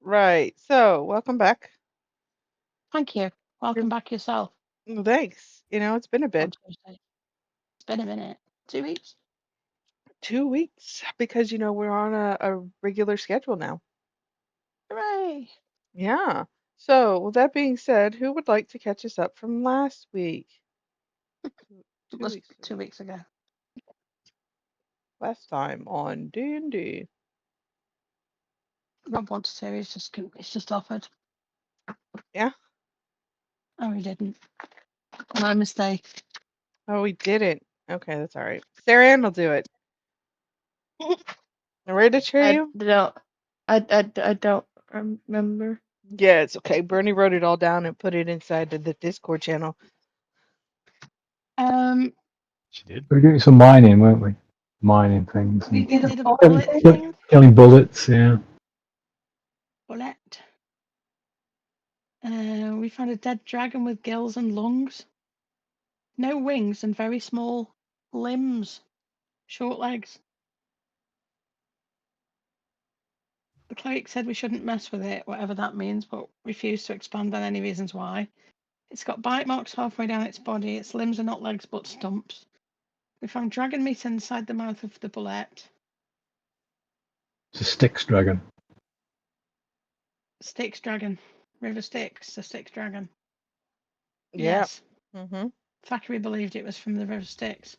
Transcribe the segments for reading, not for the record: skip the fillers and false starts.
Right. So, welcome back. Thank you. You're, Welcome back yourself thanks. It's been a on bit. Tuesday. It's been a minute. 2 weeks? 2 weeks because we're on a regular schedule now. Hooray! Yeah. So, with that being said, who would like to catch us up from last week? It Two was weeks two ago. weeks ago. Last time on D&D. Rob wants to. He's just offered. Yeah. Oh, he didn't. My mistake. Oh, we didn't. Okay, that's all right. Sarah Ann will do it. Ready to cheer I you? don't. I don't remember. Yeah, it's okay. Bernie wrote it all down and put it inside of the Discord channel. Um, She did. We were doing some mining, weren't we? Mining things. we And did a bullet thing. killing bullets, yeah. Bullet. We found a dead dragon with gills and lungs. No wings and very small limbs. Short legs. The cleric said we shouldn't mess with it, whatever that means, but refused to expand on any reasons why. It's got bite marks halfway down its body. Its limbs are not legs but stumps. We found dragon meat inside the mouth of the bullet. It's a Styx dragon. Styx dragon. River Styx, the Styx dragon. Yeah. Yes. Mm-hmm. Thackeray believed it was from the River Styx.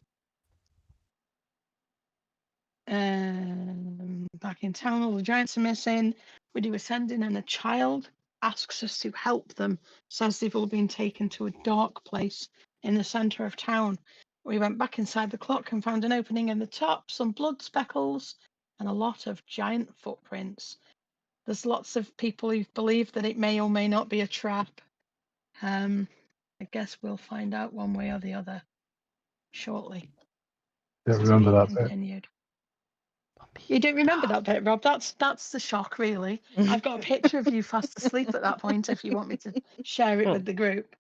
Back in town, all the giants are missing. We do ascending, and a child asks us to help them. Says they've all been taken to a dark place in the centre of town. We went back inside the clock and found an opening in the top, some blood speckles, and a lot of giant footprints. There's lots of people who believe that it may or may not be a trap. I guess we'll find out one way or the other shortly. Don't To remember be that bit. continued. You don't remember that bit, Rob? That's the shock, really. I've got a picture of you fast asleep at that point. If you want me to share it with the group,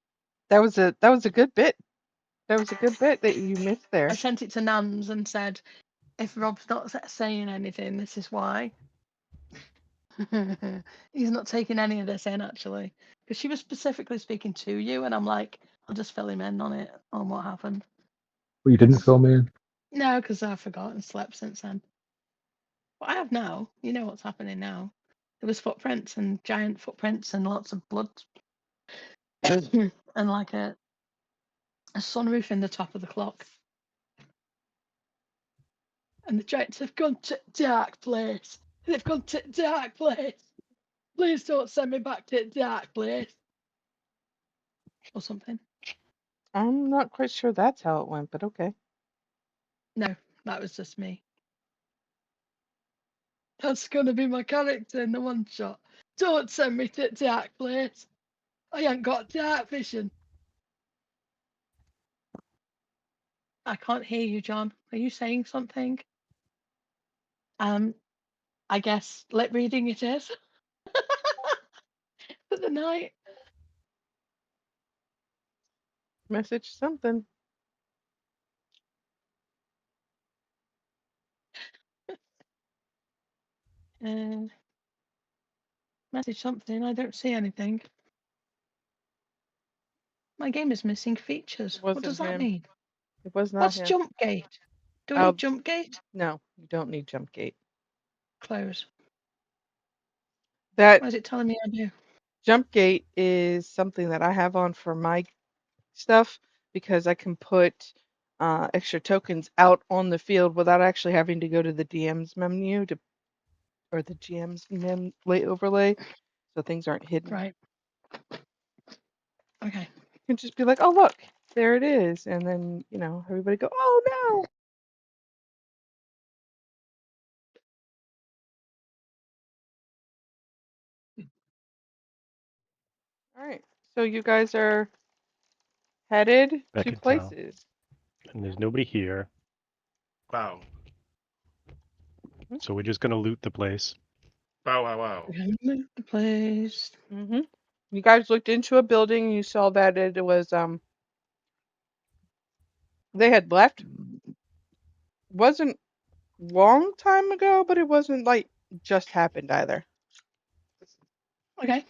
That was a good bit. That was a good bit that you missed there. I sent it to Nans and said, "If Rob's not saying anything, this is why." He's not taking any of this in actually, because she was specifically speaking to you, and I'm like, I'll just fill him in on it on what happened. Well, you didn't fill me in? No, because I've forgotten, slept since then. But I have now. You know what's happening now. There was footprints and giant footprints and lots of blood and like a sunroof in the top of the clock. And the giants have gone to dark place. They've gone to dark place. Please don't send me back to dark place. Or something. I'm not quite sure that's how it went, but okay. No, that was just me. That's going to be my character in the one shot. Don't send me to dark place. I ain't got dark vision. I can't hear you, John. Are you saying something? I guess lip reading it is. For the night. Message something. Message something. I don't see anything. My game is missing features. What does that mean? It was not What's him. jump gate? Do I need jump gate? No, you don't need jump gate. Close. That What is it telling me I do? jump gate is something that I have on for my stuff because I can put extra tokens out on the field without actually having to go to the DM's menu or the GM's overlay, so things aren't hidden. Right. Okay. You can just be like, oh look, there it is, and then everybody go, oh no. All right, so you guys are headed Back to in town. places. And there's nobody here. Wow. So we're just gonna loot the place. Wow, wow, wow. We're gonna move the place. You guys looked into a building and you saw that it was they had left. Wasn't long time ago, but it wasn't like just happened either. Okay.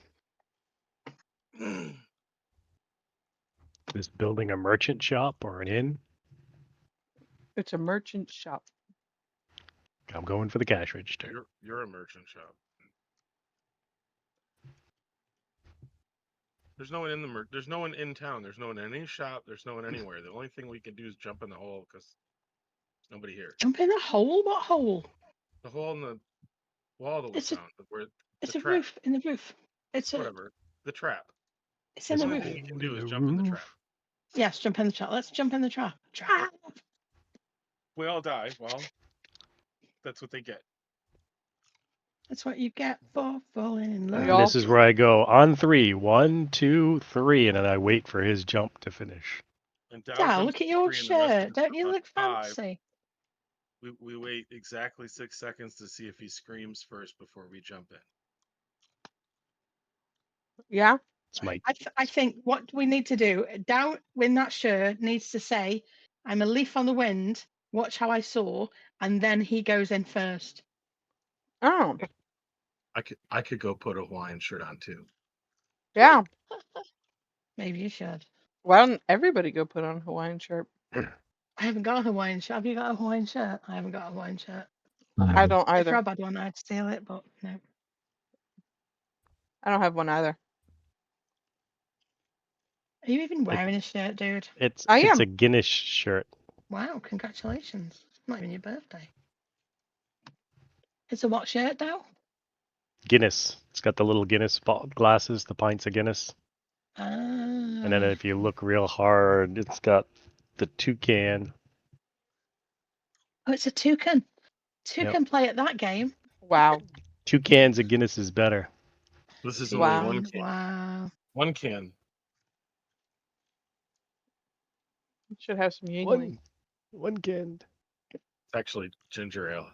Is building a merchant shop or an inn? It's a merchant shop. I'm going for the cash register. You're a merchant shop. There's no one in there's no one in town. There's no one in any shop. There's no one anywhere. The only thing we can do is jump in the hole because there's nobody here. Jump in the hole? What hole? The hole in the wall that we It's a found, where the it's a trap, roof in the roof. It's whatever, the trap. it's The in the only roof. thing we can do is The jump in the trap. roof. Yes, jump in the trap. Let's jump in the trap. Trap. We all die. Well, that's what they get. That's what you get for falling in love. We And all- this is where I go on 3. 1, 2, 3, and then I wait for his jump to finish. And Dow Dal, jumps look at to your 3 and the rest of shirt. us Don't you jump on look 5. fancy? We wait exactly 6 seconds to see if he screams first before we jump in. Yeah. It's my I think what we need to do, down in that shirt needs to say, I'm a leaf on the wind, watch how I soar, and then he goes in first. Oh, I could go put a Hawaiian shirt on too. yeah. Maybe you should. Why don't everybody go put on a Hawaiian shirt? I haven't got a Hawaiian shirt. Have you got a Hawaiian shirt? I haven't got a Hawaiian shirt. I don't If either. Rob had one, I'd steal it, but no. I don't have one either. Are you even wearing a shirt, dude? it's I it's am. a Guinness shirt. Wow, congratulations. It's not even your birthday. It's a what shirt, Dow? Guinness. It's got the little Guinness glasses, the pints of Guinness. Ah. And then if you look real hard, it's got the toucan. Oh, it's a toucan. Toucan play at that game. Wow. 2 cans of Guinness is better. This is only Wow. one can. Wow. One can. You should have some Yingling. One can. It's actually ginger ale.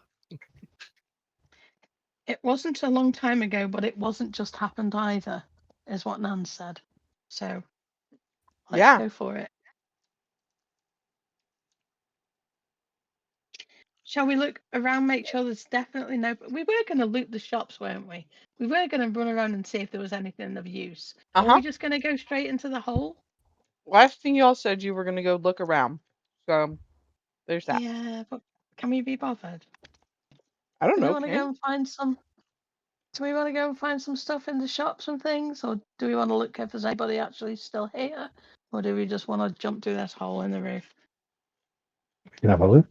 It wasn't a long time ago, but it wasn't just happened either, is what Nan said. So let's Yeah. go for it. Shall we look around, make sure there's definitely no. We were going to loot the shops, weren't we? We were going to run around and see if there was anything of use. Or are we just going to go straight into the hole? Last thing y'all said you were going to go look around. So there's that. Yeah, but can we be bothered? I don't Do we know. want to Can go you? and find some? Do we want to go and find some stuff in the shops and things, or do we want to look if there's anybody actually still here, or do we just want to jump through this hole in the roof? You can have a look.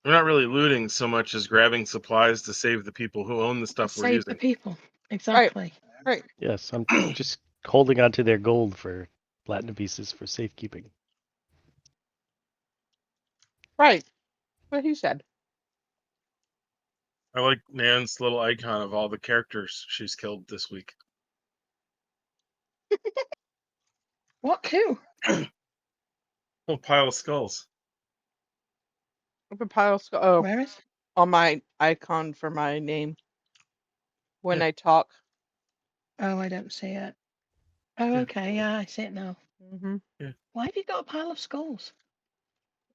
We're not really looting so much as grabbing supplies to save the people who own the stuff we're Save the using. people. Exactly. Right. Yes, I'm just holding on to their gold for platinum pieces for safekeeping. Right. What he said. I like Nan's little icon of all the characters she's killed this week. What coup? Little pile of skulls. Up a pile of oh, Where is? on my icon for my name when Yeah. I talk. Oh, I don't see it. Oh, Yeah. okay. Yeah, I see it now. Hmm. Why have you got a pile of skulls?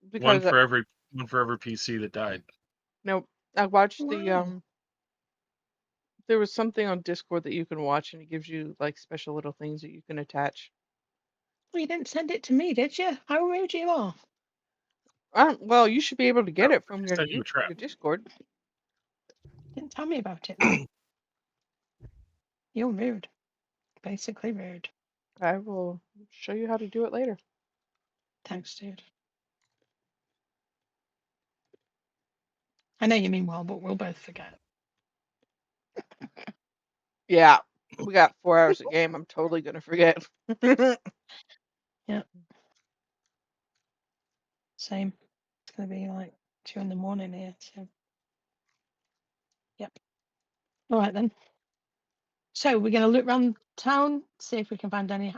One Because for every PC that died. no, I watched the Wow. there was something on Discord that you can watch and it gives you like special little things that you can attach. Well, you didn't send it to me, did you? How rude you are. Well, you should be able to get No, it from I your sent you a trap. your Discord. Didn't tell me about it though. You're rude. Basically rude. I will show you how to do it later. Thanks, dude. I know you mean well, but we'll both forget. Yeah, we got 4 hours of game. I'm totally gonna forget. Same. It's gonna be like 2 in the morning here. So. Yep. All right then. So we're gonna look around town, see if we can find any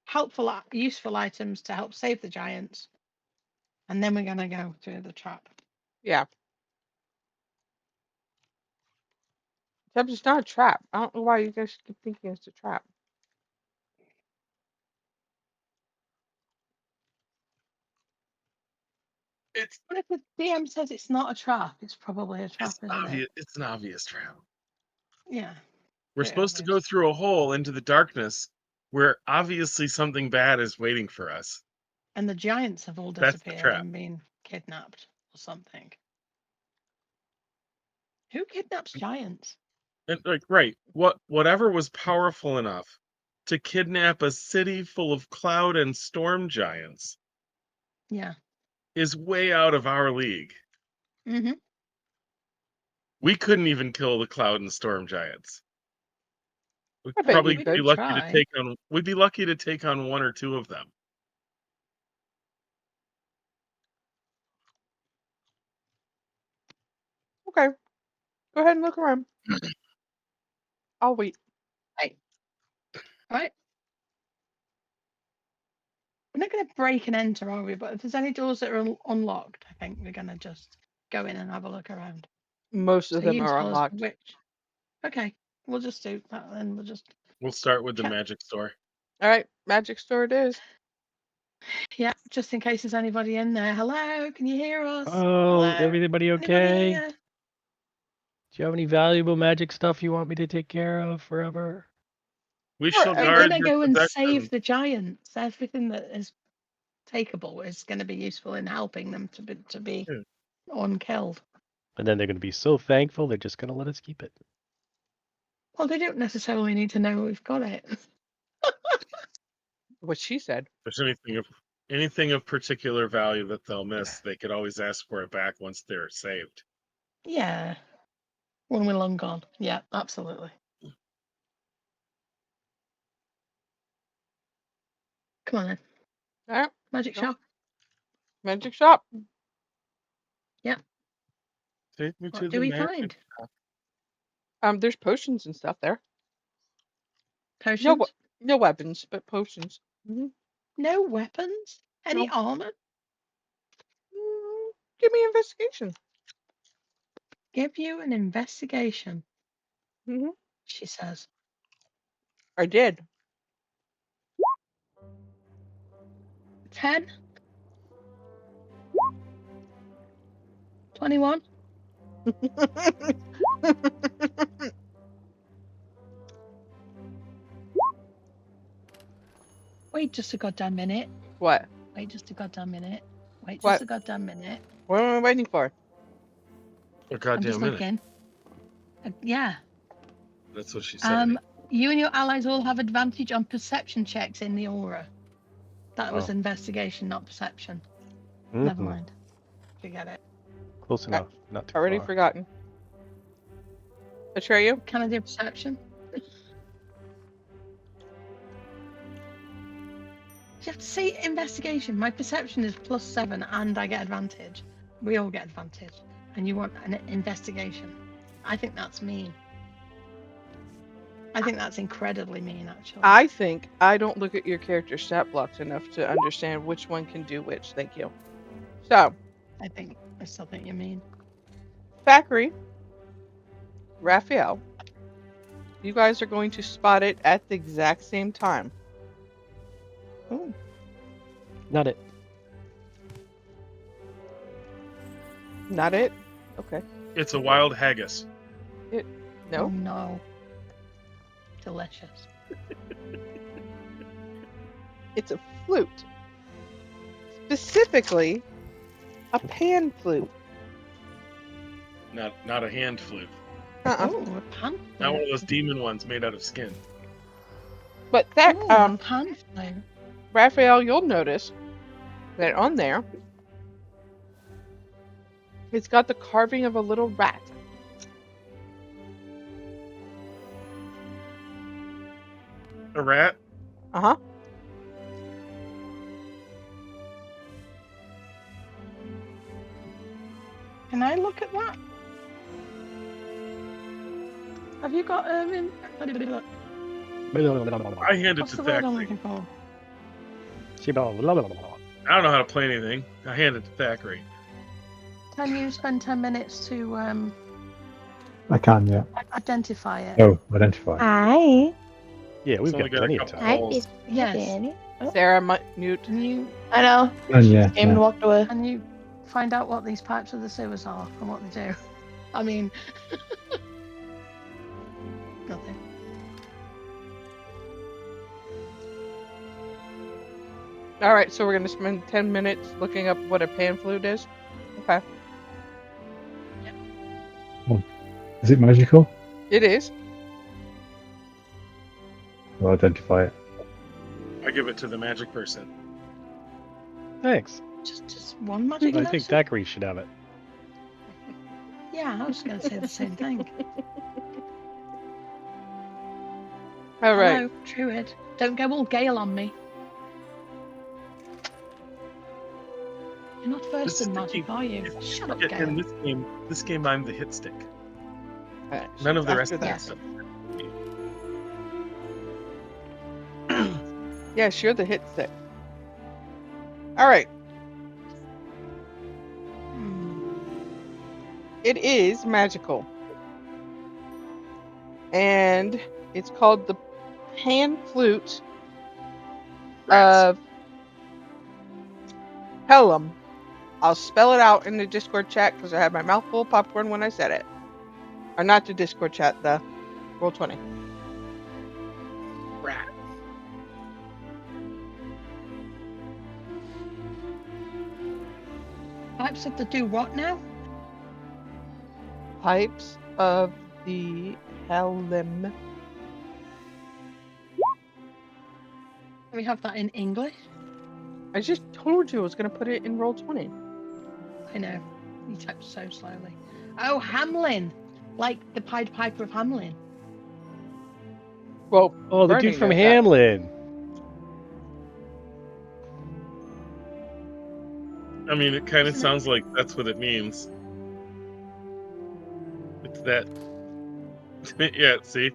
helpful, useful items to help save the giants, and then we're gonna go through the trap. Yeah, except it's not a trap. I don't know why you guys keep thinking it's a trap. It's What if the DM says it's not a trap? It's probably a trap, isn't obvious. it? It's an obvious trap. Yeah. We're Very supposed to go obvious. through a hole into the darkness where obviously something bad is waiting for us. And the giants have all That's the disappeared trap. and been kidnapped or something. Who kidnaps giants? And like, right, whatever was powerful enough to kidnap a city full of cloud and storm giants Yeah. is way out of our league. Mm-hmm. We couldn't even kill the cloud and storm giants. We'd I bet probably you We be could. could lucky to try. take on. We'd be lucky to take on one or two of them. Okay. Go ahead and look around. I'll wait. Right. Right. We're not going to break and enter, are we? But if there's any doors that are unlocked, I think we're going to just go in and have a look around. Most of So them you are tell us unlocked. which. Okay. We'll just do that then. We'll just We'll start with the check. magic store. All right, magic store it is. Yeah, just in case there's anybody in there. Hello, can you hear us? Oh, Hello. everybody Anybody okay? here? Do you have any valuable magic stuff you want me to take care of forever? We Sure, shall We're guard gonna your go and save possessions. the giants. Everything that is takeable is going to be useful in helping them to be Yeah. unkilled. And then they're going to be so thankful they're just going to let us keep it. Well, they don't necessarily need to know we've got it. What she said. If there's anything of particular value that they'll miss, they could always ask for it back once they're saved. Yeah, when we're long gone. Yeah, absolutely. Come on then, All right, magic go. shop. Magic shop. Yeah. Take me to What do the we magic find? shop. There's potions and stuff there. Potions? No weapons, but potions. No weapons? Any No. armor? Give me investigation. Give you an investigation, hmm she says. I did. 10? 21? Wait just a goddamn minute. What? Wait just a goddamn minute. Wait What? just a goddamn minute. What am I waiting for? A I'm goddamn just minute. looking. Yeah. That's what she said. You and your allies all have advantage on perception checks in the aura. That was Oh. investigation, not perception. Never mind. Forget it. Close enough. Not too Already far. forgotten. Atreyu? Can I do perception? You have to say investigation. My perception is +7 and I get advantage. We all get advantage. And you want an investigation. I think that's mean. I think that's incredibly mean, actually. I think I don't look at your character stat blocks enough to understand which one can do which. Thank you. So, I still think you're mean. Thackeray, Raphael, you guys are going to spot it at the exact same time. Oh, Not it. Not it? Okay. It's a wild haggis. No? no. Delicious. It's a flute. Specifically, a pan flute. Not a hand flute. Oh, a pan Not one flute. of those demon ones made out of skin. But that, Oh, a pan flute. Raphael, you'll notice that on there, it's got the carving of a little rat. A rat? Uh-huh. Can I look at that? Have you got I hand it what's to the word I'm Thackeray. looking for? I don't know how to play anything. I hand it to Thackeray. Can you spend 10 minutes to I can, yeah. identify it? Oh, identify. I Yeah, we've It's only got got a plenty of couple time. I'd holes. be Yes. happy. Oh, Sarah, mute. Can you I know. And yeah, Came and walked away. Can you find out what these pipes of the sewers are and what they do? I mean, nothing. All right, so we're gonna spend 10 minutes looking up what a pan flute is. Okay, Is it magical? it is. I'll identify it. I give it to the magic person. Thanks. Just one magic I person? think Thackeray should have it. Yeah, I was going to say the same thing. All right. Hello, Druid. Don't go all Gale on me. You're not versed in magic, are you? Shut up, In Gale. this game, I'm the hit stick. Alright, so None of the after rest of that Yes. stuff. Yes, you're the hit stick. All right. It is magical. And it's called the pan flute Rats. of Pelham. I'll spell it out in the Discord chat because I had my mouth full of popcorn when I said it. Or not the Discord chat, the Roll20. Rat. Pipes of the do what now? Pipes of the Pelham. We have that in English. I just told you I was going to put it in Roll20. I know. You type so slowly. Oh, Hamlin. Like the Pied Piper of Hamlin. Well, Oh, the Bernie dude from knows that. Hamlin. I mean, it kind of Isn't it? sounds like that's what it means. It's that. Yeah, see?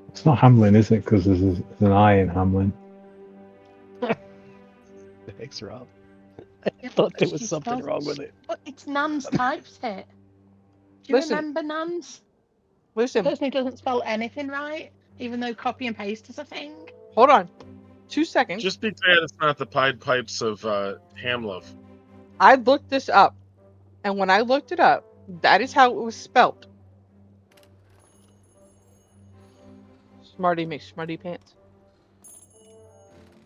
It's not Hamlin, is it? Because there's an I in Hamlin. Thanks, Rob. Yeah, I thought there but was she something spells- wrong with it. But it's Nan's types it. Do you Listen. remember Nan's? Listen, Person who doesn't spell anything right, even though copy and paste is a thing. hold on. 2 seconds. Just be glad it's not the Pied Pipes of Hamlove. I looked this up. And when I looked it up, that is how it was spelt. Smarty makes smarty pants.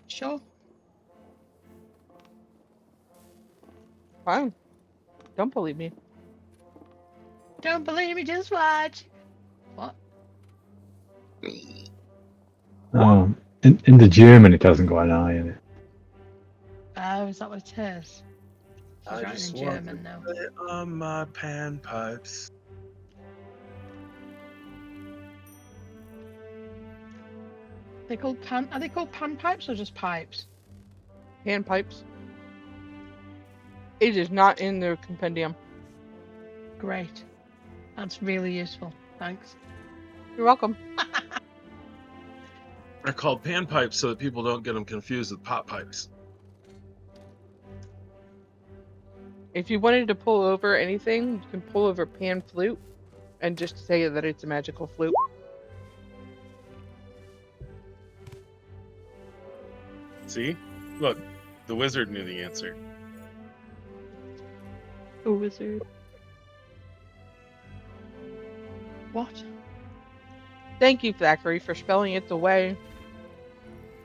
Sure. Fine. Don't believe me. Don't believe me, just watch. What? In the German, it hasn't got an I in it. Oh, is that what it is? She's I writing just in want German now. Play on my pan pipes. Are they called pan pipes or just pipes? Hand pipes. It is not in the compendium. Great. That's really useful. Thanks. You're welcome. They're called pan pipes so that people don't get them confused with pot pipes. If you wanted to pull over anything, you can pull over pan flute and just say that it's a magical flute. See? Look, the wizard knew the answer. A wizard. What? Thank you, Thackeray, for spelling it the way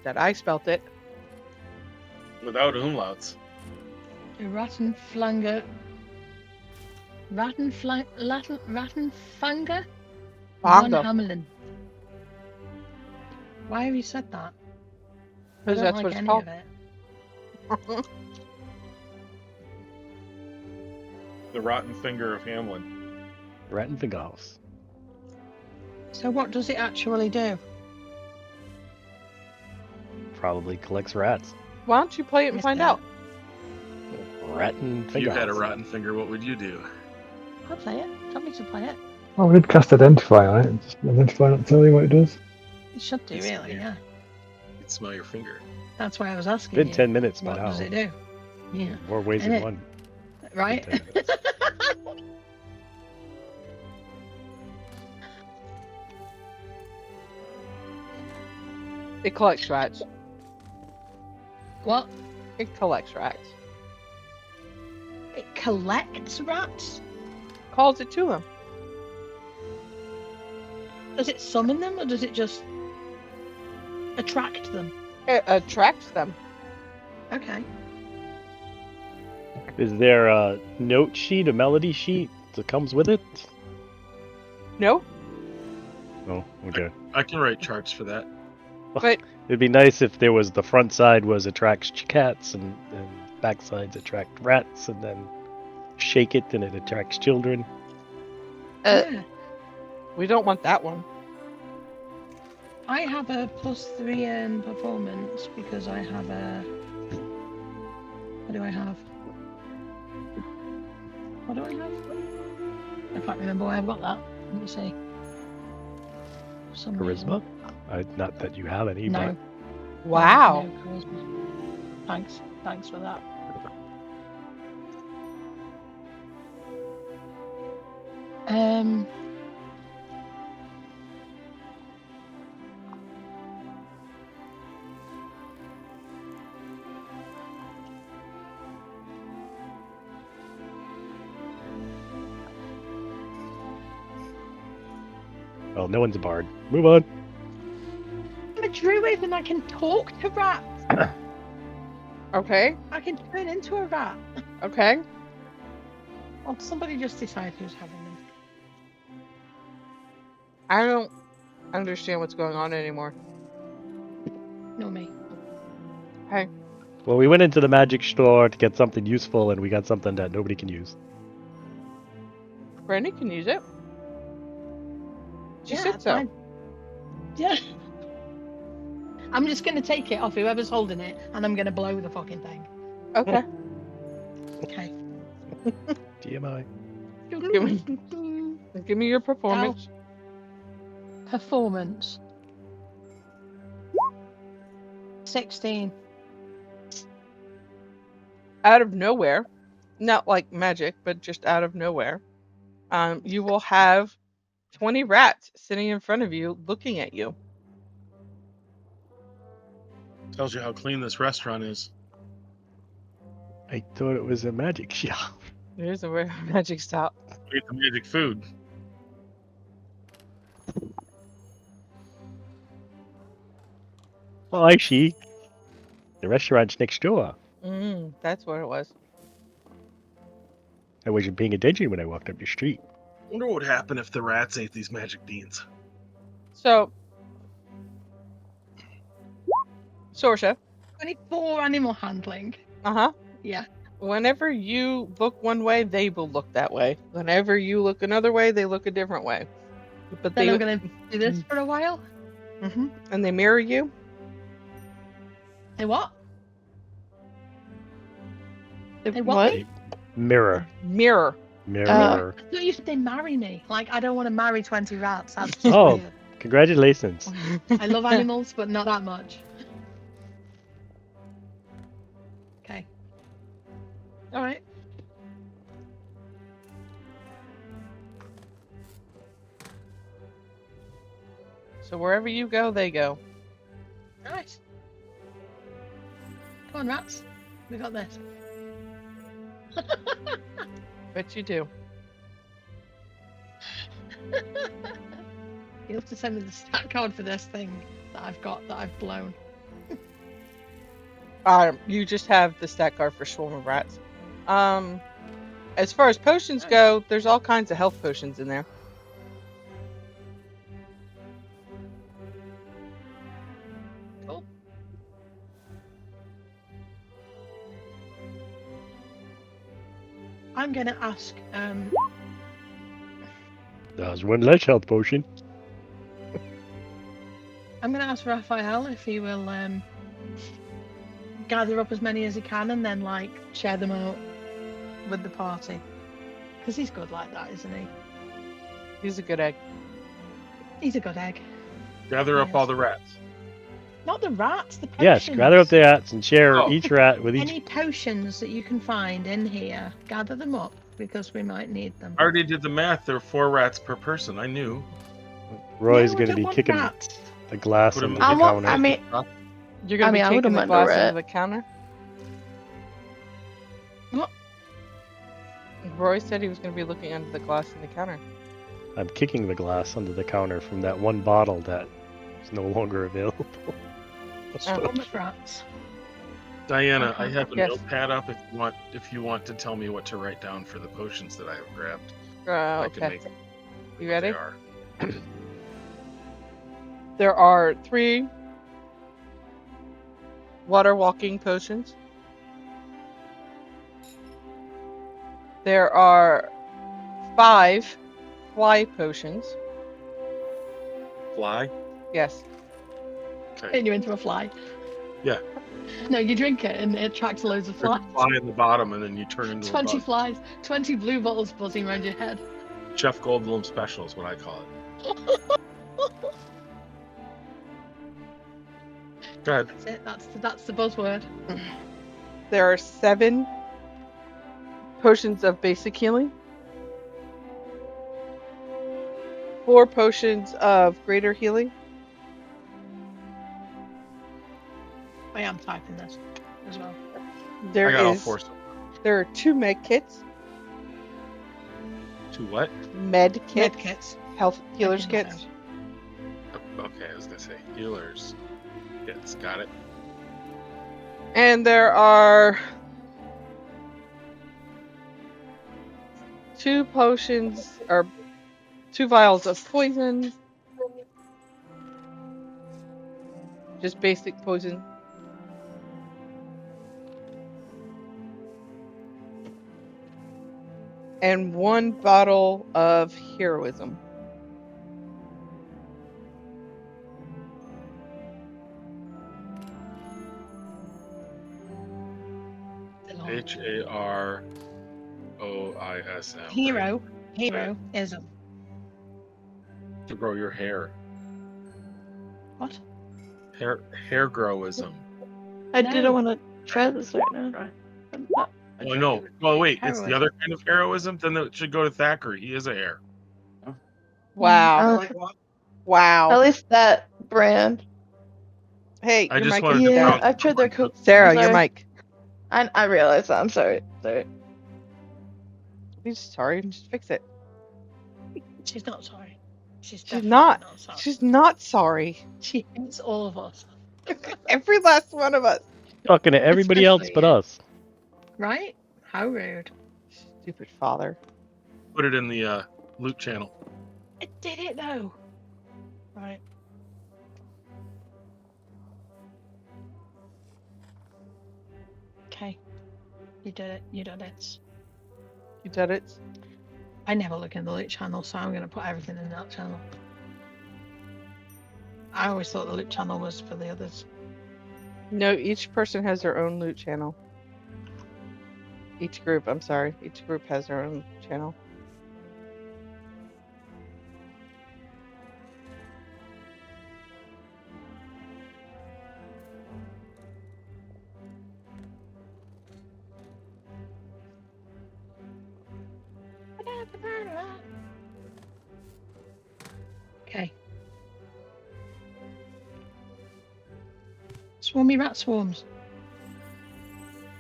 that I spelt it. Without umlauts. Rattenflanger. Rattenfanger? Von Bongo. Hamelin. Why have you said that? I Because don't that's like what it's any called. of it. The rotten finger of Hamlin. Rat in the house. So what does it actually do? Probably collects rats. Why don't you play it and Missed find that. out? Rat in If the you had a house. rotten finger, what would you do? I'll play it. Tell me to play it. Oh, we did cast Identify on it. Just Identify not tell you what it does. It should do, Yes, really, yeah. yeah. You'd smell your finger. That's why I was asking Been you. 10 minutes, What but does how? it do? Yeah. More ways Innit? than one. Right? 10 minutes. It collects rats. What? It collects rats. It collects rats? Calls it to them. Does it summon them or does it just attract them? It attracts them. Okay. Is there a note sheet, a melody sheet that comes with it? No, Oh, okay. I can write charts for that. but It'd be nice if there was the front side was attracts cats and back sides attract rats, and then shake it and it attracts children. Yeah. we don't want that one. I have a +3 in performance because I have a. What do I have? What do I have? I can't remember why I've got that. Let me see. For some reason. Charisma? Not that you have any, No. Wow. No charisma. Thanks. Thanks for that. well, no one's a bard. Move on. I'm a druid and I can talk to rats. Okay. I can turn into a rat. Okay. Or somebody just decide who's having them. I don't understand what's going on anymore. No, me. Hey, Well, we went into the magic store to get something useful, and we got something that nobody can use. Brandy can use it. She Yeah, said that's so. fine. Yeah. I'm just gonna take it off whoever's holding it, and I'm gonna blow the fucking thing. Okay. Okay. TMI. Give me your performance. Performance. 16. Out of nowhere, not like magic, but just out of nowhere, you will have 20 rats sitting in front of you looking at you. Tells you how clean this restaurant is. I thought it was a magic shop. There's a magic stop. Eat the magic food. Oh, I see. The restaurant's next door. That's what it was. I wasn't paying attention when I walked up the street. Wonder what would happen if the rats ate these magic beans. So, Sorsha, 24 animal handling. Yeah. whenever you look one way, they will look that way. Whenever you look another way, they look a different way. But Then they I'm gonna do this for a while. and they mirror you. Hey, what? They What? what? me? Mirror. Mirror. Mirror. I thought you said they marry me. Like, I don't want to marry 20 rats. That's just Oh. weird. Congratulations. I love animals, but not that much. Okay. Alright. So wherever you go, they go. Nice. Come on, rats. We got this. Bet you do. You'll have to send me the stat code for this thing that I've got, that I've blown. You just have the stat card for Swarm of Rats. As far as potions go, there's all kinds of health potions in there. Cool. I'm gonna ask, There's one less health potion. I'm gonna ask Raphael if he will, gather up as many as he can and then, like, share them out with the party. Because he's good like that, isn't he? He's a good egg. He's a good egg. Gather up Yes. all the rats. Not the rats, the potions. Yes, gather up the rats and share Oh. each rat with each. Any potions that you can find in here, gather them up because we might need them. I already did the math. There are 4 rats per person. I knew. Roy's No, I going to don't be want kicking rats. the glass Put 'em into in the the counter. I mean, You're gonna I mean, be I kicking wouldn't the mind a glass rat. into the counter. What? Roy said he was gonna be looking under the glass in the counter. I'm kicking the glass under the counter from that one bottle that is no longer available. Swarm of rats. Diana, I Okay. have a Yes. notepad up if you want to tell me what to write down for the potions that I have grabbed. I can Okay. make You what they ready? are. There are 3 water walking potions. There are 5 fly potions. Fly? Yes. Okay. Turn you into a fly. Yeah. No, you drink it and it attracts loads of There's flies. a fly in the bottom and then you turn into 20 a bug. flies. 20 blue bottles buzzing around your head. Chef Goldblum special is what I call it. Go ahead. That's it. That's the buzzword. There are 7 potions of basic healing. 4 potions of greater healing. I am typing this as well. There I got all is 4. there are 2 med kits. 2 what? Med kits. Med kits. Health healers Taking kits. those. Okay, I was gonna say healers. Yes, got it. And there are 2 potions or 2 vials of poison. Just basic poison. And 1 bottle of heroism. HAROISM. Heroism. To grow your hair. What? Hair growism. I No. didn't want to try this right now. I'm not- Oh no. Well, wait. It's the Heroism. other kind of heroism. Then it should go to Thackeray. He is a hair. Wow. At Wow. least that brand. Hey, I your just mic wanted is to Yeah, down. bounce I've tried their someone. cook. Sarah, I'm your sorry. mic. I realize that. I'm sorry. Sorry. He's sorry. Just fix it. She's not sorry. She's She's definitely not. not sorry. She's not sorry. She hates all of us. Every last one of us. Talking to everybody else Especially but you. us. Right? How rude. Stupid father. Put it in the loot channel. It did it though. Right. Okay. You did it. You did it. You did it. I never look in the loot channel, so I'm going to put everything in that channel. I always thought the loot channel was for the others. No, each person has their own loot channel. Each group, I'm sorry. Each group has their own channel. Okay. Swarmy rat swarms.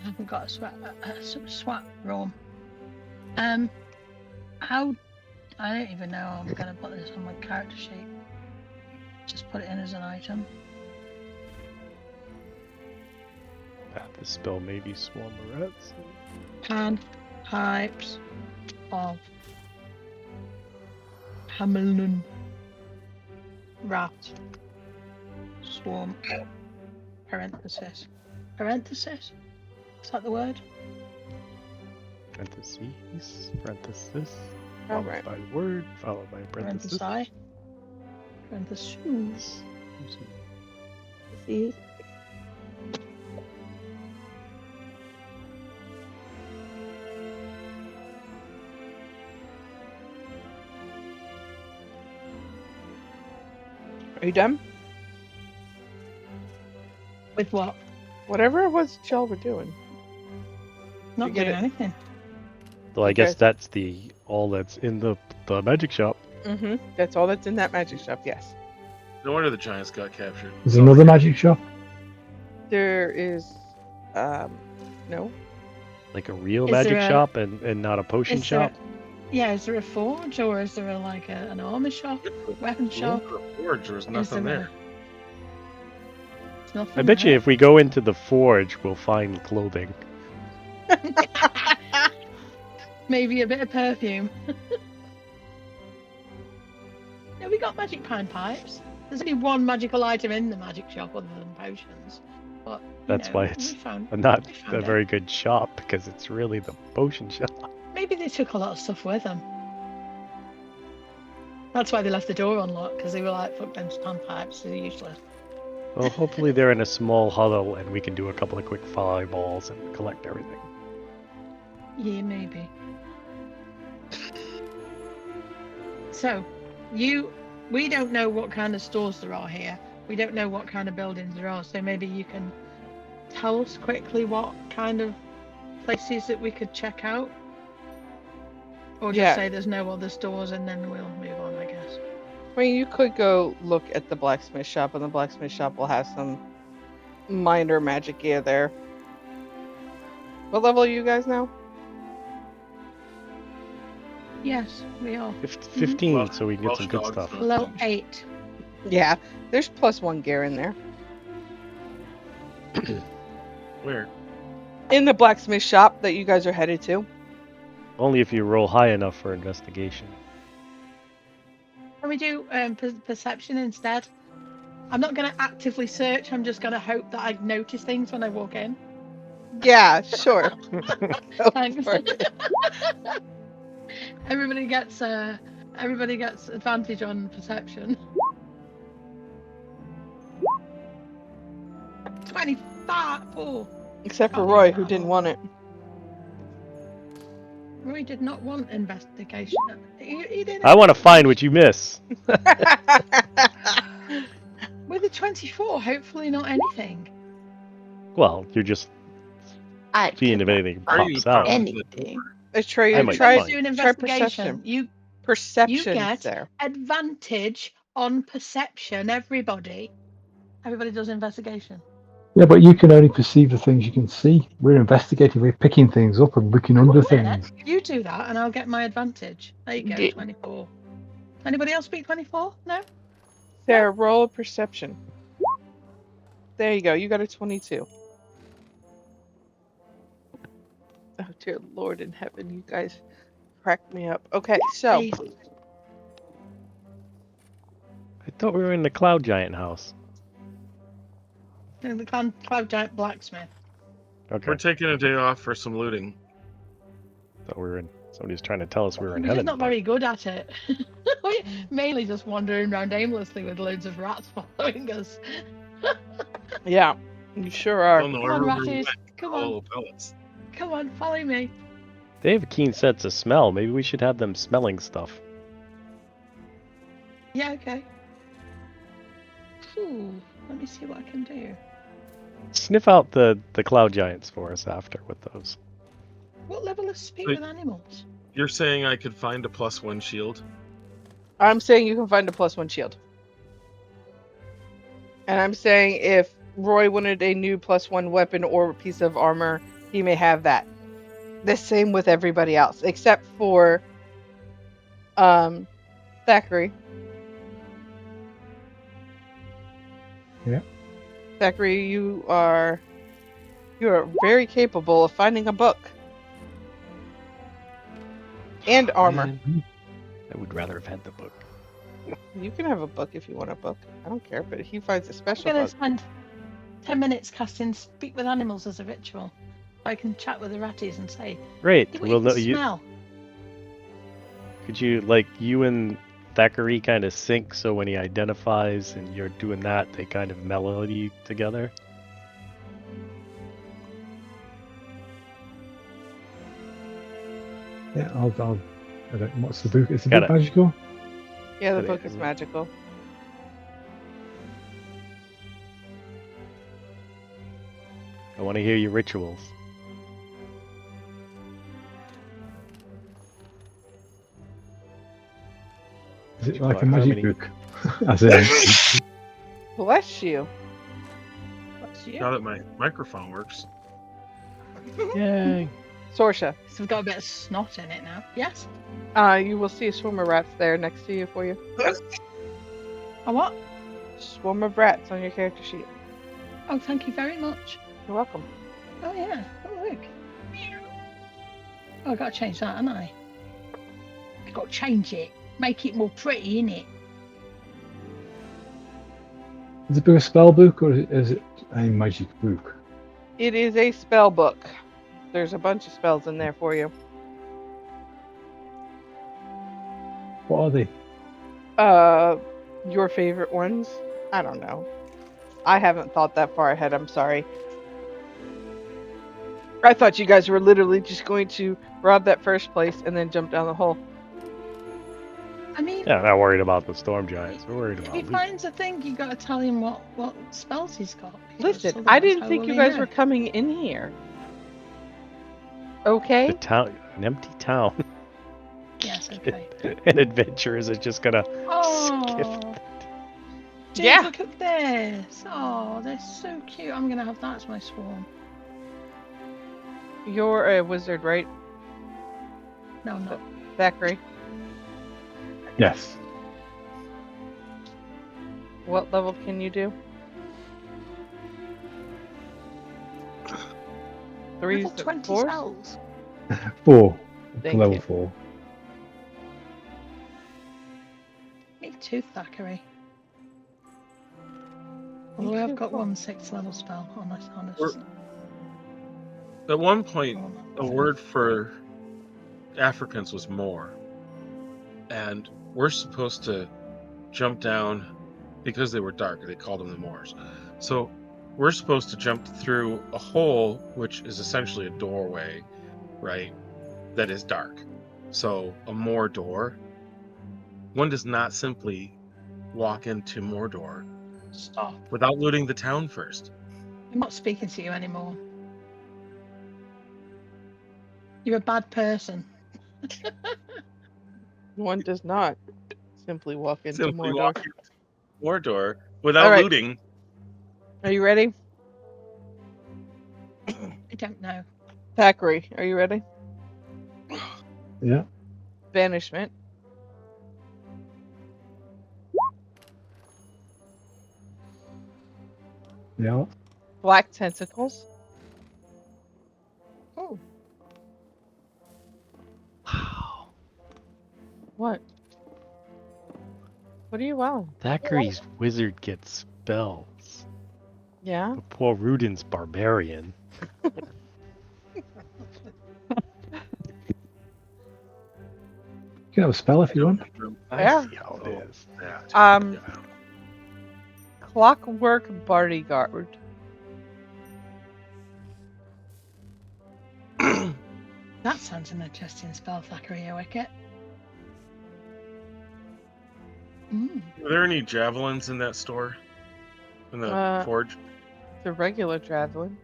I haven't got a swat roam. How? I don't even know how I'm gonna put this on my character sheet. Just put it in as an item. This spell may be swarm of rats. Pan types of Hamilton rat swarm parenthesis. Parenthesis? Is that the word? Parentheses. Parenthesis. All Followed right. by the word. Followed by parenthesis. Parenthesi. Parentheses. See? Are you done? With what? Whatever it was that y'all were doing. Not get doing it? anything. So I guess Okay. that's the all that's in the magic shop. Mm-hmm. That's all that's in that magic shop, yes. No wonder the giants got captured. There's another magic shop. There is no. Like a real Is magic there a- shop and not a potion Is there, shop. Yeah, is there a forge or is there an armor shop, weapon shop? Look for a forge. There's Is nothing there there. There's nothing I bet you there. if we go into the forge, we'll find clothing. Maybe a bit of perfume. No, we got magic pine pipes. There's only one magical item in the magic shop other than potions. But That's why we it's found not we a found it. very good shop, because it's really the potion shop. Maybe they took a lot of stuff with them. That's why they left the door unlocked, because they were like, fuck them pan pipes, they're useless. Well, hopefully they're in a small huddle and we can do a couple of quick fireballs and collect everything. Yeah, maybe. So, we don't know what kind of stores there are here. We don't know what kind of buildings there are, so maybe you can tell us quickly what kind of places that we could check out? Or just Yeah. say there's no other stores and then we'll move on, I guess. I mean, you could go look at the blacksmith shop, and the blacksmith shop will have some minor magic gear there. What level are you guys now? Yes, we are. 15, Welsh- so we can get Welsh some good dogs stuff. don't Level change. 8. Yeah, there's +1 gear in there. Where? In the blacksmith shop that you guys are headed to. Only if you roll high enough for investigation. Can we do perception instead? I'm not going to actively search, I'm just going to hope that I notice things when I walk in. Yeah, sure. Go Thanks. for it. Everybody gets advantage on perception. 24. Except for Can't Roy, do who that didn't one. want it. Roy did not want investigation. He did. I want to find what you miss. With a 24, hopefully not anything. Well, you're just I seeing could if not anything Are find you pops out. anything. Atreyu, I might try, find. Everybody's doing try investigation. perception. You Perception get there. advantage on perception, everybody. Everybody does investigation. Yeah, but you can only perceive the things you can see. We're investigating. We're picking things up and looking under things. You do that and I'll get my advantage. There you go, Did- 24. Anybody else beat 24? No? Sarah, roll a perception. There you go. You got a 22. Oh, dear Lord in heaven. You guys cracked me up. Okay, so. Hey, I thought we were in the Cloud Giant house. the Cloud Giant Blacksmith. Okay. We're taking a day off for some looting. Thought we were in. Somebody's trying to tell us we were in We're just heaven. not very good at it. We're mainly just wandering around aimlessly with loads of rats following us. Yeah, you sure are. Don't know Come on, where we ratties. went. Come All on. the pellets. Come on, follow me. They have a keen sense of smell. Maybe we should have them smelling stuff. Yeah, okay. Ooh, let me see what I can do. Sniff out the Cloud Giants for us after with those. What level is speak Wait. with animals? You're saying I could find a +1 shield? I'm saying you can find a +1 shield. And I'm saying if Roy wanted a new +1 weapon or piece of armor, he may have that. The same with everybody else, except for Thackeray. Yeah. Thackeray, you are very capable of finding a book. And armor. Man, I would rather have had the book. You can have a book if you want a book. I don't care, but he finds a I'm special going book. to spend 10 minutes casting Speak with Animals as a ritual. I can chat with the ratties and say, Great. what We'll you know can you. smell. Could you you and Thackeray kind of sync so when he identifies and you're doing that, they kind of melody together? Yeah, I don't, what's the book? Is the Got book it. magical? Yeah, the But book it- is magical. I want to hear your rituals. Is it Magic like a book, how magic many- book? As in, Bless you. What's you? Now that my microphone works. Yay. Sorsha. So we've got a bit of snot in it now. Yes. You will see a swarm of rats there next to you for you. A what? Swarm of rats on your character sheet. Oh, thank you very much. You're welcome. Oh yeah. Oh look. Oh, I gotta change that, haven't I? I gotta change it. Make it more pretty, innit? Is it a spell book or is it a magic book? It is a spell book. There's a bunch of spells in there for you. What are they? Your favorite ones? I don't know. I haven't thought that far ahead. I'm sorry. I thought you guys were literally just going to rob that first place and then jump down the hole. I mean, Yeah, I'm not worried about the storm giants. We're worried if about he loot. finds a thing, you gotta tell him what spells he's got. because Listen, I otherwise didn't how think will you he guys know? were coming in here. The Okay? town, an empty town. Yes, okay. And adventurers are just gonna skip. Oh, James, Yeah. look at this. Oh, they're so cute. I'm gonna have that as my swarm. You're a wizard, right? No, I'm not. Zachary? Yes. What level can you do? Threes Level and 20 fours? spells. 4. Thank Level you. 4. Me too, Thackeray. Me Although I've too, got cool. one 6th level spell on a We're- At one point, on a word for Africans was more. And we're supposed to jump down because they were dark. They called them the Moors. So we're supposed to jump through a hole, which is essentially a doorway, right? That is dark. So a Moor door. One does not simply walk into Mordor Stop. without looting the town first. I'm not speaking to you anymore. You're a bad person. One does not simply walk into Simply Mordor. walk into Mordor without All right. looting. Are you ready? I don't know. Thackeray, are you ready? Yeah. Banishment. Yeah. Black tentacles. Oh, Wow. What? What are you wowing? Thackeray's wizard gets spells. Yeah? But poor Rudin's barbarian. You can have a spell if you want. I Yeah. see how it is. Yeah. Clockwork bodyguard. that sounds an interesting spell, Thackeray Wicket. Were there any javelins in that store? In the forge? The regular javelin.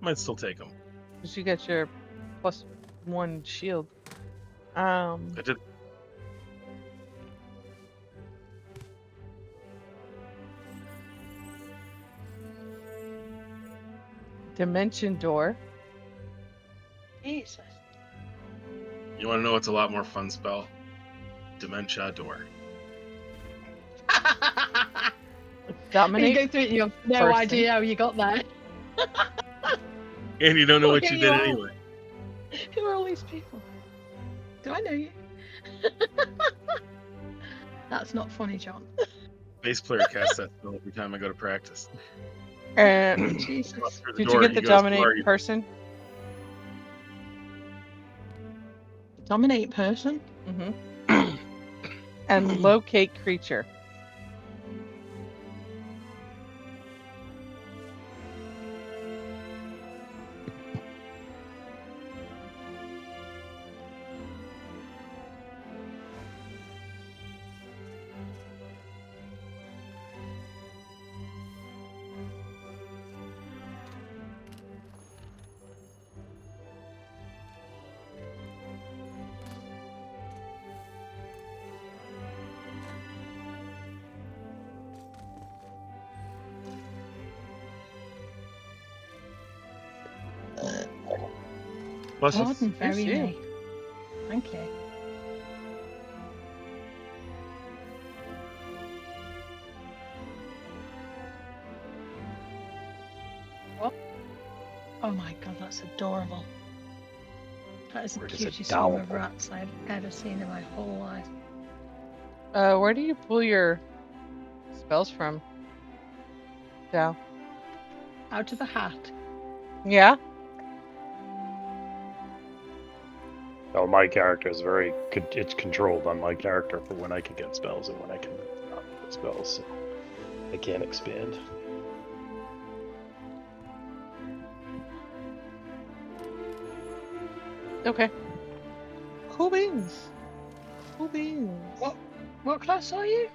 Might still take them. Because you get your +1 shield. I did. Dimension door. Jesus. You want to know what's a lot more fun spell? Dementia door. You Dominate. go through it, you have no person. idea how you got there. And you don't know what Here you you did are. anyway. Who are all these people? Do I know you? That's not funny, John. Bass player casts that spell every time I go to practice. And Jesus. Through the did door, you get he the goes, "Who are dominate you?" person? Dominate person? Mm-hmm. And locate creature. Plus, Pardon, Yes, very you. me. Thank you. What? Oh my god, that's adorable. That is the Word is cutest swarm of adorable. rats I've ever seen in my whole life. Where do you pull your spells from? Dal? Out of the hat. Yeah? Oh, my character is it's controlled on my character for when I can get spells and when I can not get spells, so I can't expand. Okay. Cool beans. Cool beans. What class are you?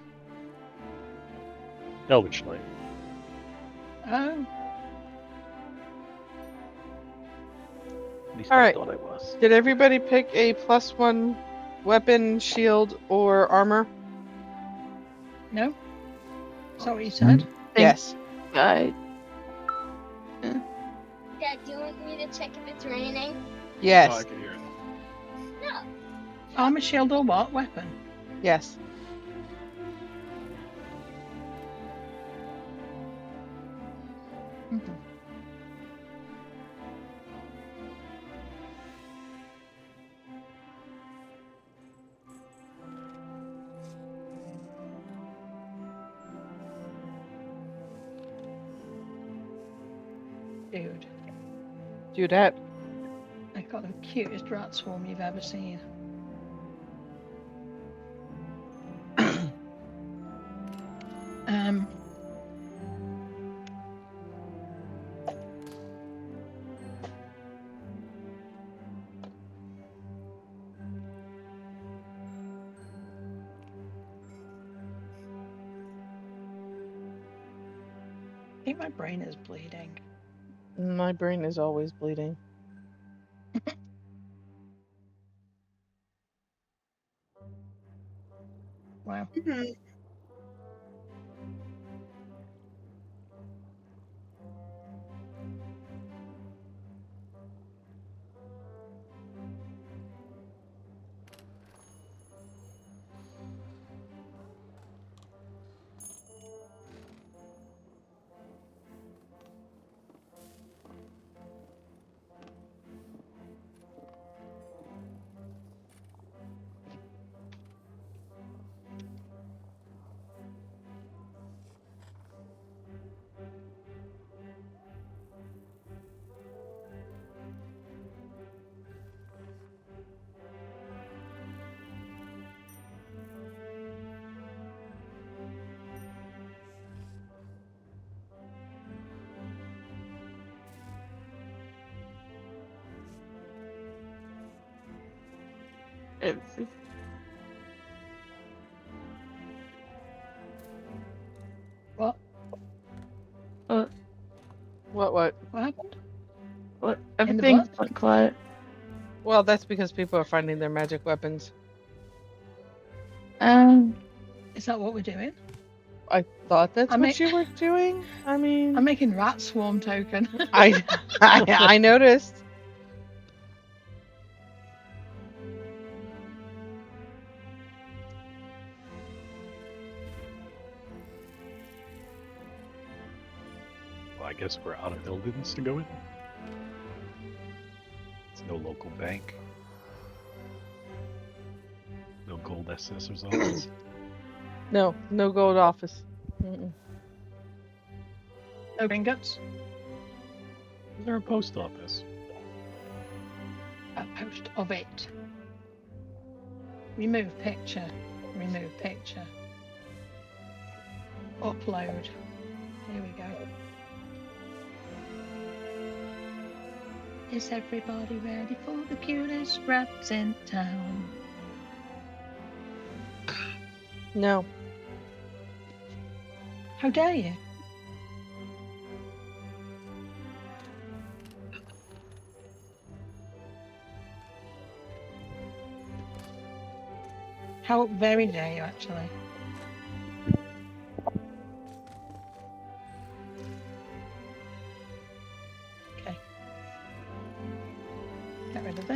Elvish Knight. Oh, At least All I right. thought I was. Did everybody pick a +1 weapon, shield, or armor? no? Is that what you said? Yes. Guy. Dad, do you want me to check if it's raining? oh, Yes. I can hear it. No. Armor, shield, or what? Weapon? Yes. Mhm. Dude, Do that. I've got the cutest rat swarm you've ever seen. um, I think my brain is bleeding. My brain is always bleeding. Wow. What? What? What? What happened? What? In the Everything butt? went quiet. Well, that's because people are finding their magic weapons. Is that what we're doing? I thought that's I'm what ma- you were doing. I mean, I'm making rat swarm token. I noticed. Well, I guess we're out of buildings to go in. It's no local bank. No gold assessor's office. No gold office. Mm-mm. No ingots. Is there a post office? A post of it. Remove picture. Remove picture. Upload. Here we go. Is everybody ready for the cutest rats in town? No. How dare you? How very dare you, actually? Okay. Get rid of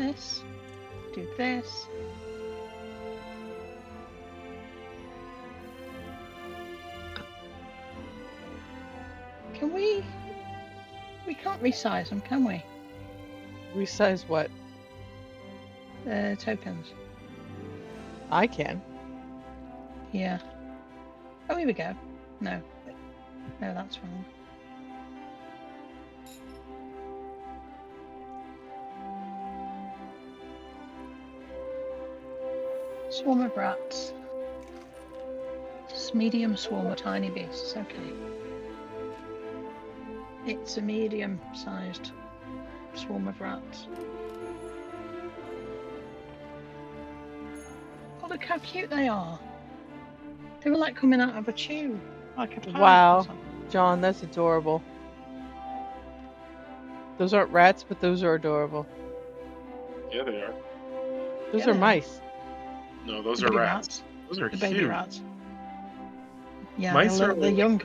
we can't resize them, can we? Resize what? The tokens. I can. Yeah. Oh, here we go. No. No, that's wrong. Swarm of rats. Just medium swarm of tiny beasts. Okay. It's a medium-sized swarm of rats. Oh, look how cute they are. They were like coming out of a tube, like a pipe Wow. or something. John, that's adorable. Those aren't rats, but those are adorable. Yeah, they are. Those Yeah, are they are. mice. No, those The are baby rats. Those are The huge. baby rats. Yeah, Mice they're, are they're like- young.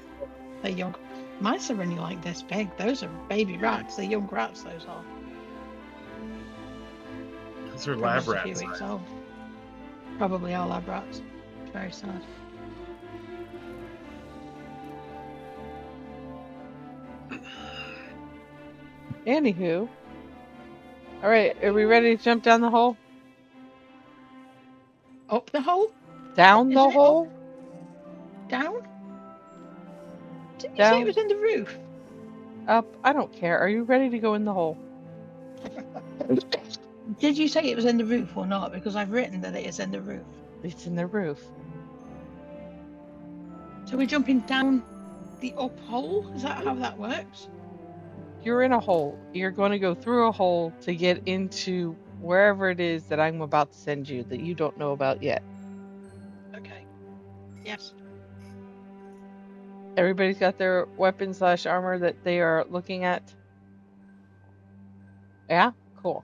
They're young. Mice are only like this big. Those are baby rats. They're young rats, those are. Those are Probably lab just a few rats. weeks old. Probably are lab rats. Very sad. Anywho. Alright, are we ready to jump down the hole? Up the hole? Down the Isn't it up? hole? Down? Didn't you say Down. it was in the roof? Up? I don't care. Are you ready to go in the hole? Did you say it was in the roof or not? Because I've written that it is in the roof. It's in the roof. So we're jumping down the up hole? Is that how that works? You're in a hole. You're going to go through a hole to get into wherever it is that I'm about to send you that you don't know about yet. Okay. Yes. Everybody's got their weapon / armor that they are looking at. Yeah? Cool.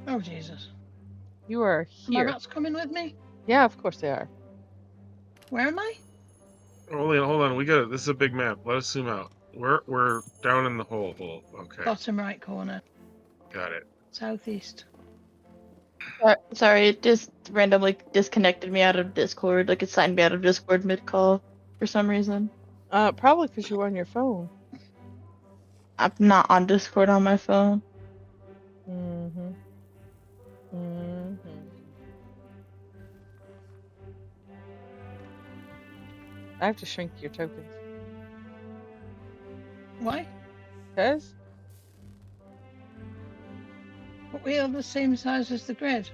Oh, Jesus. You are Are my here. rats coming with me? Yeah, of course they are. Where am I? Hold on. We got it. This is a big map. Let us zoom out. We're down in the hole. Okay, Bottom right corner. got it. Southeast. Sorry, it just randomly disconnected me out of Discord. Like it signed me out of Discord mid-call for some reason. Probably because you're on your phone. I'm not on Discord on my phone. Mm-hmm. Mm-hmm. I have to shrink your tokens. Why? Because But we are the same size as the grid.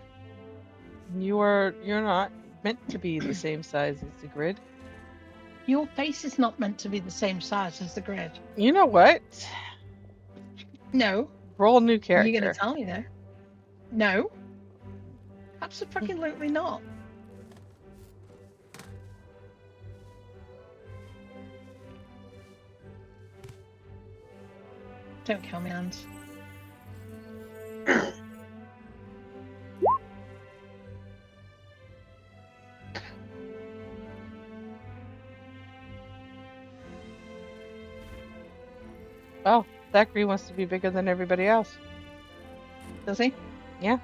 you're not meant to be the same size as the grid. Your face is not meant to be the same size as the grid. You know what? No. Roll a new You're character. going to tell me though. No. Absolutely not. Don't kill me, Hans. Oh, Zachary wants to be bigger than everybody else. Does he? Yeah.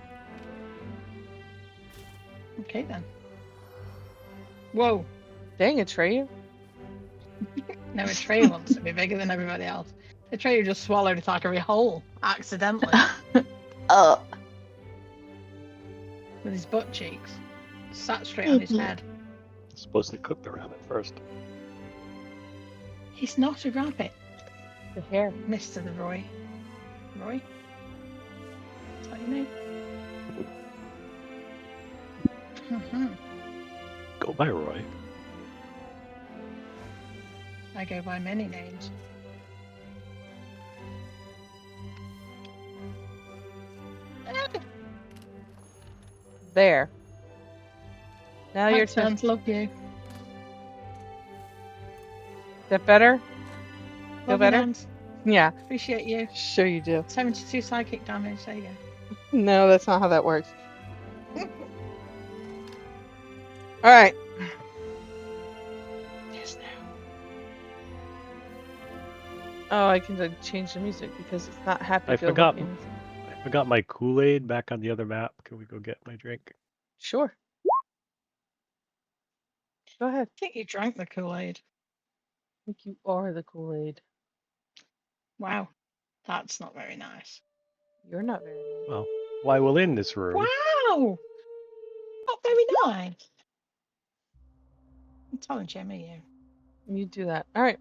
Okay then. Whoa. Dang, Atreyu. No, Atreyu wants to be bigger than everybody else. Atreyu just swallowed a Thackeray whole accidentally Oh, with his butt cheeks. Sat straight on his head. Supposed to cook the rabbit first. He's not a rabbit, The hair. Mr. the Roy. Roy? Is that your name? Go by Roy. I go by many names. There. Now your Thanks, turn. Hans, love you. Is that better? Feel Love you, better? Hans. Yeah. Appreciate you. Sure you do. 72 psychic damage, there you go. No, that's not how that works. Alright. Yes, Oh, I can change the music because it's not happy. I forgot. Go-lucky music. I forgot my Kool-Aid back on the other map. Can we go get my drink? Sure. Go ahead. I think you drank the Kool-Aid. I think you are the Kool-Aid. Wow, that's not very nice. You're not very nice. Well, why will in this room? Wow, not very nice. I'm telling Jimmy you. You do that. All right.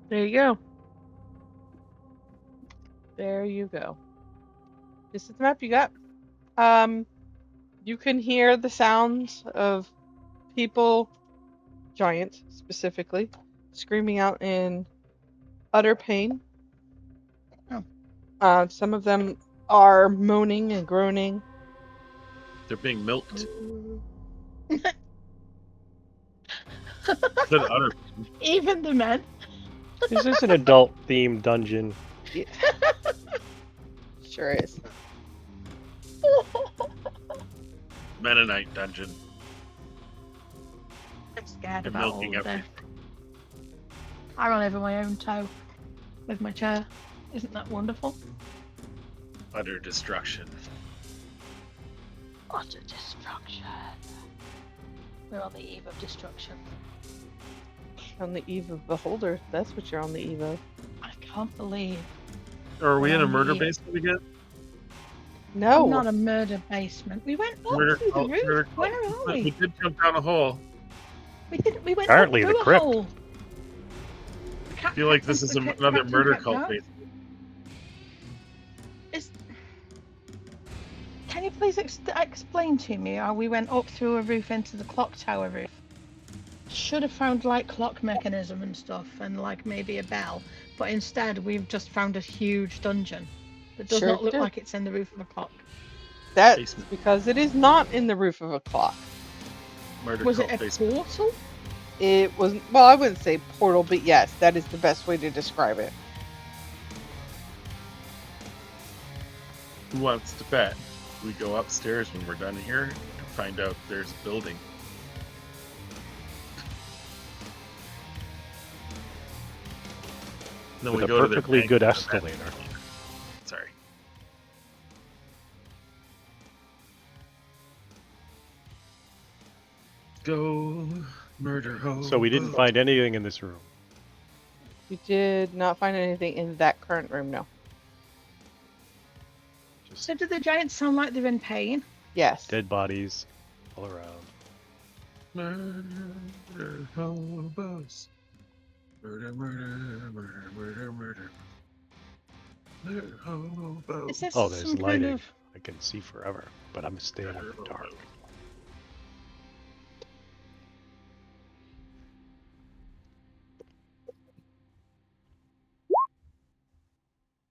There you go. There you go. This is the map you got. You can hear the sounds of people, giants specifically, screaming out in utter pain. Oh. Some of them are moaning and groaning. They're being milked. Good utter. Even the men. This is an adult-themed dungeon. Yeah. Sure is. Mennonite dungeon. I'm scared They're about all milking of this. everything. I run over my own toe with my chair. Isn't that wonderful? Utter destruction. Utter destruction. We're on the eve of destruction. On the eve of Beholder. That's what you're on the eve of. I can't believe. Are we in a on the murder eve. basement again? No. Not a murder basement. We went up Murder through the cult, roof. murder Where cult. are We we? did jump down a hole. We didn't. We went Apparently up the through a crypt. hole. I feel like this is another murder cult basement. Can you please explain to me how we went up through a roof into the clock tower roof? Should have found like clock mechanism and stuff and like maybe a bell, but instead we've just found a huge dungeon that does Sure not look did. like it's in the roof of a clock. That's Basement. because it is not in the roof of a clock. Murder Was cult it a basement. portal? It was, well, I wouldn't say portal, but yes, that is the best way to describe it. Who wants to bet? We go upstairs when we're done here to find out there's a building. Then With we a go to their perfectly bank good and bet. escalator. Sorry. Go murder ho. So we didn't find anything in this room. We did not find anything in that current room, no. Just So do the giants sound like they're in pain? Yes. dead bodies all around. Murder hobos. Murder, murder, murder, murder, murder. Murder hobos. Is this Oh, there's some lighting. kind of... I can see forever, but I'm staying in the dark.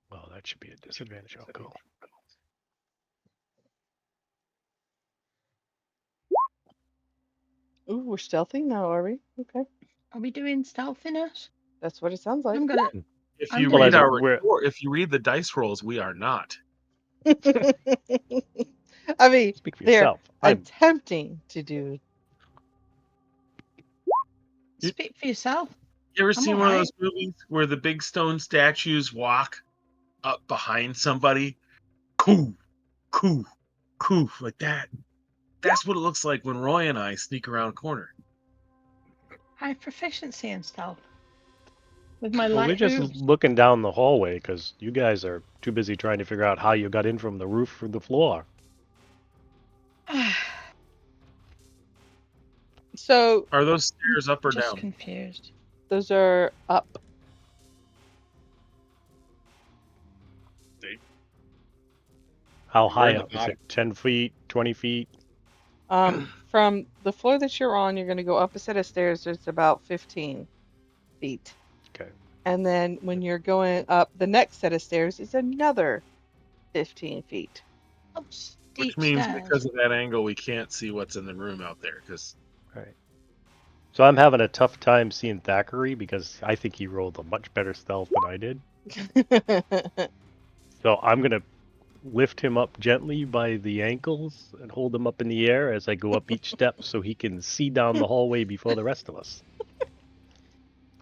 Well, that should be a disadvantage. I'll go. Ooh, we're stealthy now, are we? Okay. Are we doing stealthiness? That's what it sounds like. I'm gonna... If I'm you gonna- read Well, our we're- report, if you read the dice rolls, we are not. I mean, Speak for they're yourself. I'm attempting to do. Speak for yourself. You ever I'm seen one of alright. those movies where the big stone statues walk up behind somebody? Coo, coo, coo, like that. That's what it looks like when Roy and I sneak around a corner. I have proficiency in stealth. With my Well, we're light just boots. looking down the hallway because you guys are too busy trying to figure out how you got in from the roof through the floor. So Are those stairs up or Just down? confused. those are up. How We're high in the up is bottom. it? 10 feet? 20 feet? From the floor that you're on, you're going to go up a set of stairs. It's about 15 feet. Okay. And then when you're going up the next set of stairs, is another 15 feet. Oh, Which steep means stairs. because of that angle, we can't see what's in the room out there. Because Right. So I'm having a tough time seeing Thackeray because I think he rolled a much better stealth than I did. So I'm going to lift him up gently by the ankles and hold him up in the air as I go up each step so he can see down the hallway before the rest of us.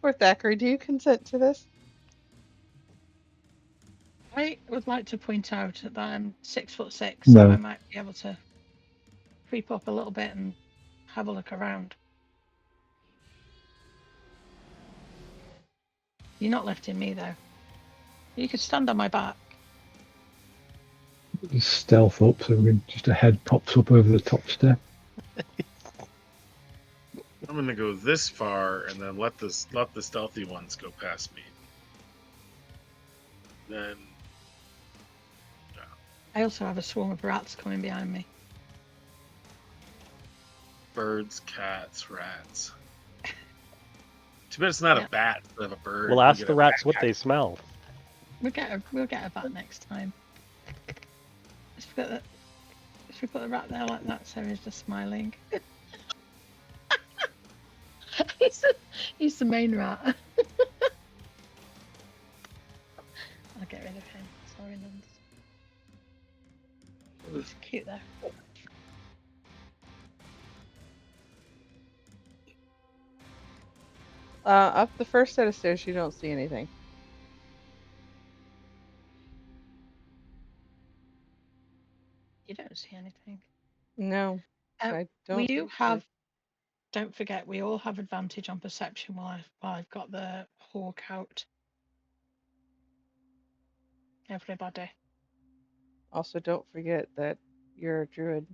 Poor Thackeray, do you consent to this? I would like to point out that I'm 6'6", No. so I might be able to creep up a little bit and have a look around. You're not lifting me though. You could stand on my back. Just stealth up, so just a head pops up over the top step. I'm gonna go this far and then let the stealthy ones go past me. Then I also have a swarm of rats coming behind me. birds, cats, rats. Too bad it's not Yeah. a bat instead of a bird. We'll ask the rats what they smell. We'll get a bat next time. If we put the rat there like that, Sarah's just smiling. he's the main rat. I'll get rid of him. Sorry, Nance. He's cute though. Up the first set of stairs, you don't see anything. You don't see anything. No, I don't. We do think so. have. Don't forget, we all have advantage on perception while I've got the hawk out. Everybody. Also, don't forget that you're a druid.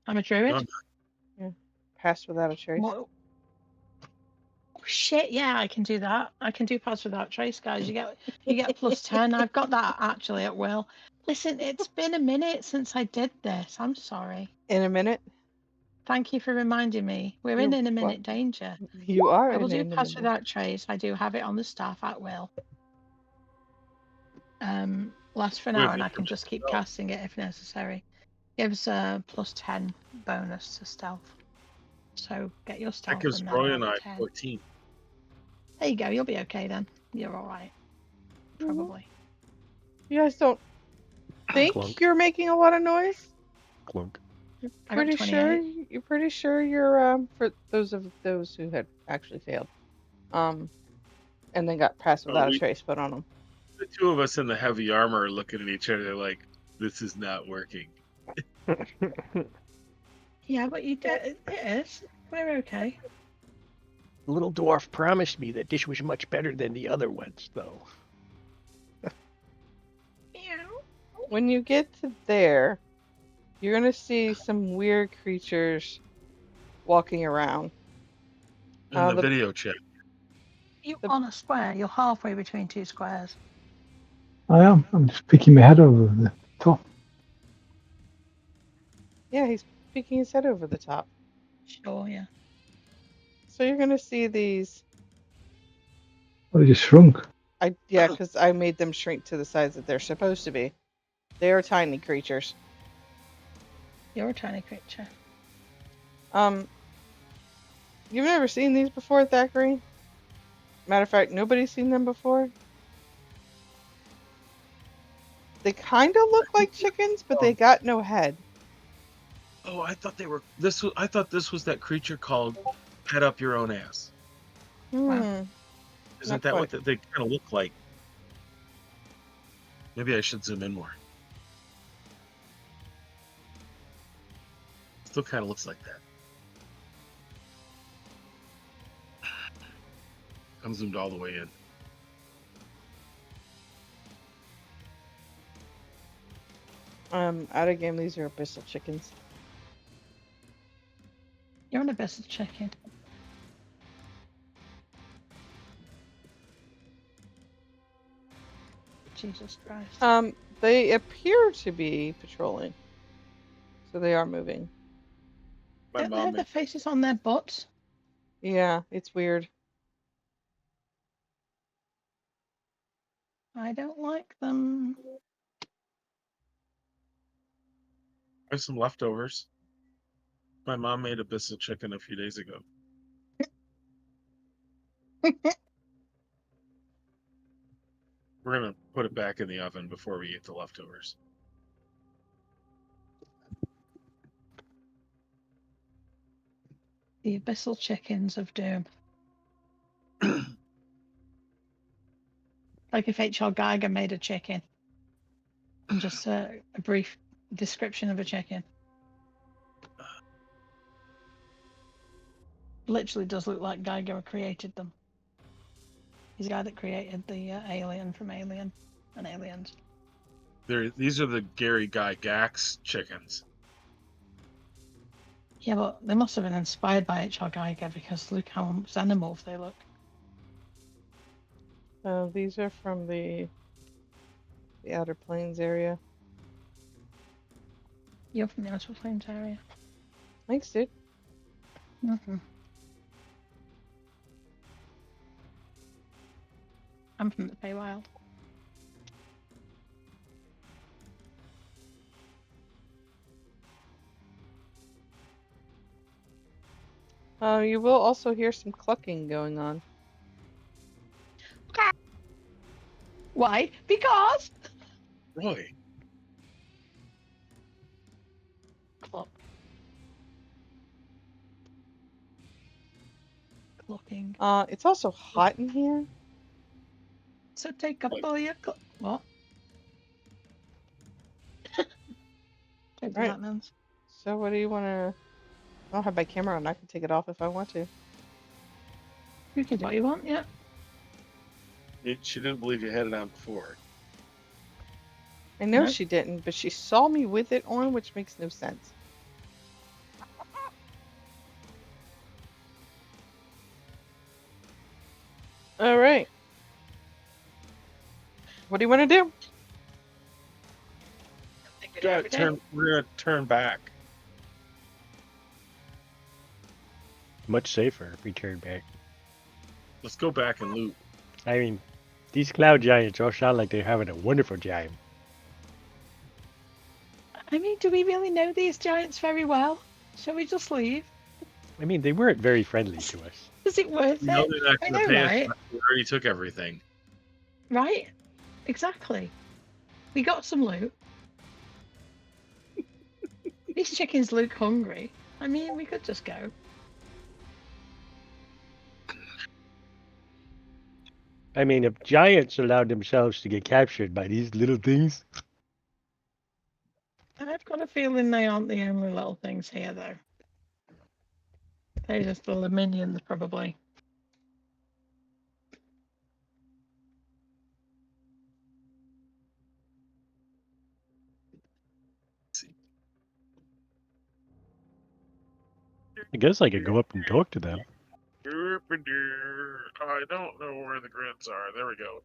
I'm a druid. Yeah, pass without a trace. What? Oh, shit! Yeah, I can do that. I can do pass without trace, guys. You get plus 10. I've got that actually at will. Listen, it's been a minute since I did this. I'm sorry. In a minute. Thank you for reminding me. We're in a minute danger. You are I will in do a pass minute. without trace. I do have it on the staff at will. Lasts for an hour, and I can just keep casting it if necessary. Gives a plus 10 bonus to stealth. So get your stealth. That gives and Roy then and add I 10. 14. There you go. You'll be okay then. You're all right. Probably. You guys don't think Clunk. you're making a lot of noise? Clunk. I got Pretty 28. sure. You're pretty sure you're for those who had actually failed, and then got passed without a trace put on them. The two of us in the heavy armor are looking at each other like, this is not working. Yeah, but you did. It is. We're okay. The little dwarf promised me that this was much better than the other ones, though. When you get to there, you're gonna see some weird creatures walking around. In the video chat. You're on a square. You're halfway between two squares. I am. I'm just peeking my head over the top. Yeah, he's peeking his head over the top. Sure, yeah. So you're gonna see these. Well, they just shrunk. Yeah, because I made them shrink to the size that they're supposed to be. They are tiny creatures. You're a tiny creature. You've never seen these before, Thackeray? Matter of fact, nobody's seen them before. They kind of look like chickens, but they got no head. Oh, I thought they were. I thought this was that creature called "Head Up Your Own Ass." Wow. Isn't that what they kind of look like? Maybe I should zoom in more. Still kind of looks like that. I'm zoomed all the way in. Out of game, these are abyssal chickens. You're an abyssal chicken. Jesus Christ. They appear to be patrolling, so they are moving. Don't they have their faces on their butts? Yeah, it's weird. I don't like them. I have some leftovers. My mom made abyssal chicken a few days ago. We're gonna put it back in the oven before we eat the leftovers. The abyssal chickens of doom. Like if H.R. Geiger made a chicken. And just a brief description of a chicken. Literally does look like Geiger created them. He's the guy that created the alien from Alien and Aliens. These are the Gary Guy Gax chickens. Yeah, but they must have been inspired by H.R. Geiger because look how xenomorph they look. These are from the Outer Plains area. You're from the Outer Plains area. Thanks, dude. Mm-hmm. I'm from the Feywild. You will also hear some clucking going on. Why? Because Really? cluck. Clucking. It's also hot in here. So take up all your what? Don't do Right. that, man. So what do you want to... I don't have my camera on. I can take it off if I want to. You can do what you want, yeah. She didn't believe you had it on before. I know No. she didn't, but she saw me with it on, which makes no sense. All right. What do you want to do? We're gonna turn back. Much safer if we turn back. Let's go back and loot. I mean, these cloud giants all sound like they're having a wonderful time. I mean, do we really know these giants very well? Shall we just leave? I mean, they weren't very friendly to us. Is it worth We know it? they're not I gonna know, pay us. right? We already took everything. Right? Exactly. We got some loot. These chickens look hungry. I mean, we could just go. I mean, if giants allowed themselves to get captured by these little things, I've got a feeling they aren't the only little things here, though. They're just the minions, probably. I guess I could go up and talk to them. I don't know where the grids are. There we go.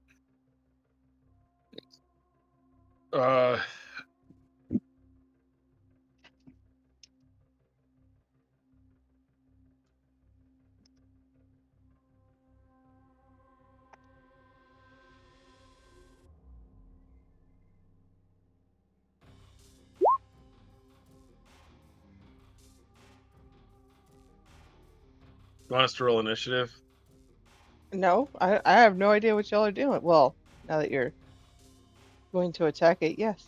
Want us to roll initiative? No, I have no idea what y'all are doing. Well, now that you're going to attack it, yes.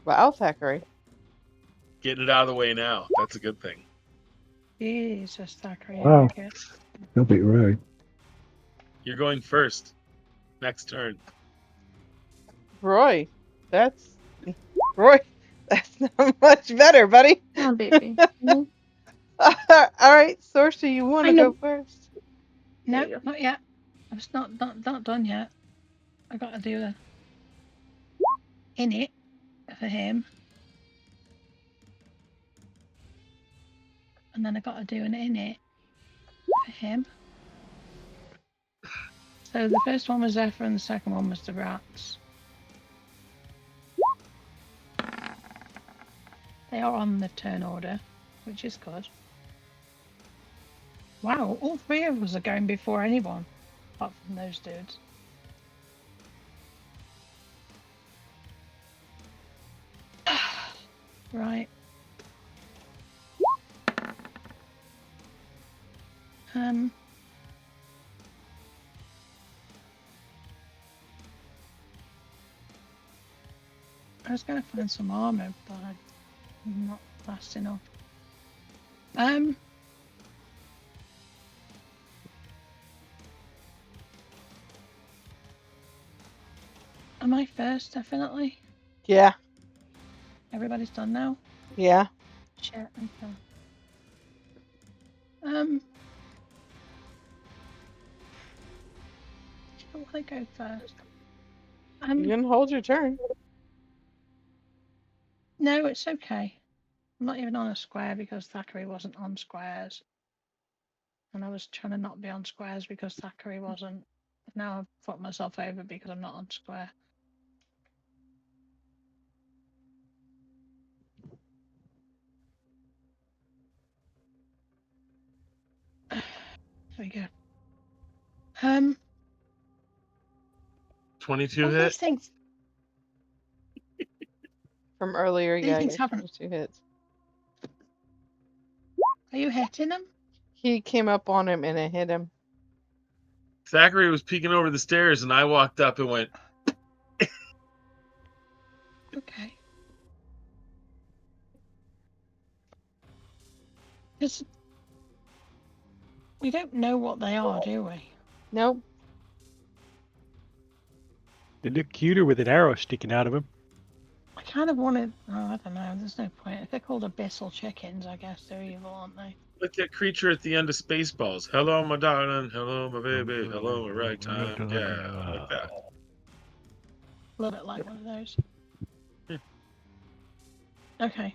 Wow, Thackeray. Getting it out of the way now. That's a good thing. Jesus, Thackeray. Wow. Okay. You'll be right. You're going first. Next turn. Roy, that's not much better, buddy. Oh, baby. Mhm. All right, Sorcerer, you want I to know. go first? No, There you go. not yet. I'm just not done yet. I got to do the in it for him, and then I got to do an in it for him. So the first one was Zephyr, and the second one was the rats. They are on the turn order, which is good. Wow, all three of us are going before anyone. Apart from those dudes. Right. I was going to find some armor, but I'm not fast enough. Am I first? Definitely. Yeah. Everybody's done now. Yeah. Shit. Okay. I want to go first. You can hold your turn. No, it's okay. I'm not even on a square because Thackeray wasn't on squares. And I was trying to not be on squares because Thackeray wasn't. Now I've fucked myself over because I'm not on square. There we go. 22 Oh, hit. these things. From earlier, These yeah, things you haven't. 2 hits. Are you hitting them? He came up on him and it hit him. Thackeray was peeking over the stairs, and I walked up and went, Okay. Because we don't know what they are, do we? Nope. They look cuter with an arrow sticking out of them. I kind of wanted. Oh, I don't know. There's no point. If they're called abyssal chickens, I guess they're evil, aren't they? like that creature at the end of Spaceballs. Hello, my darling. Hello, my baby. Hello, my right time. Yeah, like that. A little bit like one of those. Yeah. Okay.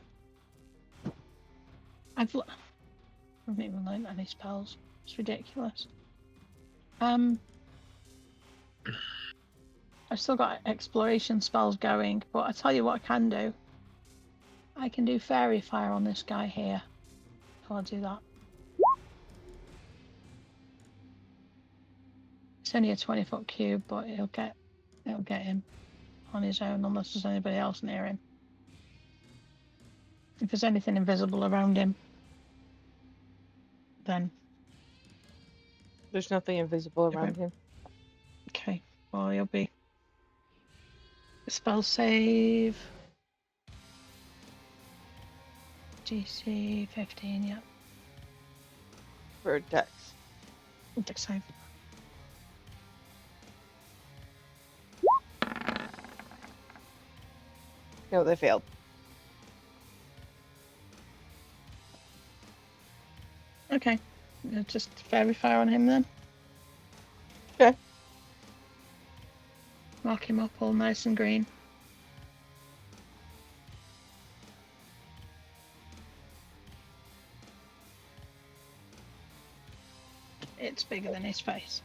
I haven't even learned any spells. It's ridiculous. I've still got exploration spells going, but I tell you what I can do. I can do fairy fire on this guy here. So I'll do that. It's only a 20-foot cube, but it'll get him on his own unless there's anybody else near him. If there's anything invisible around him, then There's nothing invisible around him. okay. Well, he'll be spell save. DC 15, yep. For Dex. Dex save. No, they failed. Okay. Just fairy fire on him then. Okay. Mark him up all nice and green. It's bigger than his face.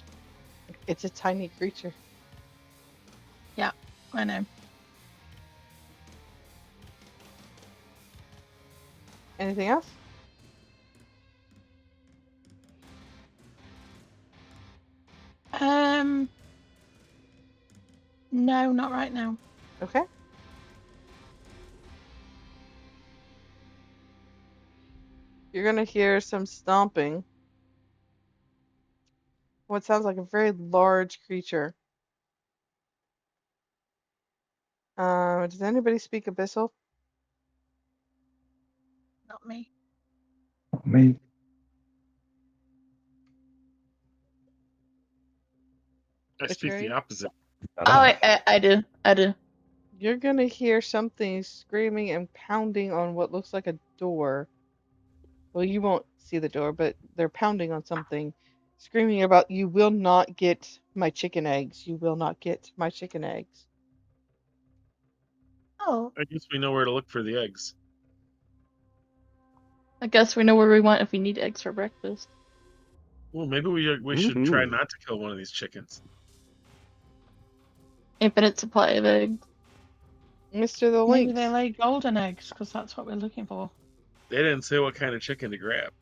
It's a tiny creature. Yeah, I know. Anything else? No, not right now. Okay. You're gonna hear some stomping. What sounds like a very large creature. Does anybody speak Abyssal? Not me. Me. I speak the Betrayed? opposite. Oh, I do. I do. You're gonna hear something screaming and pounding on what looks like a door. Well, you won't see the door, but they're pounding on something, screaming about, "You will not get my chicken eggs. You will not get my chicken eggs." Oh, I guess we know where to look for the eggs. I guess we know where we want if we need eggs for breakfast. Well, maybe we should try not to kill one of these chickens. Infinite supply of eggs. Mr. the Maybe Lynx. they lay golden eggs because that's what we're looking for. They didn't say what kind of chicken to grab.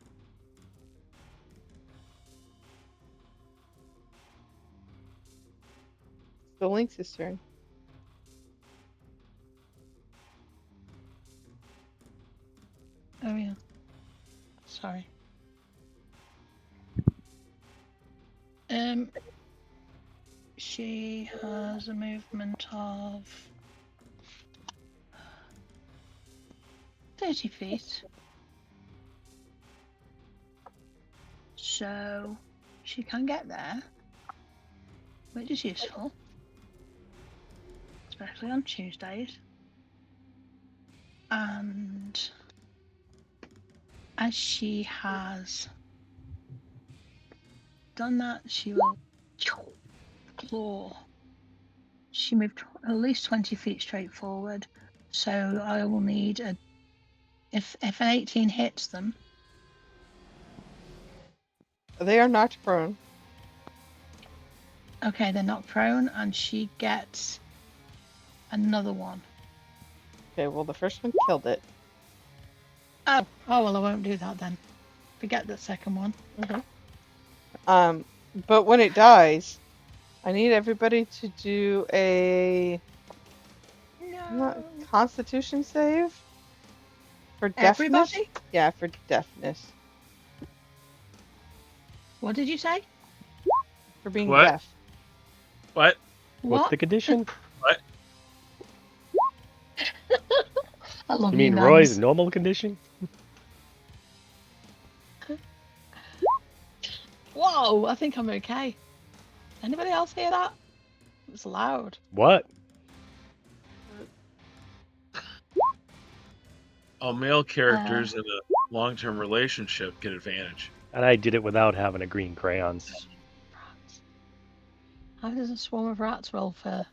the Lynx's turn. Oh yeah. Sorry. She has a movement of 30 feet. So she can get there, which is useful, especially on Tuesdays. And as she has done that, she will claw. She moved at least 20 feet straight forward, so I will need a. If an 18 hits them, They are not prone. okay, they're not prone, and she gets another one. Okay, well the first one killed it. Oh well, I won't do that then. Forget the second one. But when it dies, I need everybody to do a No. Constitution save for deafness. Everybody? Yeah, for deafness. What did you say? For being What? deaf. What? What's What? the condition? I love You you, mean Roy's Nans. normal condition? Whoa, I think I'm okay. Anybody else hear that? It's loud. What? All male characters in a long-term relationship get advantage. And I did it without having a green crayons. How does a swarm of rats roll for?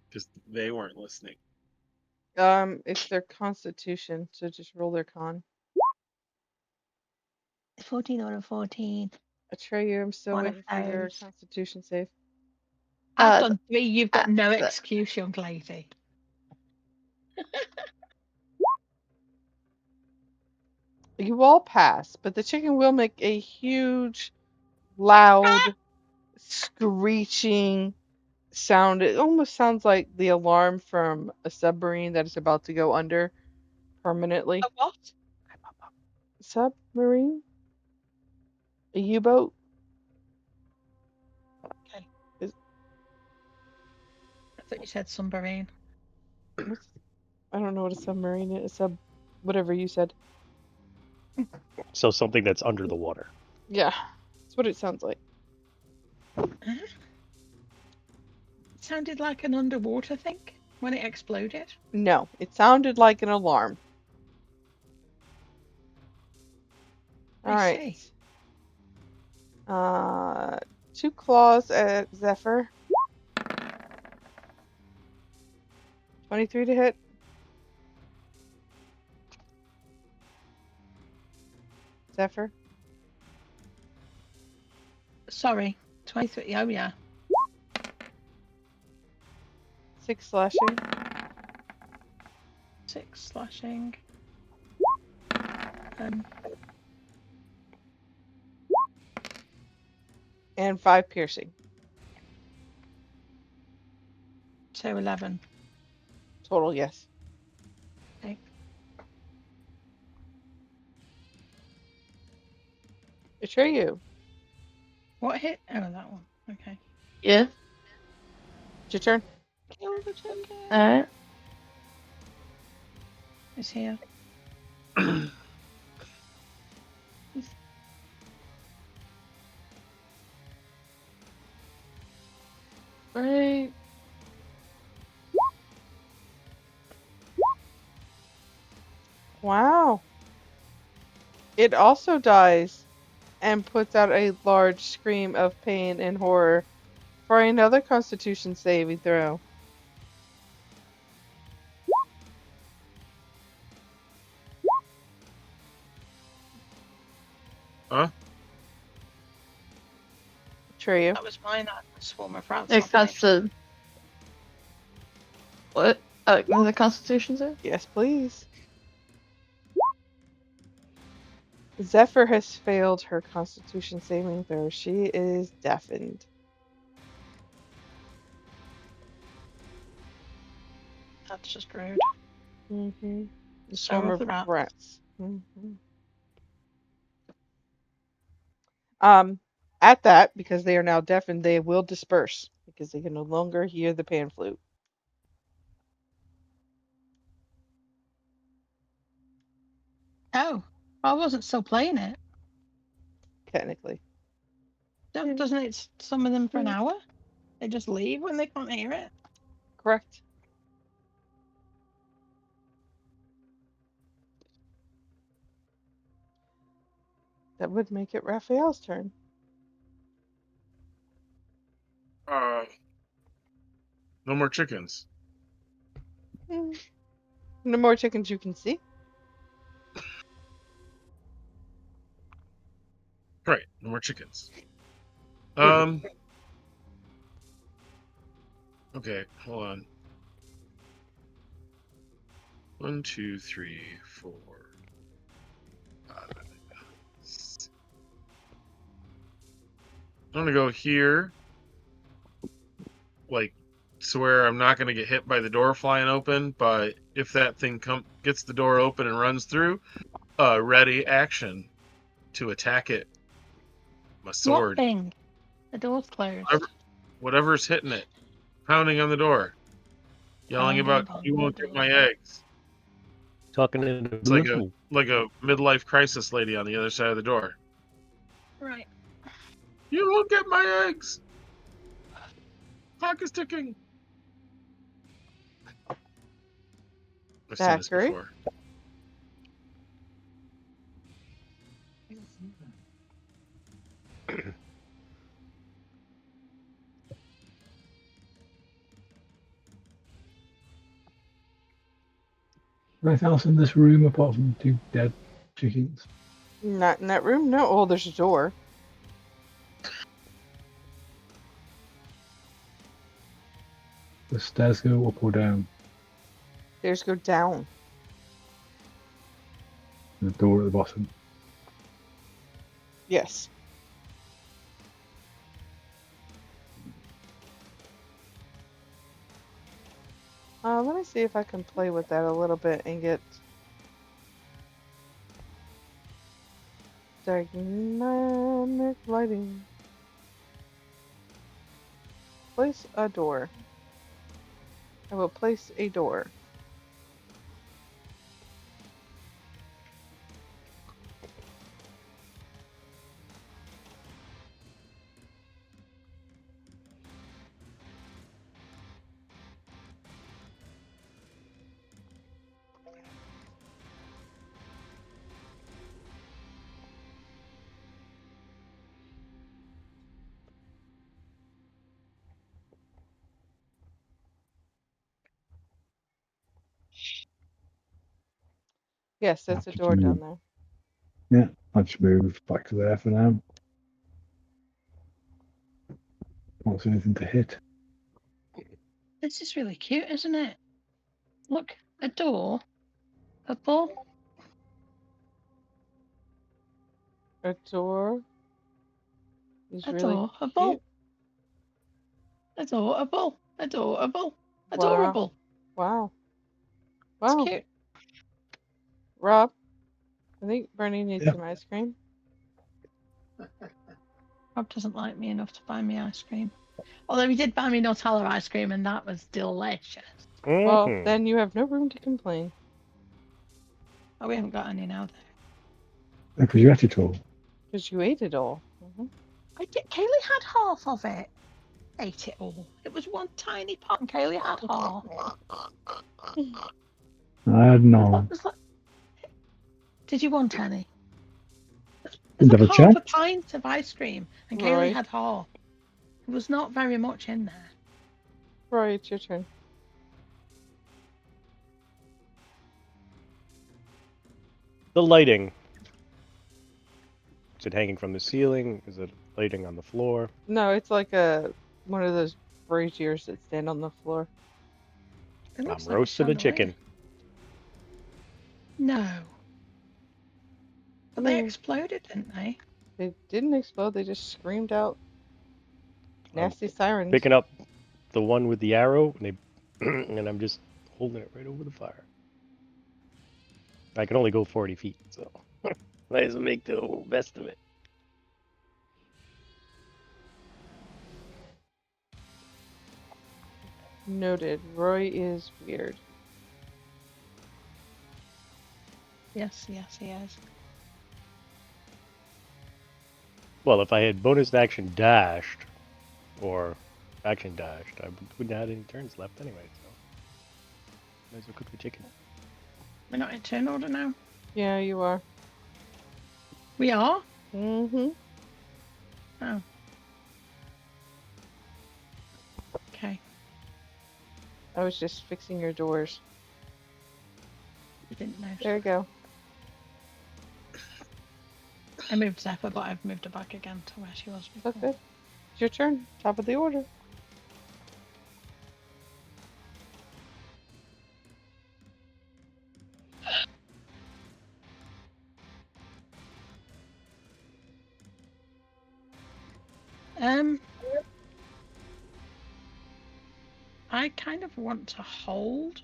Because they weren't listening. It's their Constitution, so just roll their con. 14 out of 14. Atreyu, I'm still One of waiting for your those. Constitution save. I've Uh, done 3. You've got no the- excuse, young lady. You all pass, but the chicken will make a huge, loud, screeching sound. It almost sounds like the alarm from a submarine that is about to go under permanently. A what? Submarine? A U-boat? Okay. Is- I thought you said submarine. What's, I don't know what a submarine is. Whatever you said. So something that's under the water. Yeah, that's what it sounds like. It sounded like an underwater thing when it exploded. No, it sounded like an alarm. All I right. see. 2 claws at Zephyr. 23 to hit. Zephyr. Sorry, 23. Oh yeah. 6 slashing. 6 slashing. And 5 piercing. So 11. Total, yes. Okay. Atreyu. What hit? Oh, that one. Okay. yeah. It's your turn. Kill the chicken. Alright. It's here. Right. Wow. It also dies and puts out a large scream of pain and horror for another Constitution saving throw. Huh? Atreyu. That was mine. That swarm of rats. It not costs mine. what? The Constitution save? Yes, please. Zephyr has failed her Constitution saving throw. She is deafened. That's just rude. Mm-hmm. So Swarm are of the rats. rats. Mm-hmm. At that, because they are now deafened, they will disperse because they can no longer hear the pan flute. Oh, I wasn't still playing it. Technically. Doesn't it summon them for an hour? They just leave when they can't hear it? Correct. That would make it Raphael's turn. No more chickens. Mm. No more chickens you can see. Right, no more chickens. Period. Okay, hold on. 1, 2, 3, 4, 5. I'm gonna go here, like, so where I'm not gonna get hit by the door flying open. But if that thing gets the door open and runs through, ready action to attack it. My What sword. thing? The door's closed. Whatever's hitting it, pounding on the door, yelling about you won't get my eggs. Talking into It's like a midlife crisis lady on the other side of the door. Right. You won't get my eggs. Clock is ticking. I've seen this Zachary. before. Anything else in this room apart from 2 dead chickens? Not in that room? No. Oh, there's a door. The stairs go up or down? Stairs go down. And the door at the bottom. Yes. Let me see if I can play with that a little bit and get dynamic lighting. Place a door. I will place a door. Yes, that's a door down there. Yeah, I'll just move back to there for now. What's anything to hit? This is really cute, isn't it? Look, a door, a ball. A door is A really door, a cute. ball. Adorable. Adorable. Wow. Adorable. Wow. It's Wow. cute. Rob, I think Bernie needs Yeah. some ice cream. Rob doesn't like me enough to buy me ice cream. Although he did buy me Nutella ice cream and that was delicious. Well, then you have no room to complain. Oh, we haven't got any now though. Because you ate it all. Because you ate it all. Kaylee had half of it. Ate it all. It was one tiny pot and Kaylee had half. I had none. Did you want any? Didn't have a Half chance. a pint of ice cream and Kaylee Right. had half. There was not very much in there. Rory, it's your turn. The lighting. Is it hanging from the ceiling? Is it lighting on the floor? No, it's like one of those braziers that stand on the floor. It I'm looks like roasting a chandelier. chicken. No. But they Hmm. exploded, didn't they? They didn't explode, they just screamed out nasty sirens. Picking up the one with the arrow, and and I'm just holding it right over the fire. I can only go 40 feet, so might as well make the best of it. Noted. Roy is weird. Yes, yes, he is. Well, if I had bonus action dashed, or action dashed, I wouldn't have had any turns left anyway, so might as well cook the chicken. We're not in turn order now. Yeah, you are. We are? Mm-hmm. Oh. Okay. I was just fixing your doors. I didn't know. There you go. I moved Zephyr, but I've moved her back again to where she was before. Okay. It's your turn. Top of the order. I kind of want to hold.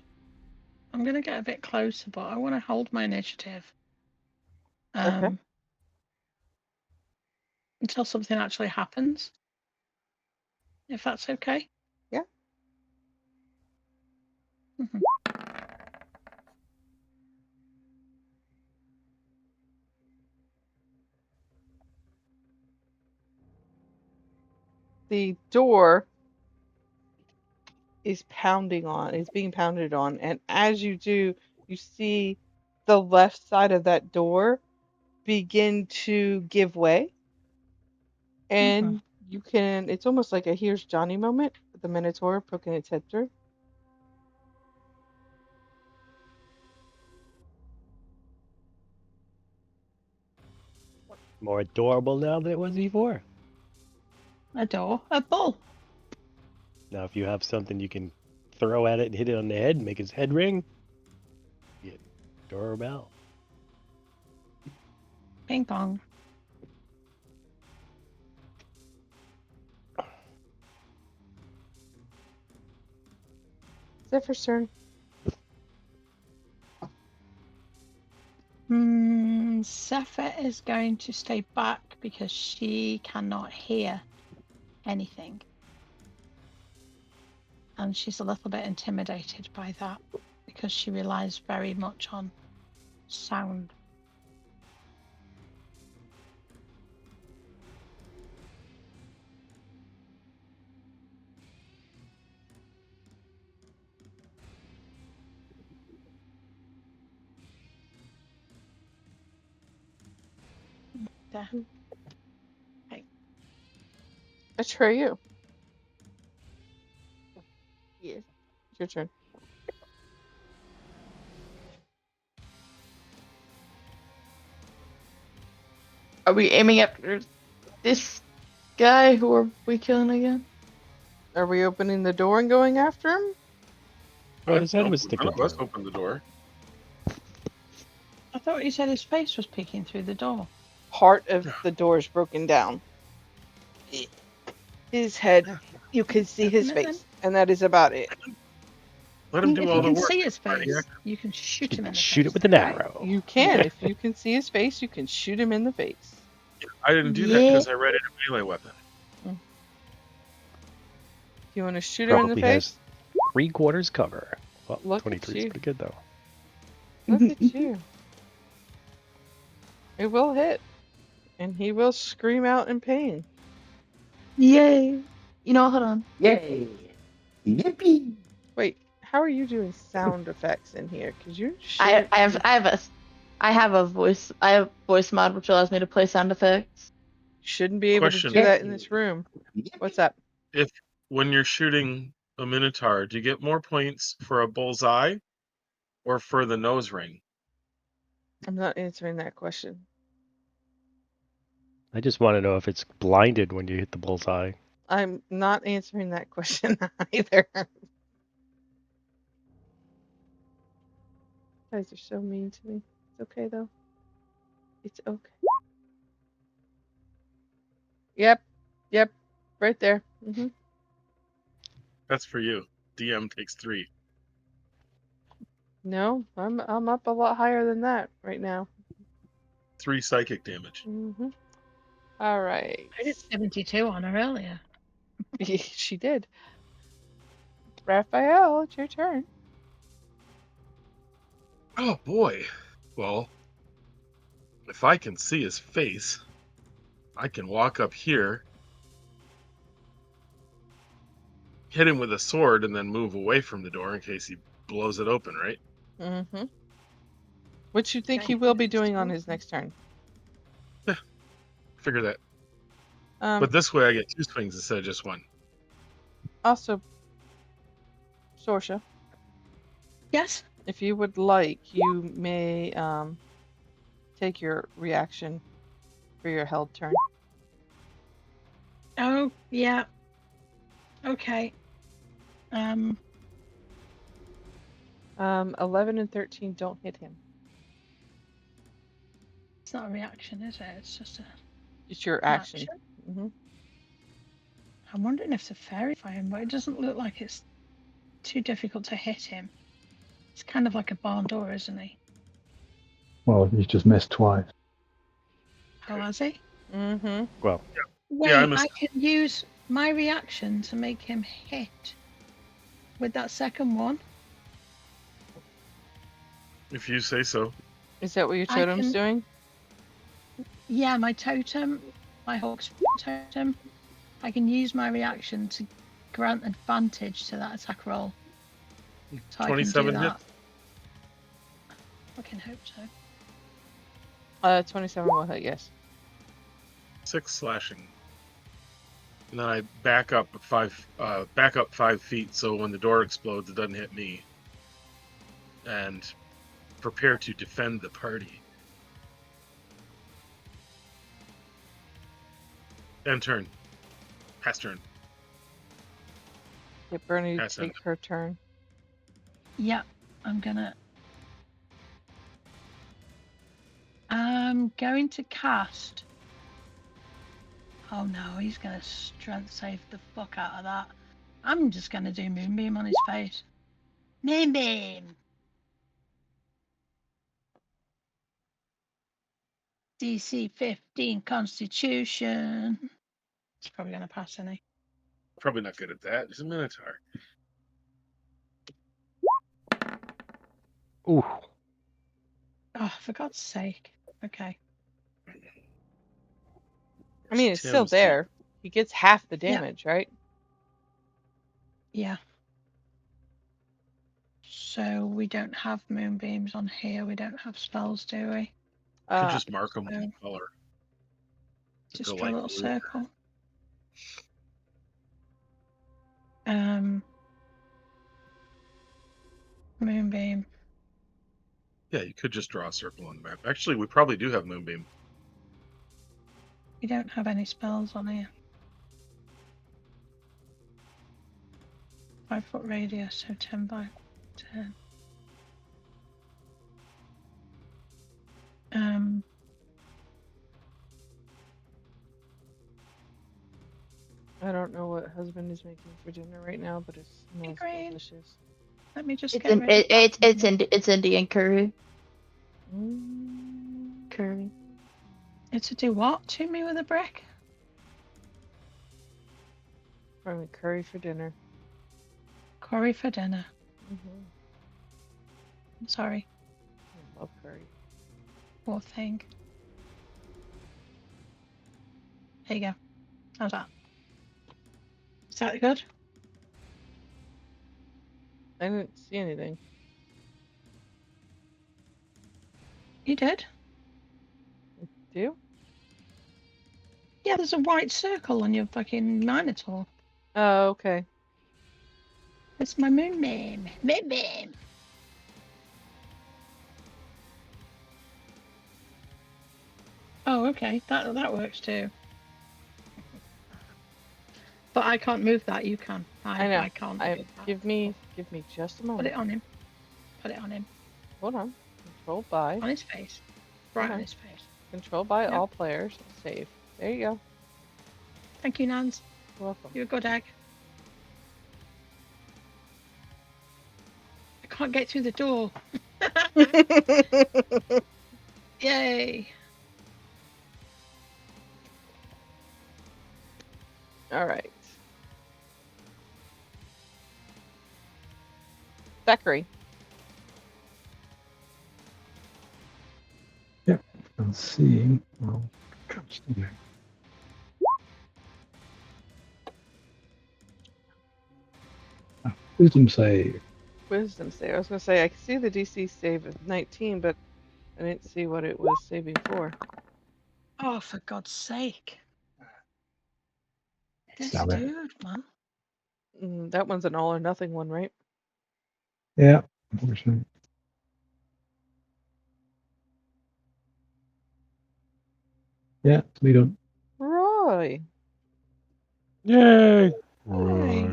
I'm going to get a bit closer, but I want to hold my initiative. Okay. Until something actually happens. If that's okay. Yeah. Mm-hmm. The door is being pounded on, and as you do, you see the left side of that door begin to give way, and it's almost like a here's Johnny moment with the Minotaur poking its head through. More adorable now than it was before. A door, a bull. Now, if you have something you can throw at it and hit it on the head and make its head ring, get doorbell. Ping pong. Zephyr's turn. Zephyr is going to stay back because she cannot hear anything. And she's a little bit intimidated by that because she relies very much on sound. There. Okay. Atreyu. Yes. It's your turn. Are we aiming after this guy? Who are we killing again? Are we opening the door and going after him? Oh, his head was sticking Let's through. open the door. I thought you said his face was peeking through the door. Part of the door is broken down. His head, you can see his Open it face, and that is about it. Let him If do you all the can work. see his face, Maniac. you can shoot him in the Shoot face. it with an arrow. You can. If you can see his face, you can shoot him in the face. I didn't do that because I read it a melee weapon. If you want to shoot him in the Probably face, has 3/4 cover. Well, Look at 23 is you. pretty good though. look at you. It will hit, and he will scream out in pain. Yay! You know, hold on. Yay! Yippee! Wait, how are you doing sound effects in here? Because you I have a voice mod which allows me to play sound effects. shouldn't be able to Question. do that in this room. What's up? If when you're shooting a Minotaur, do you get more points for a bullseye or for the nose ring? I'm not answering that question. I just want to know if it's blinded when you hit the bullseye. I'm not answering that question either. You guys are so mean to me. It's okay though. It's okay. Yep. Right there. That's for you. DM takes 3. No, I'm up a lot higher than that right now. 3 psychic damage. Mm-hmm. All right. I did 72 on her earlier. She did. Raphael, it's your turn. Oh boy. Well, if I can see his face, I can walk up here, hit him with a sword, and then move away from the door in case he blows it open, right? Mm-hmm. What you think Okay, he will be it's doing on still- his next turn? Figure that. But this way I get 2 swings instead of just 1. Also, Sorsha, Yes. if you would like, you may take your reaction for your held turn. Oh, yeah. Okay. 11 and 13 don't hit him. It's not a reaction, is it? It's just a It's your action. action. Mm-hmm. I'm wondering if it's a fairy fire, but it doesn't look like it's too difficult to hit him. It's kind of like a barn door, isn't he? Well, you just missed twice. Oh, has he? Mm-hmm. Well, Wait, Yeah, I I missed. can use my reaction to make him hit with that second one. If you say so. Is that what your I totem's can- doing? Yeah, my totem, my hawk's totem, I can use my reaction to grant advantage to that attack roll. So I can 27 do hit. that. I can hope so. 27 will hit, yes. 6 slashing. And then I back up 5 feet, so when the door explodes, it doesn't hit me. And prepare to defend the party. End turn. Pass turn. Get Bernie to Pass take end. her turn. Yeah, I'm going to cast. Oh no, he's gonna strength save the fuck out of that. I'm just gonna do Moonbeam on his face. Moonbeam! DC 15 Constitution. He's probably gonna pass, isn't he? Probably not good at that. He's a Minotaur. Ooh, Oh, for God's sake. Okay. I mean, it's still Tim's there. He gets half the Yeah. damage, right? Yeah. So we don't have moonbeams on here. We don't have spells, do we? Could just mark them with no. color. Just Go draw a light little blue. circle. Moonbeam. Yeah, you could just draw a circle on the map. Actually, we probably do have Moonbeam. We don't have any spells on here. 5-foot radius, so 10 by 10. I don't know what husband is making for dinner right now, but it smells Green. delicious. Let me just It's get rid of it's Indian curry. Mm. Curry. It's to do what to me with a brick? Probably curry for dinner. Curry for dinner. Mm-hmm. I'm sorry. I love curry. Poor thing. There you go. How's that? Is that good? I didn't see anything. You did? Do you? Yeah, there's a white circle on your fucking minotaur. Oh, okay. It's my moonbeam. Moonbeam. Oh, okay. That works too. But I can't move that. You can. I know. I can't. move that. Give me just a Put moment. it on him. Put it on him. Hold on. Control by. On his face. Right on Okay. his face. Control by Yep. all players. Save. There you go. Thank you, Nans. You're welcome. You're a good egg. I can't get through the door. Yay. All right. Thackeray. Let's see. Well, wisdom save. Wisdom save. I was going to say, I can see the DC save of 19, but I didn't see what it was saving for. Oh, for God's sake. This Damn it. dude, man. That one's an all or nothing one, right? Yeah. Unfortunately. Yeah, we don't. Roy. Yay! Hey.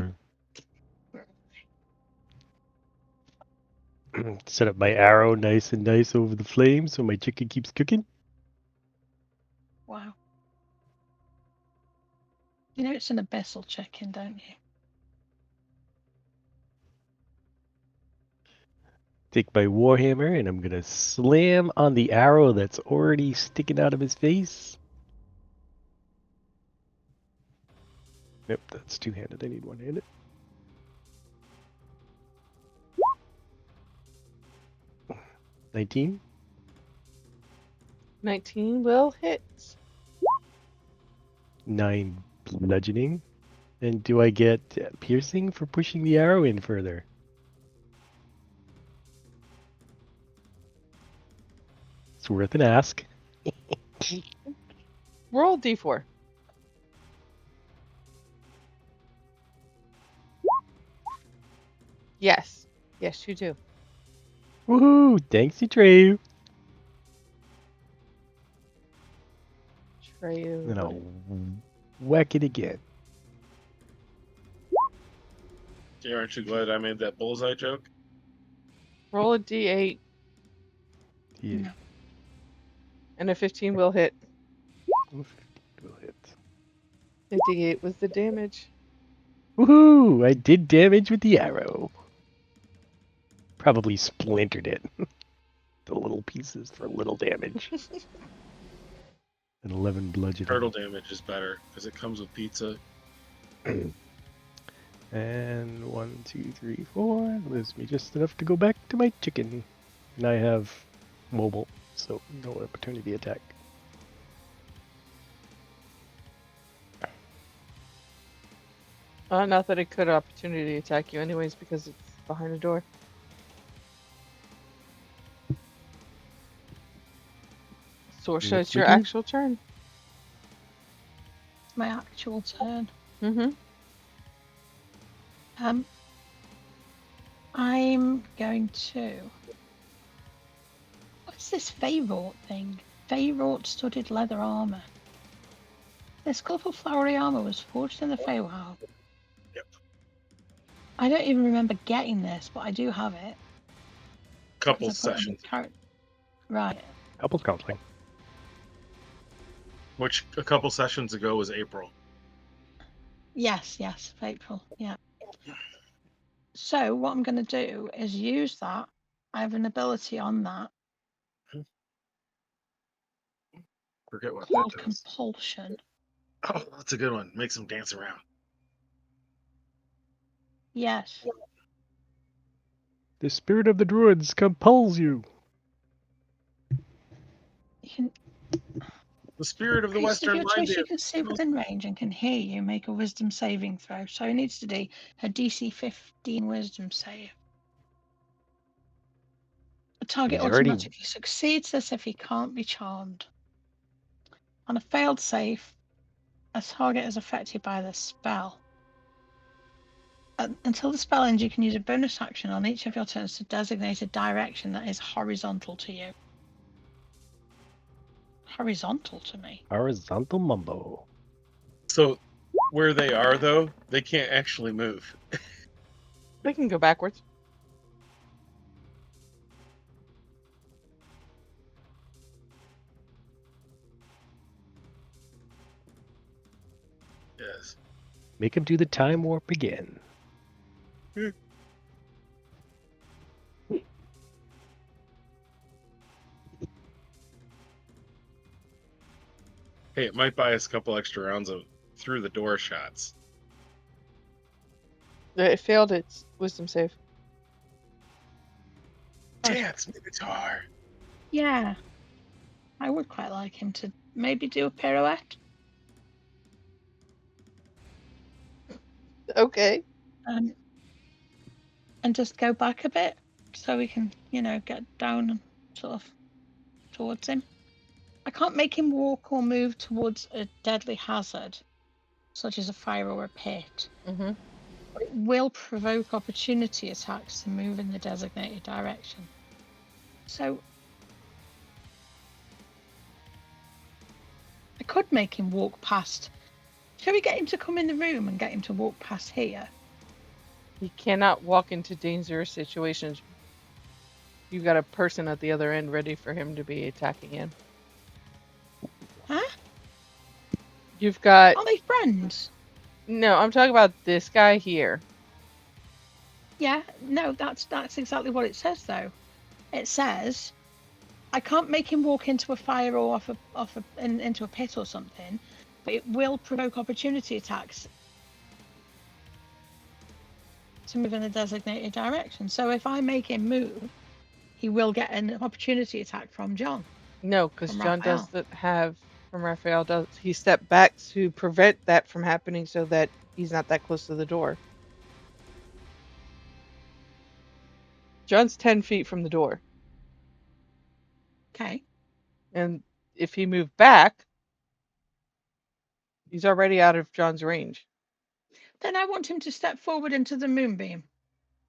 Set up my arrow nice and nice over the flame so my chicken keeps cooking. Wow. You know it's an abyssal chicken, don't you? Take my warhammer and I'm gonna slam on the arrow that's already sticking out of his face. Nope, that's two-handed. I need one-handed. $19. 19 will hit. 9 bludgeoning. And do I get piercing for pushing the arrow in further? It's worth an ask. Roll D4. Yes. Yes, you do. Woohoo! Thanks, you Trey. Treyu. Then I'll whack it again. Yeah, aren't you glad I made that bullseye joke? Roll a D8, Yeah. and a 15 will hit. Will hit. The D8 was the damage. Woohoo! I did damage with the arrow. Probably splintered it. The little pieces for little damage. And 11 bludgeoning. Turtle damage is better because it comes with pizza. And 1, 2, 3, 4 leaves me just enough to go back to my chicken. And I have mobile, so no opportunity attack. Not that it could opportunity attack you anyways because it's behind a door. Sorsha, it's your actual turn. It's my actual turn. Mm-hmm. I'm going to. What's this Favorite thing? Favorite studded leather armor. This colourful flowery armor was forged in the Feywild. Yep. I don't even remember getting this, but I do have it. Couple because I put it in the sessions. Right. Couples counseling. Which a couple sessions ago was April. Yes, April. Yeah. So what I'm going to do is use that. I have an ability on that Forget what called that does. compulsion. Oh, that's a good one. Makes them dance around. Yes. The spirit of the druids compels you. You can. The spirit of the Creatures of Western your line choice you dance. can see within range and can hear you make a wisdom saving throw. So he needs to do a DC 15 wisdom save. The target He's already- automatically succeeds this if he can't be charmed. On a failed save, a target is affected by the spell. Until the spell ends, you can use a bonus action on each of your turns to designate a direction that is horizontal to you. Horizontal to me? Horizontal mumbo. So where they are though, they can't actually move. They can go backwards. Yes. Make him do the time warp again. Hey, it might buy us a couple extra rounds of through the door shots. It failed its wisdom save. Dance, Minotaur. Yeah. I would quite like him to maybe do a pirouette. Okay. And just go back a bit so we can, get down and sort of towards him. I can't make him walk or move towards a deadly hazard, such as a fire or a pit. Mm-hmm. But it will provoke opportunity attacks to move in the designated direction. So I could make him walk past. Shall we get him to come in the room and get him to walk past here? He cannot walk into dangerous situations. You've got a person at the other end ready for him to be attacking him. Huh? You've got... Are they friends? No, I'm talking about this guy here. Yeah, no, that's exactly what it says though. It says I can't make him walk into a fire or into a pit or something, but it will provoke opportunity attacks to move in a designated direction. So if I make him move, he will get an opportunity attack from John. No, because From John Raphael. doesn't have... From Raphael does... He stepped back to prevent that from happening so that he's not that close to the door. John's 10 feet from the door. Okay. And if he moved back, he's already out of John's range. Then I want him to step forward into the moonbeam.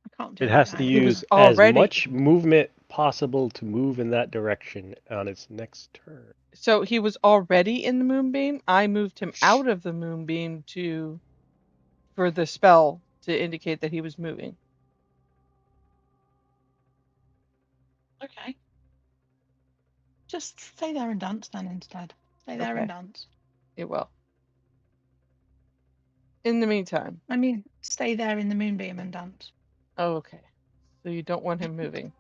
I can't do It it has without to him. He was use as already... much movement possible to move in that direction on its next turn. So he was already in the moonbeam. I moved him out of the moonbeam for the spell to indicate that he was moving. Okay. Just stay there and dance then instead. Stay there Okay. and dance. It will. In the meantime. I mean, stay there in the moonbeam and dance. Oh, okay. So you don't want him moving.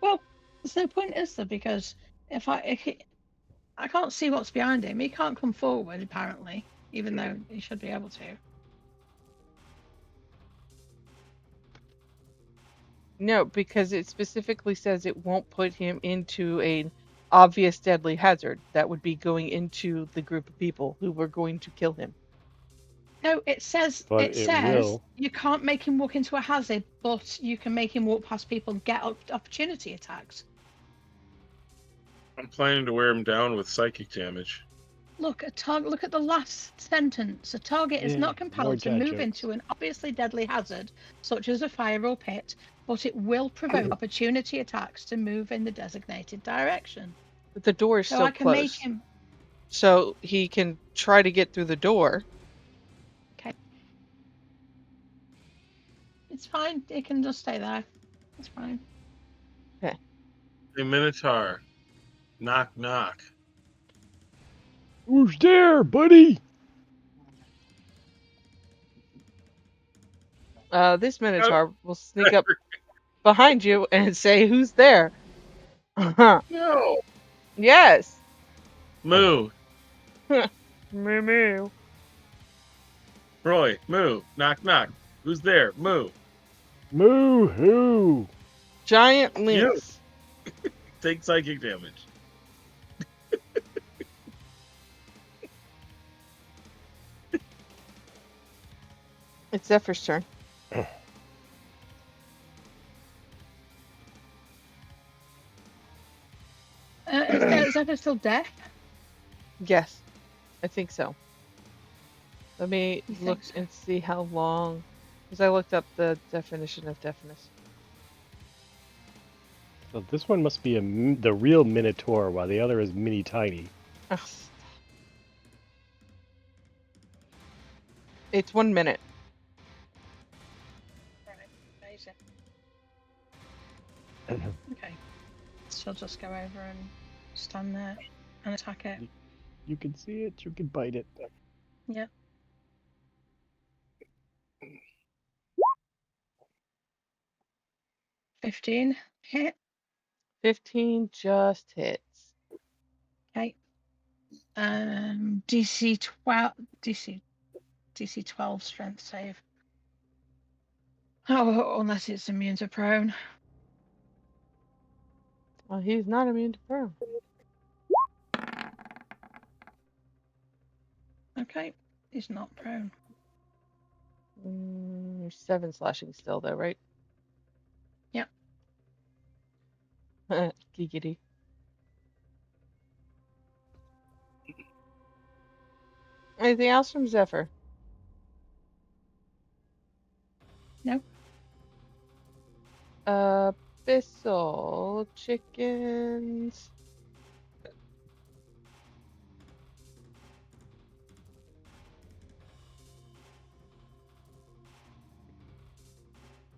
Well, there's no point, is there? Because I can't see what's behind him. He can't come forward, apparently, even though he should be able to. No, because it specifically says it won't put him into an obvious deadly hazard. That would be going into the group of people who were going to kill him. No, it says But it it says will. you can't make him walk into a hazard, but you can make him walk past people and get opportunity attacks. I'm planning to wear him down with psychic damage. Look at the last sentence. A target is Yeah, not more compelled to dad move jokes. into an obviously deadly hazard, such as a fire or pit, but it will provoke opportunity attacks to move in the designated direction. But the door is So so I can make close. him. So he can try to get through the door. Okay. It's fine. It can just stay there. It's fine. Okay. Hey, Minotaur. Knock, knock. Who's there, buddy? This Minotaur will sneak up behind you and say, "Who's there?" No. Yes. Moo. Moo moo. Roy, moo. Knock, knock. Who's there? Moo. Moo hoo. Giant lynx. Take psychic damage. It's Zephyr's turn. Is Zephyr still deaf? Yes, I think so. Let me You think look so? and see how long, because I looked up the definition of deafness. So this one must be the real Minotaur, while the other is mini tiny. Ugh. It's 1 minute. Amazing. Okay. She'll just go over and stand there and attack it. You can see it, you can bite it. Yep. $15 hit. 15 just hits. Okay. DC 12 DC 12 strength save. Oh, unless it's immune to prone. Well, he's not immune to prone. Okay, he's not prone. 7 slashing still, though, right? Yep. Giggity. Anything else from Zephyr? No. Bissell chickens.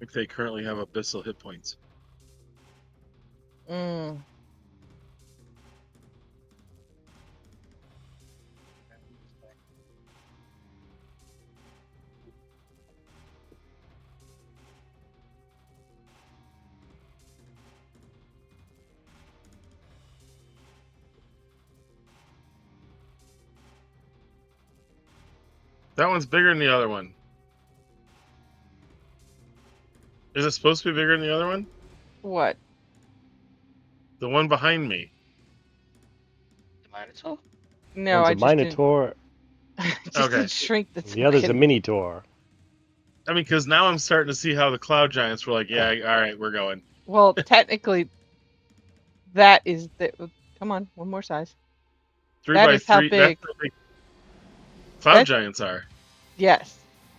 If they currently have abyssal hit points. That one's bigger than the other one. Is it supposed to be bigger than the other one? What? The one behind me. The Minotaur? No, One's I a just didn't. Minotaur. Just Okay. didn't shrink the The other's a token. Minotaur. I mean, because now I'm starting to see how the Cloud Giants were like, yeah, all right, we're going. Well, technically, that is the. Come on, one more size. 3 That by is how 3. big. That's how big Cloud That's- Giants are. Yes,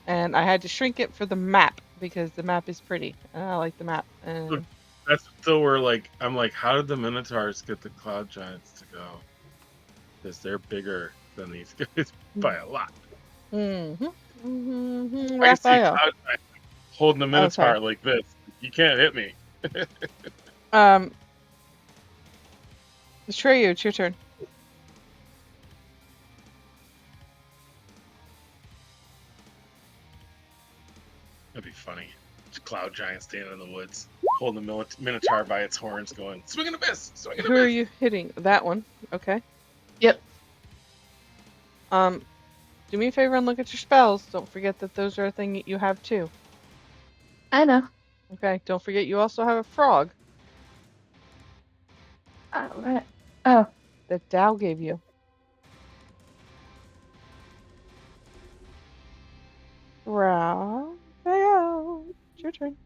and I had to shrink it for the map because the map is pretty. And I like the map. Look, that's still where, like, I'm like, how did the Minotaurs get the Cloud Giants to go? Because they're bigger than these guys by a lot. Mm-hmm. Mm-hmm. I can see Raphael. Cloud Giants holding the Minotaur like this. You can't hit me. Shreyu, it's your turn. That'd be funny. Just Cloud Giant standing in the woods, holding the Minotaur by its horns, going, swing and a miss, swing and a Who miss. are you hitting? That one. Okay. Yep. Do me a favor and look at your spells. Don't forget that those are a thing that you have too. I know. Okay. Don't forget you also have a frog All right. Oh, that Dow gave you. Raphael, it's your turn.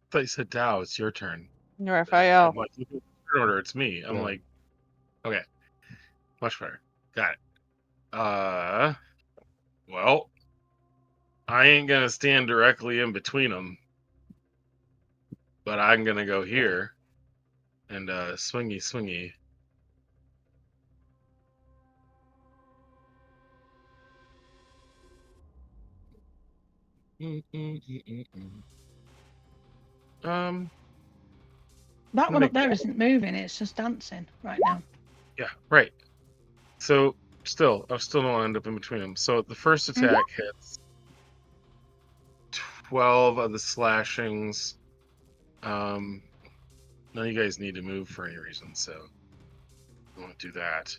I thought you said Dow, it's your turn. Raphael. I'm like, look at the turn order, it's me. I'm Yeah. like, okay, much better. Got it. Well, I ain't gonna stand directly in between them, but I'm gonna go here and swingy, swingy. That one make up there isn't moving, it's just dancing right now. Yeah, right. So I still don't end up in between them. So the first attack hits 12 of the slashings. None of you guys need to move for any reason, so I won't do that.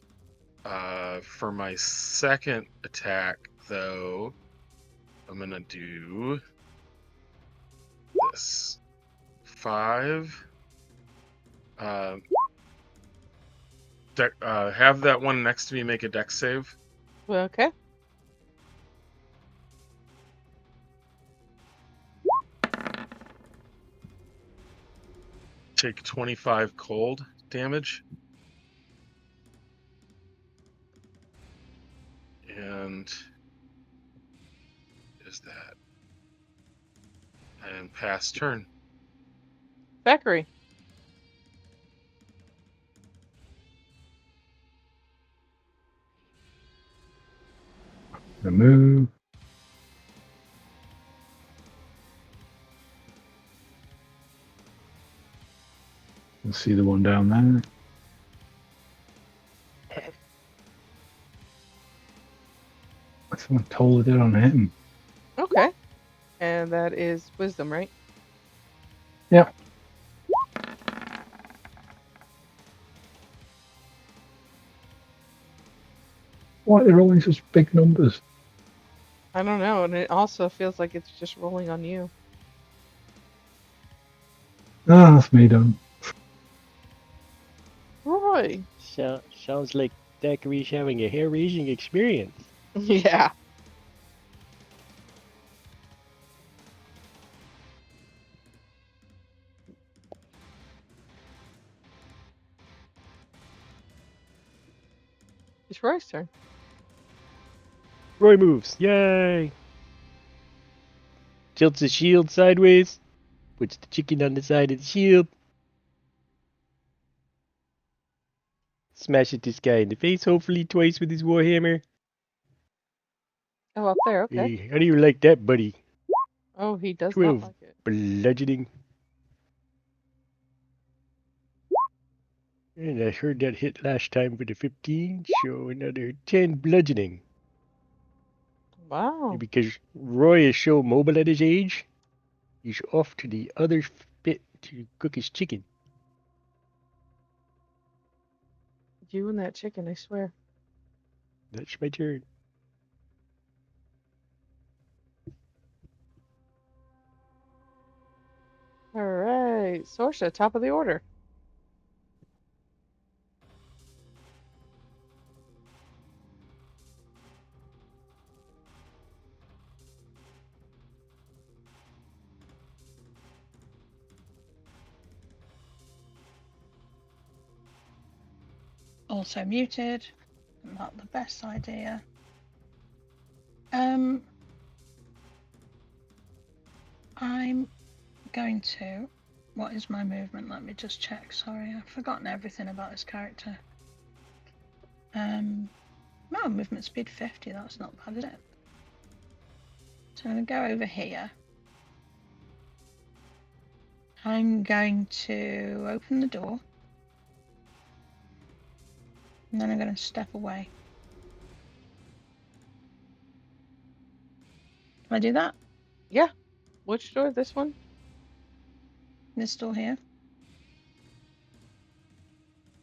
For my second attack, though, I'm gonna do this 5. Have that one next to me make a dex save. Okay. Take 25 cold damage. And is that? And pass turn. Thackeray. Move. can see the one down there. Someone told it on him. Okay. And that is wisdom, right? Yeah. Why are they rolling such big numbers? I don't know, and it also feels like it's just rolling on you. Ah, that's me done. Roy. Sounds like Thackeray's having a hair-raising experience. Yeah. It's Roy's turn. Roy moves. Yay! Tilts his shield sideways. Puts the chicken on the side of the shield. Smashes this guy in the face, hopefully twice with his warhammer. Oh, up there, okay. Hey, how do you like that, buddy? Oh, he does not 12 like it. bludgeoning. And I heard that hit last time with a 15, so another 10 bludgeoning. Wow. And because Roy is so mobile at his age, he's off to the other pit to cook his chicken. You and that chicken, I swear. That's my turn. All right. Sorsha, top of the order. Also muted. Not the best idea. I'm going to. What is my movement? Let me just check. Sorry, I've forgotten everything about this character. No, movement speed 50. That's not bad, is it? So I'm going to go over here. I'm going to open the door. And then I'm going to step away. Can I do that? Yeah. Which door? This one? This door here?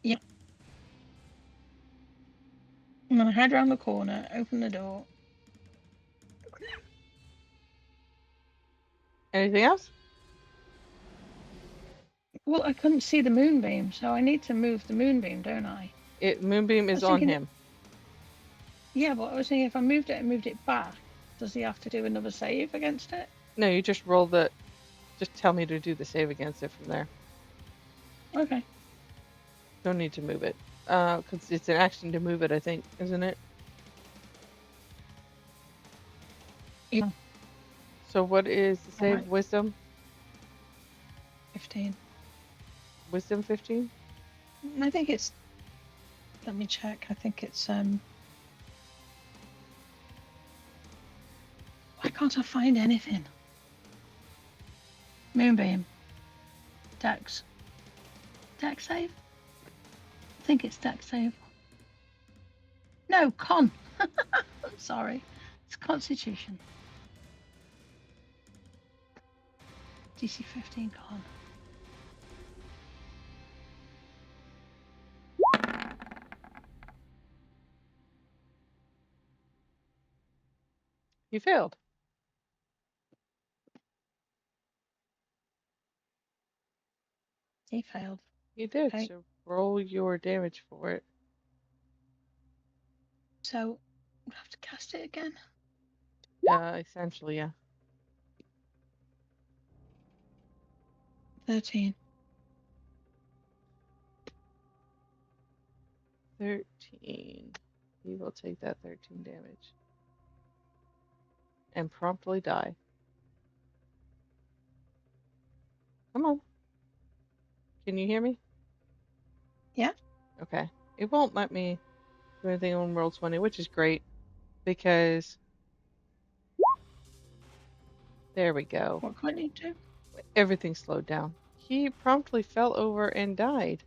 Yep. I'm going to head around the corner, open the door. Anything else? Well, I couldn't see the moonbeam, so I need to move the moonbeam, don't I? Moonbeam is on him. Yeah, but I was thinking if I moved it and moved it back, does he have to do another save against it? No, you just roll the. Just tell me to do the save against it from there. Okay. Don't need to move it. Because it's an action to move it, I think, isn't it? Yeah. So what is the save? Alright. Wisdom? 15. Wisdom 15? I think it's. Let me check. I think it's. Why can't I find anything? Moonbeam. Dex. Dex save? I think it's Dex save. No, con. I'm sorry. It's Constitution. DC 15 con. You failed. He failed. You did. Okay. So roll your damage for it. So, I have to cast it again? Essentially, yeah. 13. 13. He will take that 13 damage. And promptly die. Come on. Can you hear me? Yeah. Okay. It won't let me do anything on roll 20, which is great. Because... There we go. What can I do? Everything slowed down. He promptly fell over and died.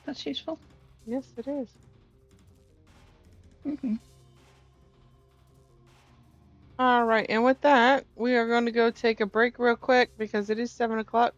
That's useful. Yes, it is. Mm-hmm. All right, and with that, we are going to go take a break real quick because it is 7 o'clock.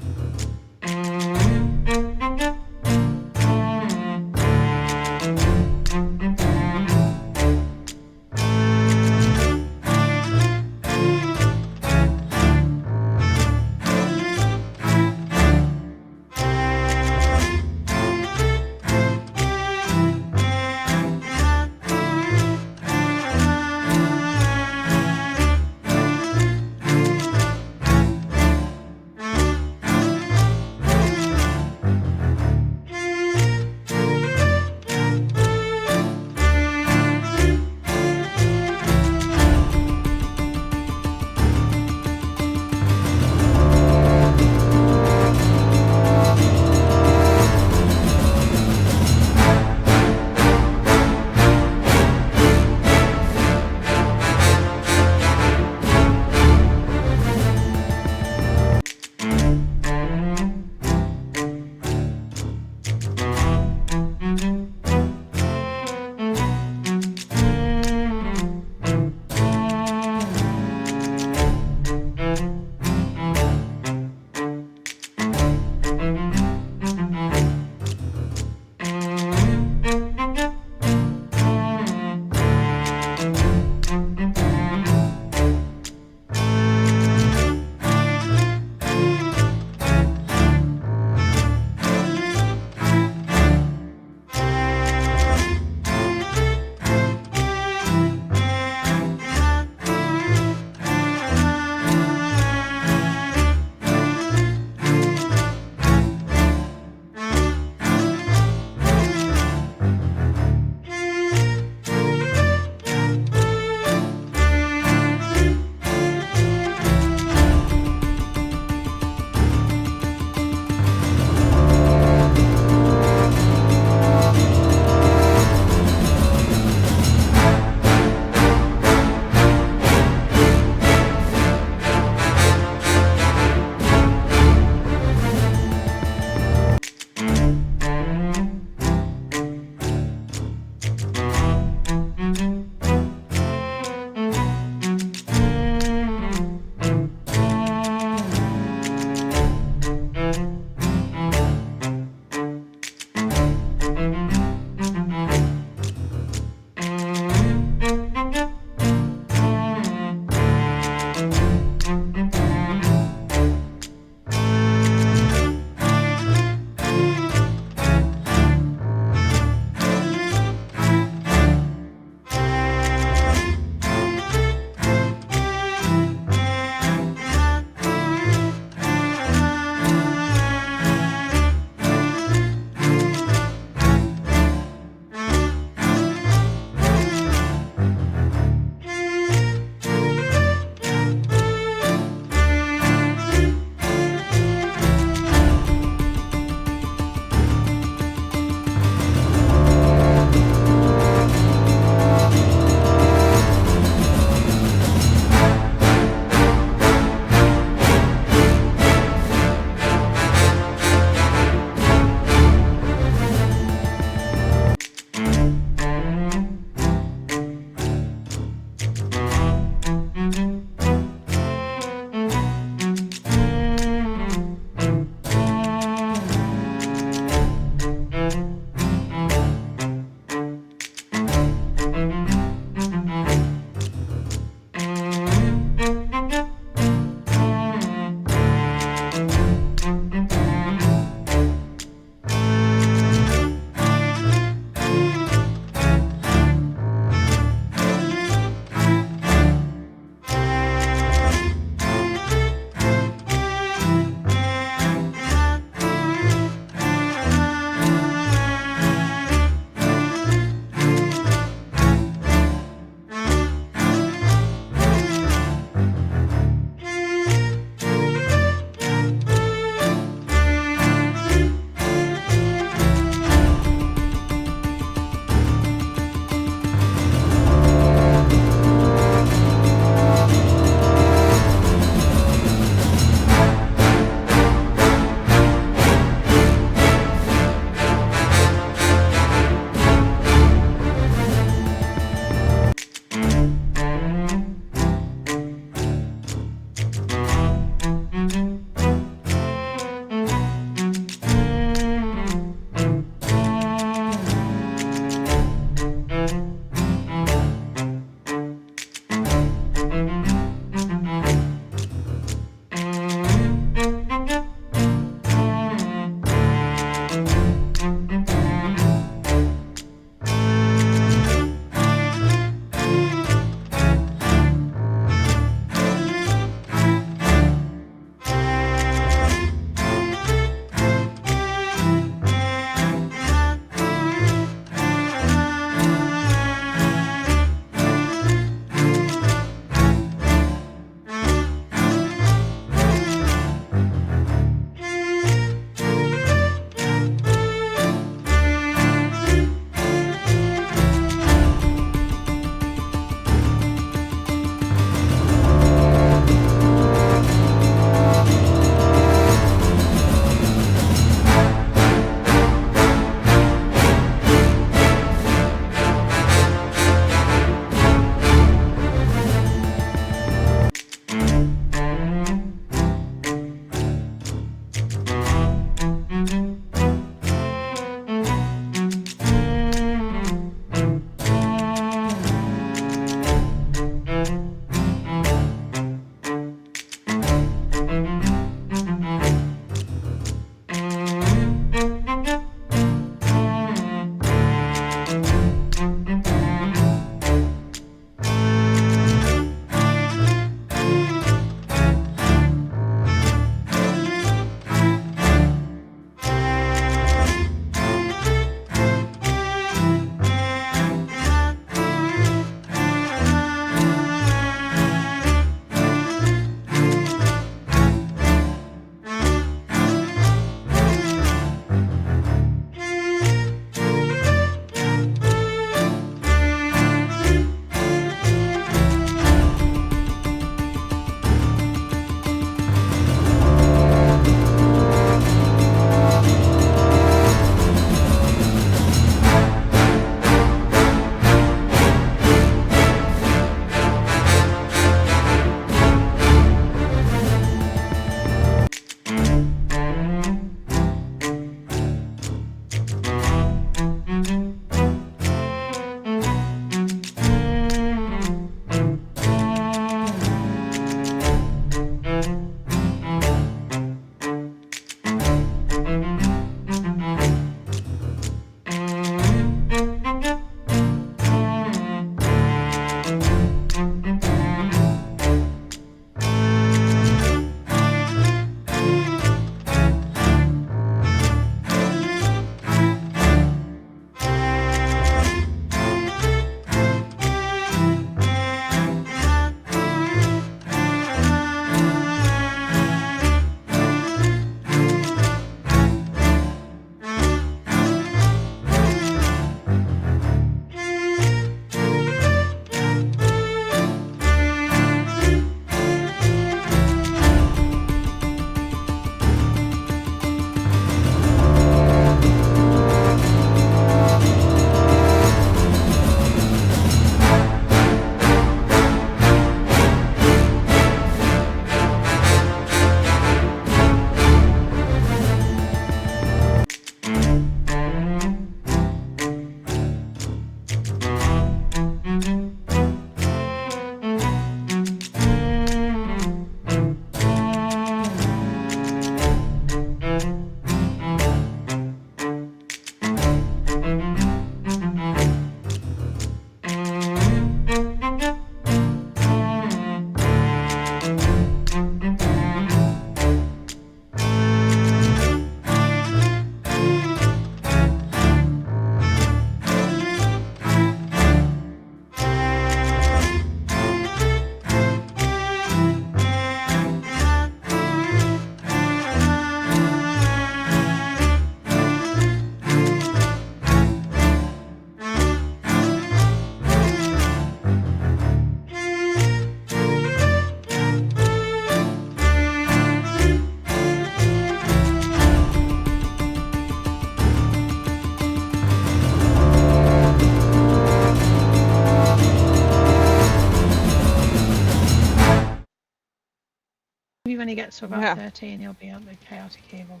when he gets to about Yeah. 13, he'll be at the chaotic evil.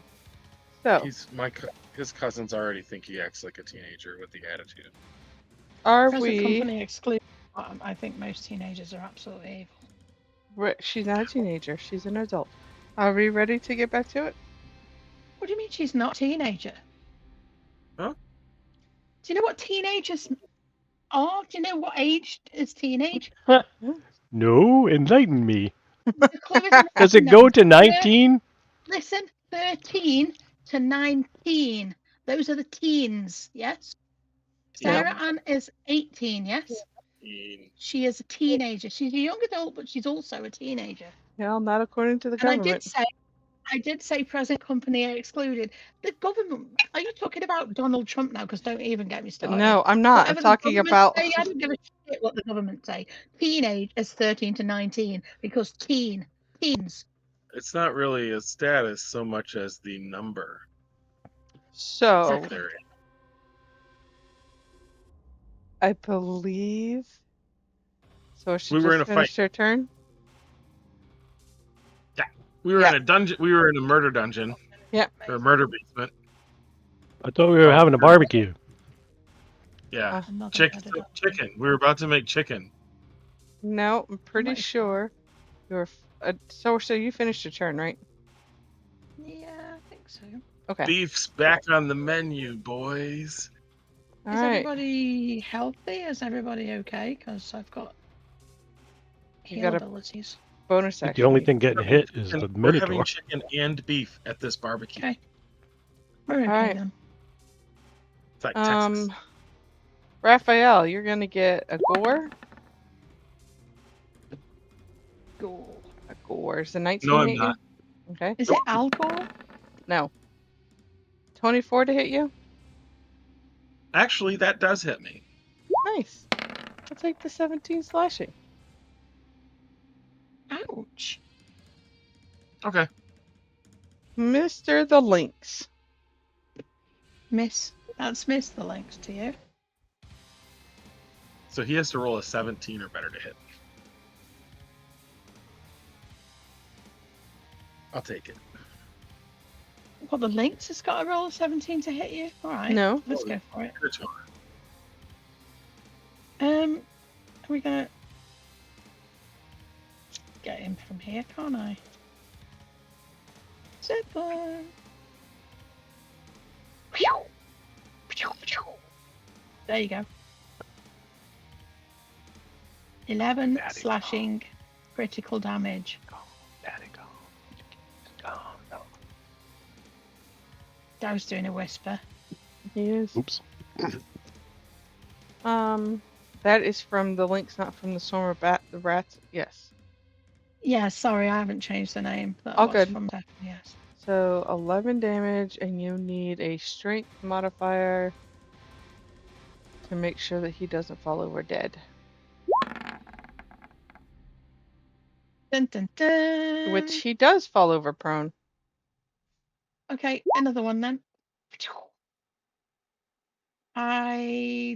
So, His cousins already think he acts like a teenager with the attitude. are Present we? company excluded. I think most teenagers are absolutely evil. She's not a teenager. She's an adult. Are we ready to get back to it? What do you mean she's not a teenager? Huh? Do you know what teenagers are? Do you know what age is teenage? No, enlighten me. The clue is in Does the it go to number. 19? Listen, 13 to 19. Those are the teens, yes? Sarah Ann is 18, yes? She is a teenager. She's a young adult, but she's also a teenager. Well, not according to the And government. I did say present company excluded. The government, are you talking about Donald Trump now? Because don't even get me started. No, I'm not. Whatever I'm the talking government about. say, I don't give a shit what the government say. Teenage is 13 to 19 because teens. It's not really a status so much as the number. So, Exactly. I believe. So she We were in just a finished fight. her turn. We were Yeah. in a dungeon. We were in a murder dungeon. Yeah. Or a murder basement. I thought we were having a barbecue. Yeah. Another Chicken. murder Chicken. We were about to make chicken. No, I'm pretty Right. sure you're. So you finished your turn, right? Yeah, I think so. Okay. Beef's back on the menu, boys. All Is right. everybody healthy? Is everybody okay? Because I've got You heal got a abilities. bonus The action. only thing getting hit is the We're having Minotaur. chicken and beef at this barbecue. Okay. We're okay right. then. It's like Texas. Raphael, you're gonna get a gore. Gore. A gore. Is a 19 No, I'm hit you? not. Okay. Is it Algor? No. 24 to hit you. Actually, that does hit me. Nice. I'll take the 17 slashing. Ouch. Okay. Mr. the Lynx. That's Miss the links to you. So he has to roll a 17 or better to hit me. I'll take it. Well, the Lynx has got a roll of 17 to hit you. All right. No. Let's go for it. Good job. Are we gonna get him from here? Can't I? Zipper. There you go. 11 slashing, critical damage. Dow's doing a whisper. He is. Oops. That is from the Lynx, not from the Swarm of the Rats. Yes. Yeah, sorry, I haven't changed the name. That All was good. from Stephanie, yes. So 11 damage, and you need a strength modifier to make sure that he doesn't fall over dead. Dun, dun, dun. Which he does fall over prone. Okay, another one then.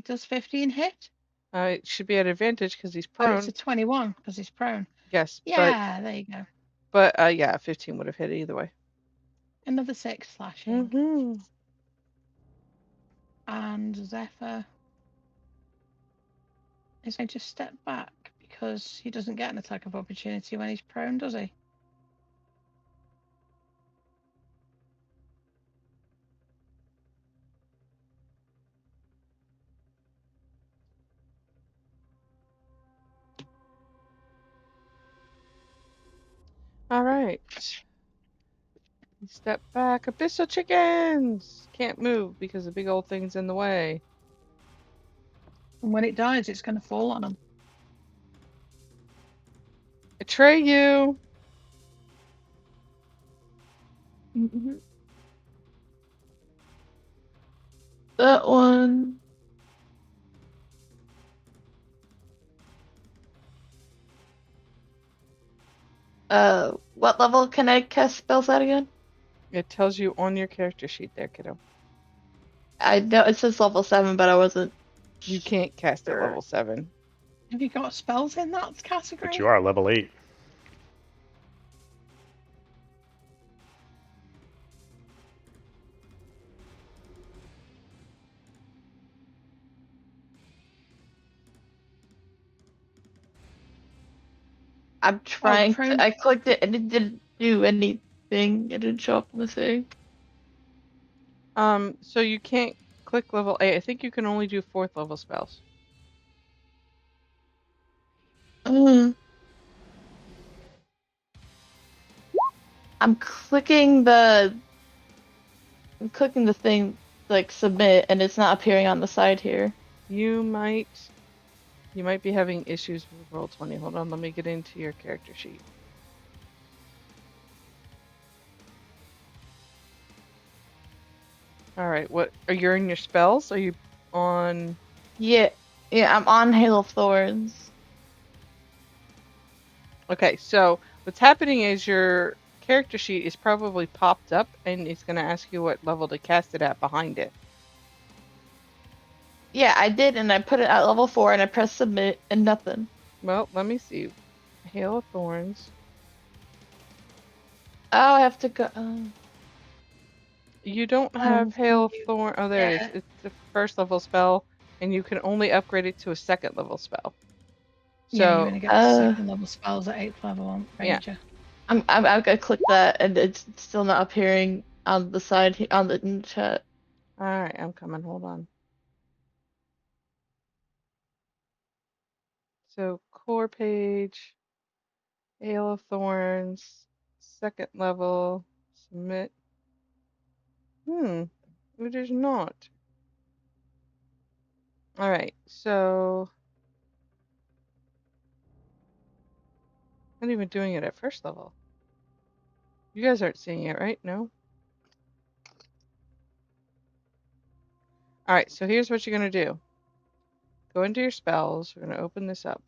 Does 15 hit? It should be at advantage because he's Oh, prone. it's a 21 because he's prone. Yes, Yeah, there you go. but yeah, 15 would have hit either way. Another 6 slashing. Mm-hmm. And Zephyr is going to step back because he doesn't get an attack of opportunity when he's prone, does he? All right. Step back. Abyssal chickens can't move because the big old thing's in the way. And when it dies, it's going to fall on him. Atreyu. That one. What level can I cast spells at again? It tells you on your character sheet there, kiddo. I know it says level 7, but I wasn't. You can't cast at level 7. Have you got spells in that category? But you are level 8. I'm trying Prone. to. I clicked it and it didn't do anything. It didn't show up on the thing. So you can't click level 8. I think you can only do 4th level spells. Mm. I'm clicking the thing like submit, and it's not appearing on the side here. You might be having issues with Roll20. Hold on, let me get into your character sheet. All right, what are you in your spells? Are you on? Yeah, I'm on Hail of Thorns. Okay, so what's happening is your character sheet is probably popped up and it's going to ask you what level to cast it at behind it. Yeah, I did, and I put it at level 4, and I pressed submit, and nothing. Well, let me see. Hail of Thorns. Oh, I have to go. You don't have Hail of Thorn. Oh, there it is. Yeah. It's a 1st level spell, and you can only upgrade it to a 2nd level spell. Yeah, you're So, gonna get second level spells at 8th level on Yeah. Ranger. I'm gonna click that, and it's still not appearing on the side on the in the chat. all right, I'm coming. Hold on. So, core page, Hail of Thorns, 2nd level, submit. It is not. All right, so not even doing it at 1st level. You guys aren't seeing it, right? No? All right, so here's what you're going to do. Go into your spells. We're going to open this up.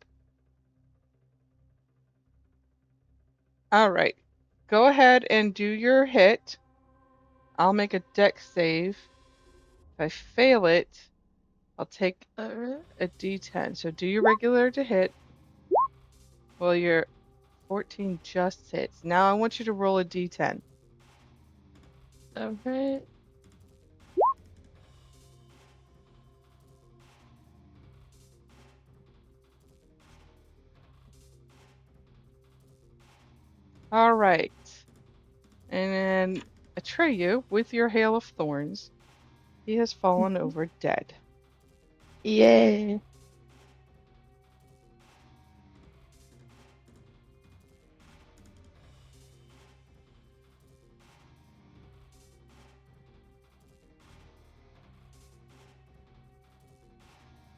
All right. Go ahead and do your hit. I'll make a dex save. If I fail it, I'll take a d10. So do your regular to hit. Well, your 14 just hits. Now I want you to roll a d10. Okay. All right. And then Atreyu, with your Hail of Thorns, he has fallen over dead. Yay.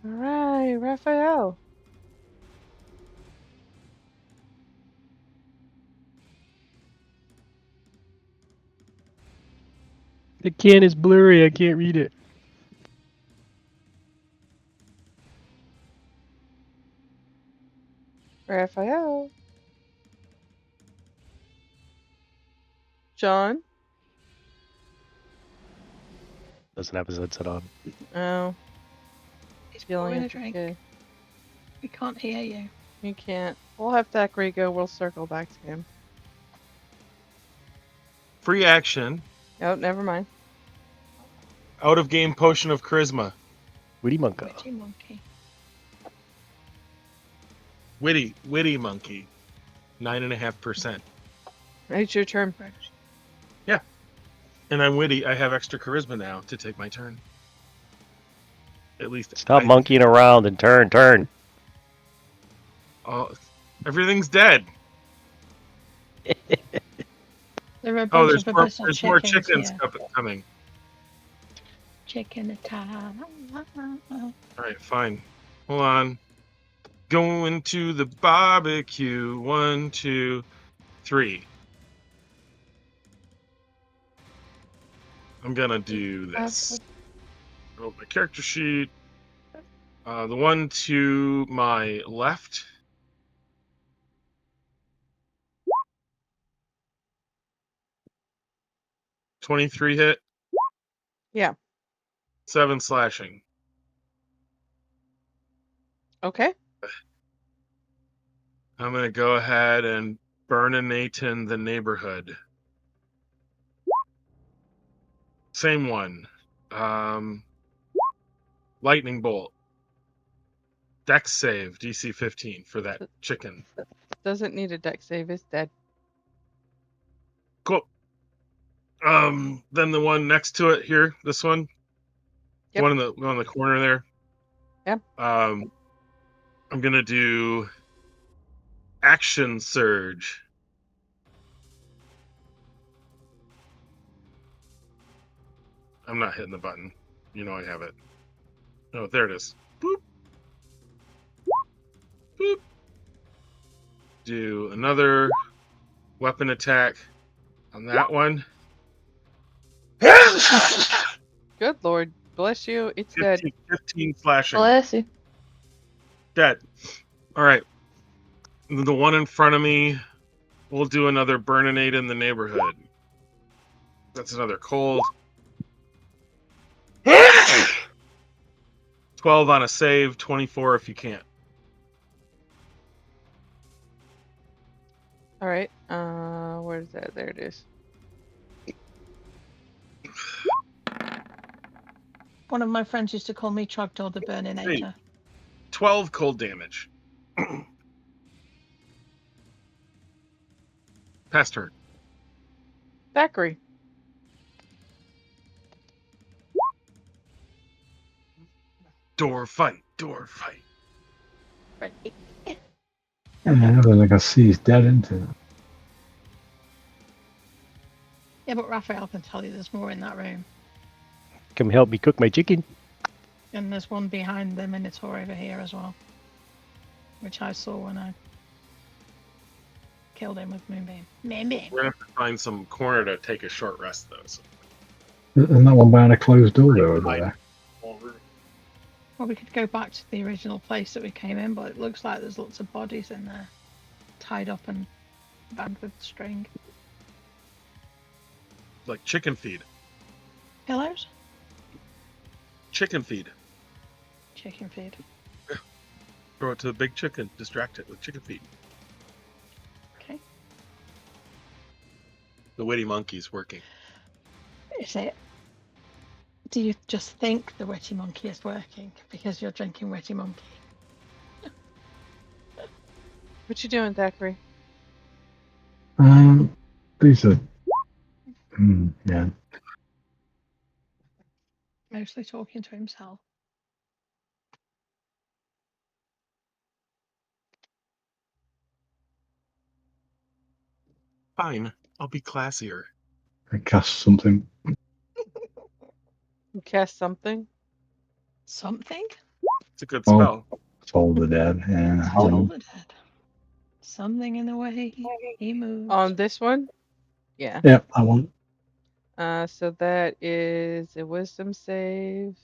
All right, Raphael. The can is blurry. I can't read it. Raphael. John. Doesn't have his headset on. Oh, He's yelling pouring a at the drink. kid. We can't hear you. You can't. We'll have Thackeray go. We'll circle back to him. Free action. Oh, never mind. Out of game potion of charisma. Witty Monka. Witchy monkey. Witty monkey. 9.5%. It's your turn. Yeah. And I'm witty. I have extra charisma now to take my turn. At least. Stop monkeying around and turn. Oh, everything's dead. There are a Oh, bunch there's of more. abyssal There's more chickens here. coming. Chicken attack. All right, fine. Hold on. Going to the barbecue. 1, 2, 3. I'm gonna do this. Roll my character sheet. The one to my left. $23 hit. Yeah. 7 slashing. Okay. I'm gonna go ahead and burninate the neighborhood. Same one. Lightning bolt. Dex save DC 15 for that chicken. Doesn't need a deck save. It's dead. Cool. Then the one next to it here, this one, Yep. one in the corner there. Yep. I'm gonna do action surge. I'm not hitting the button. You know I have it. Oh, there it is. Boop. Boop. Do another weapon attack on that one. Good Lord. Bless you. It's dead. 15 slashing. Bless you. Dead. All right. The one in front of me, we'll do another burninate in the neighborhood. That's another cold. 12 on a save, 24 if you can't. All right. Where's that? There it is. One of my friends used to call me Trogdor the Burninator. 12 cold damage. Pass turn. Thackeray. Door fight. Door fight. Yeah, everything I can see is dead, isn't it? Yeah, but Raphael can tell you there's more in that room. Come help me cook my chicken. And there's one behind the Minotaur over here as well. Which I saw when I killed him with Moonbeam. Moonbeam. We're going to have to find some corner to take a short rest, though. So. Isn't that one behind a closed door there over there? Well, we could go back to the original place that we came in, but it looks like there's lots of bodies in there. Tied up and bound with string. Like chicken feed. Pillows? Chicken feed. Chicken feed. Throw it to the big chicken. Distract it with chicken feed. Okay. The witty monkey's working. Is it? Do you just think the Witty Monkey is working because you're drinking Witty Monkey? What you doing, Thackeray? These are. Yeah. Mostly talking to himself. Fine. I'll be classier. I cast something. You cast something? Something? It's a good Oh. spell. Toll the dead. Yeah. Toll the dead. Something in the way he moves. On this one? Yeah. Yeah, I want. So that is a wisdom save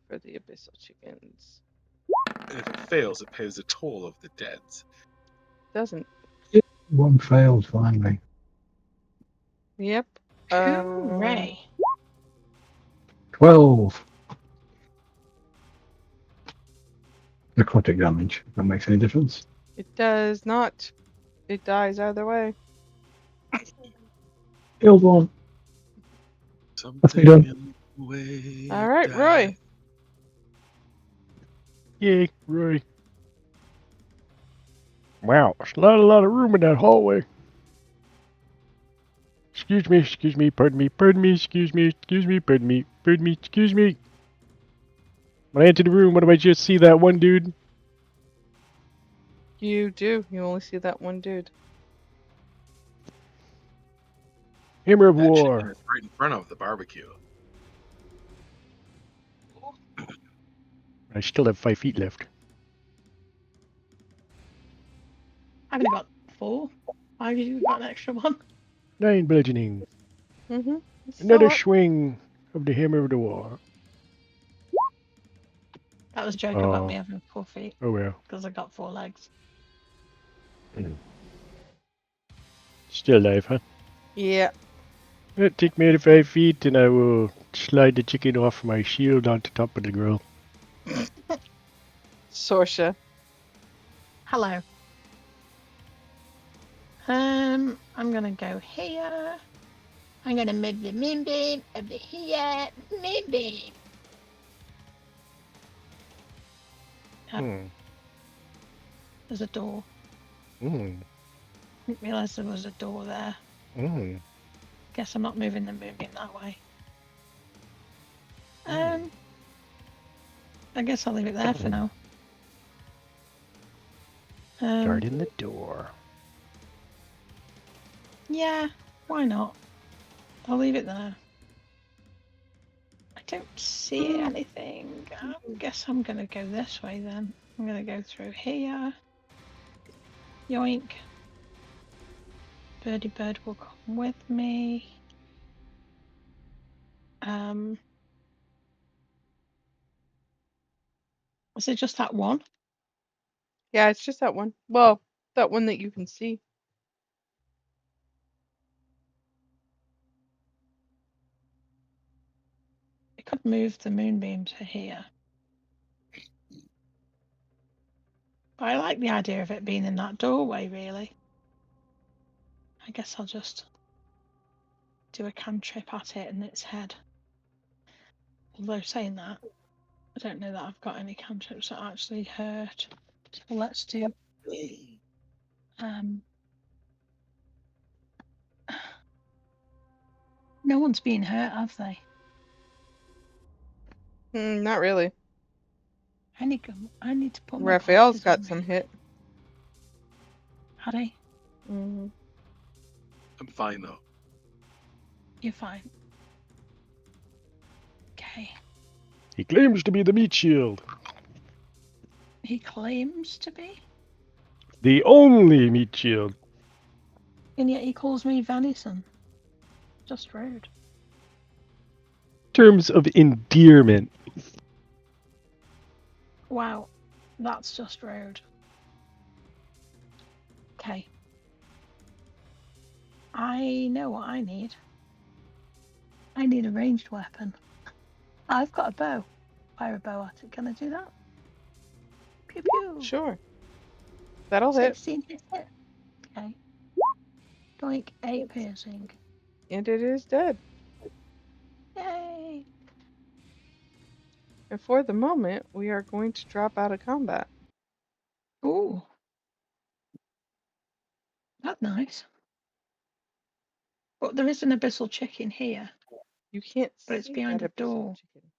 for the abyssal chickens. And if it fails, it pays the toll of the deads. Doesn't. One failed finally. Yep. Hooray. 12. Necrotic damage. If that makes any difference. It does not. It dies either way. Killed one. That's me Something done. in the way All right, died. Roy. Yay, Roy. Wow, there's not a lot of room in that hallway. Excuse me, pardon me, excuse me, pardon me, excuse me. When I enter the room, what do I just see? That one dude? You do. You only see that one dude. Hammer of That chicken War. is right in front of the barbecue. I still have 5 feet left. I've only got 4. I've usually got an extra one. 9 bludgeoning. Mm-hmm. Another swing of the Hammer of the War. That was a joke about me having 4 feet. Oh well. Because I got 4 legs. Still alive, huh? Yeah. Take me to 5 feet and I will slide the chicken off my shield onto top of the grill. Sorsha. Hello. I'm gonna go here. I'm gonna move the moonbeam over here. Moonbeam. There's a door. Mm. Didn't realise there was a door there. Mm. Guess I'm not moving the moonbeam that way. I guess I'll leave it there for now. Guard in the door. Yeah, why not? I'll leave it there. I don't see anything. I guess I'm going to go this way then. I'm going to go through here. Yoink. Birdie bird will come with me. Is it just that one? Yeah, it's just that one. Well, that one that you can see. I could move the moonbeam to here. But I like the idea of it being in that doorway, really. I guess I'll just do a cantrip at it and its head. Although saying that, I don't know that I've got any cantrips that actually hurt. So let's do no one's been hurt, have they? Not really. I need to put my Raphael's glasses got on. some hit. Had he? Mm-hmm. I'm fine though. You're fine. Okay. He claims to be the meat shield. He claims to be? The only meat shield. And yet he calls me Venison. Just rude. Terms of endearment. Wow. That's just rude. Okay. I know what I need. I need a ranged weapon. I've got a bow. Fire a bow at it. Can I do that? Pew pew. Sure. That'll hit. 16 hit it. Okay. Doink, 8 piercing. And it is dead. Yay! And for the moment, we are going to drop out of combat. Ooh. That's nice. But there is an abyssal chicken here. You can't But it's see behind that a door. chicken.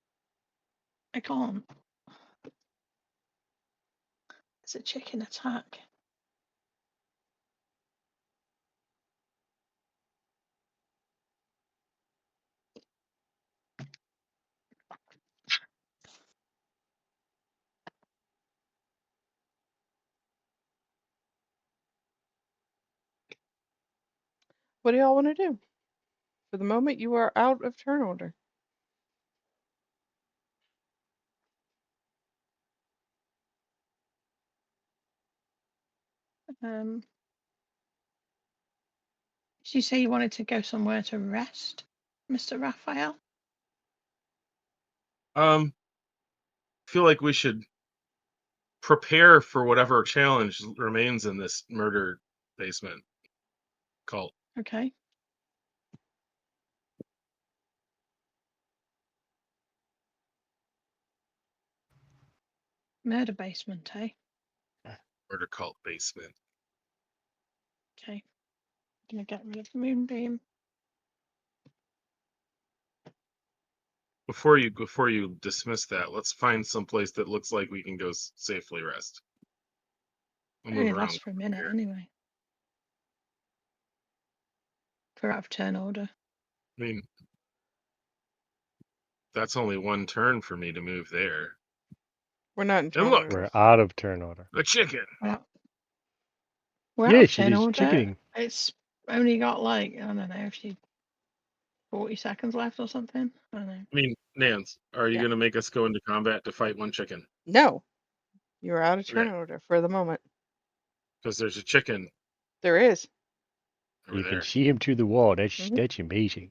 I can't. It's a chicken attack. What do y'all want to do? For the moment, you are out of turn order. Did you say you wanted to go somewhere to rest, Mr. Raphael? Feel like we should prepare for whatever challenge remains in this murder basement cult. Okay. Murder basement, eh? Murder cult basement. Okay. Gonna get rid of the moonbeam. Before you dismiss that, let's find some place that looks like we can go safely rest. We'll move Only around lasts for a minute here. anyway. If we're out of turn order. I mean, that's only one turn for me to move there. We're not in turn And look, order. We're out of turn order. a chicken. We're out Yeah, of she turn is order. chickening. It's only got like, I don't know, if you 40 seconds left or something. I don't know. I mean, Nance, are you Yeah. going to make us go into combat to fight one chicken? No. You are out of turn Okay. order for the moment. Because there's a chicken There is. over You there. can see him through the wall. That's Mhm. that's amazing.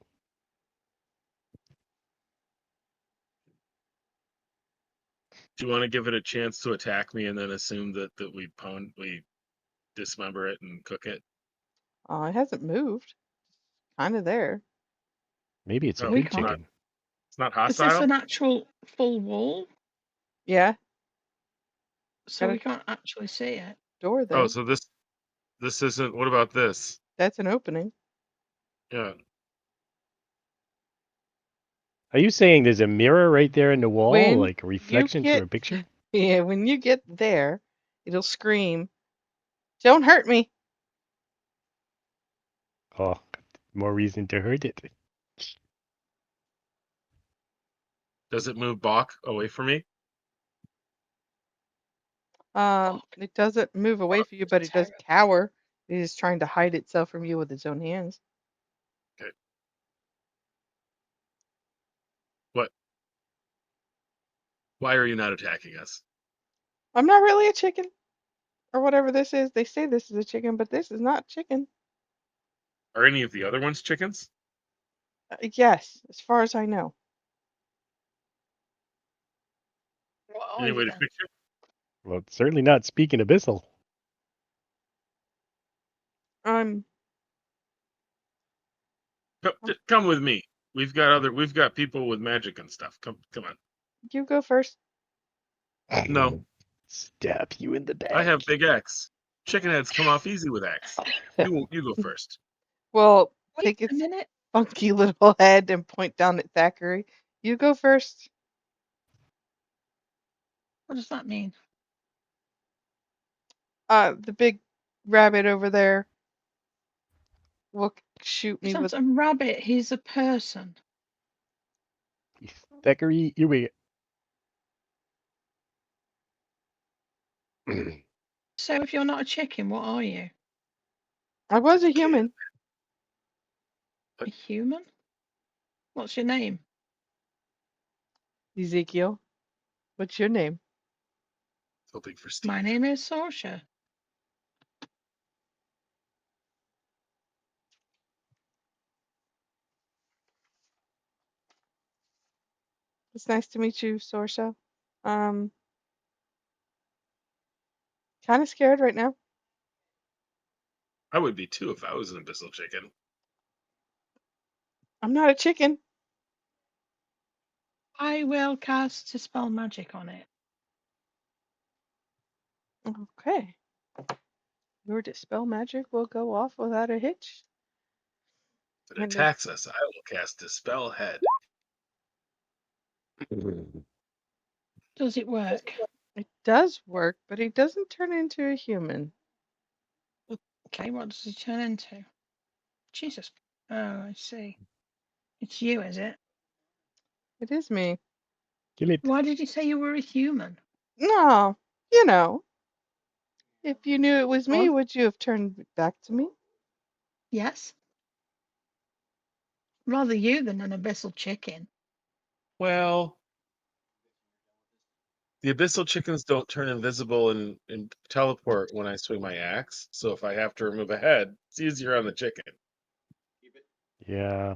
Do you want to give it a chance to attack me and then assume that we dismember it and cook it? It hasn't moved. Kind of there. Maybe it's a Oh, We good can't. chicken. It's not Is this hostile? an actual full wall? Yeah. So Got we a can't actually see it. door Oh, though. so this isn't. What about this? That's an opening. Yeah. Are you saying there's a mirror right there in the wall, When like a you reflection to get a picture? yeah, when you get there, it'll scream, "Don't hurt me." Oh, more reason to hurt it. Does it move Bach away from me? It doesn't move away from you, but it does cower. It is trying to hide itself from you with its own hands. Okay. What? Why are you not attacking us? I'm not really a chicken, or whatever this is. They say this is a chicken, but this is not chicken. Are any of the other ones chickens? Yes, as far as I know. What are Any way you to then? fix it? Well, it's certainly not speaking abyssal. Um, Come with me. We've got people with magic and stuff. Come on. you go first. No, Stab you in the I back. have big axe. Chicken heads come off easy with axe. You go first. Well, Wait take a its minute. funky little head and point down at Thackeray. You go first. What does that mean? The big rabbit over there will shoot He's me with. not a rabbit. He's a person. Thackeray, you wait. So if you're not a chicken, what are you? I was a human. A human? What's your name? Ezekiel, what's your name? Hoping for Steve. My name is Sorsha. It's nice to meet you, Sorsha. Um, kind of scared right now. I would be too if I was an abyssal chicken. I'm not a chicken. I will cast Dispel Magic on it. Okay. Your dispel magic will go off without a hitch. If it And it, attacks us, I will cast Dispel Head. Does it work? it does work, but he doesn't turn into a human. Okay, what does he turn into? Jesus. Oh, I see. It's you, is it? It is me. Kill it. Why did you say you were a human? No, you know, if you knew it was Go me, on. would you have turned back to me? Yes. Rather you than an abyssal chicken. Well, the abyssal chickens don't turn invisible and teleport when I swing my axe. So if I have to remove a head, it's easier on the chicken. Yeah.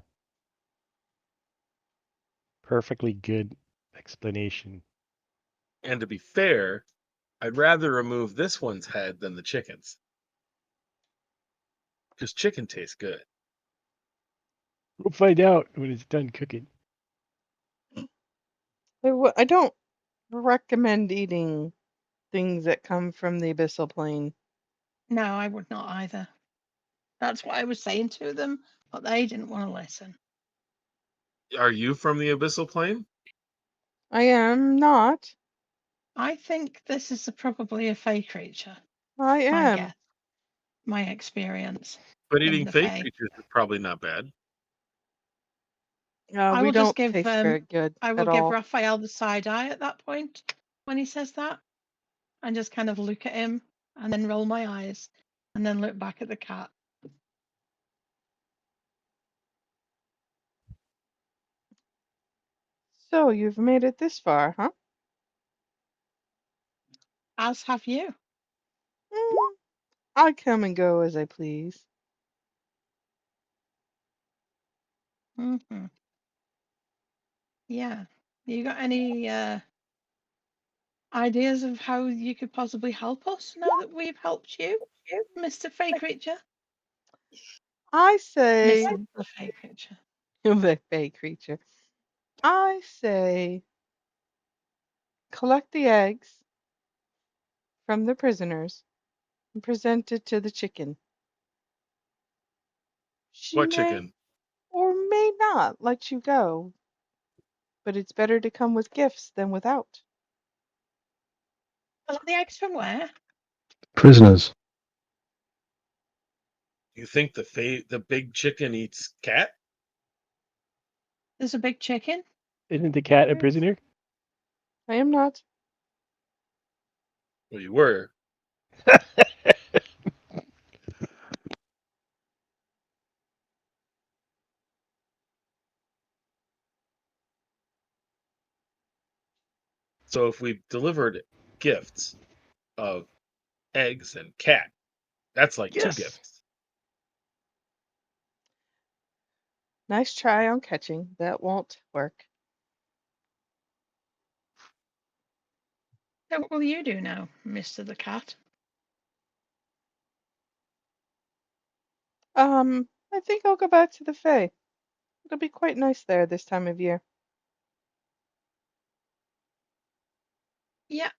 Perfectly good explanation. And to be fair, I'd rather remove this one's head than the chicken's. Because chicken tastes good. We'll find out when it's done cooking. I don't recommend eating things that come from the abyssal plane. No, I would not either. That's what I was saying to them, but they didn't want to listen. Are you from the abyssal plane? I am not. I think this is probably a fey creature. I My am. guess. My experience But in eating the fey fey. creatures is probably not bad. I We will just don't give taste very good I will at give all. Raphael the side eye at that point when he says that, and just kind of look at him and then roll my eyes and then look back at the cat. So you've made it this far, huh? As have you. Mm, I come and go as I please. Hmm. Yeah. You got any ideas of how you could possibly help us now that we've helped you, Mr. Fey Creature? I say, Mrs. the Fey Creature. the fey creature. I say, collect the eggs from the prisoners and present it to the chicken. She What may chicken? or may not let you go, but it's better to come with gifts than without. Well, the eggs from where? Prisoners. You think the big chicken eats cat? There's a big chicken. Isn't the cat a There is. prisoner? I am not. Well, you were. So if we delivered gifts of eggs and cat, that's like 2 Yes. gifts. Nice try on catching. That won't work. So what will you do now, Mr. the Cat? I think I'll go back to the Fae. It'll be quite nice there this time of year. Yeah,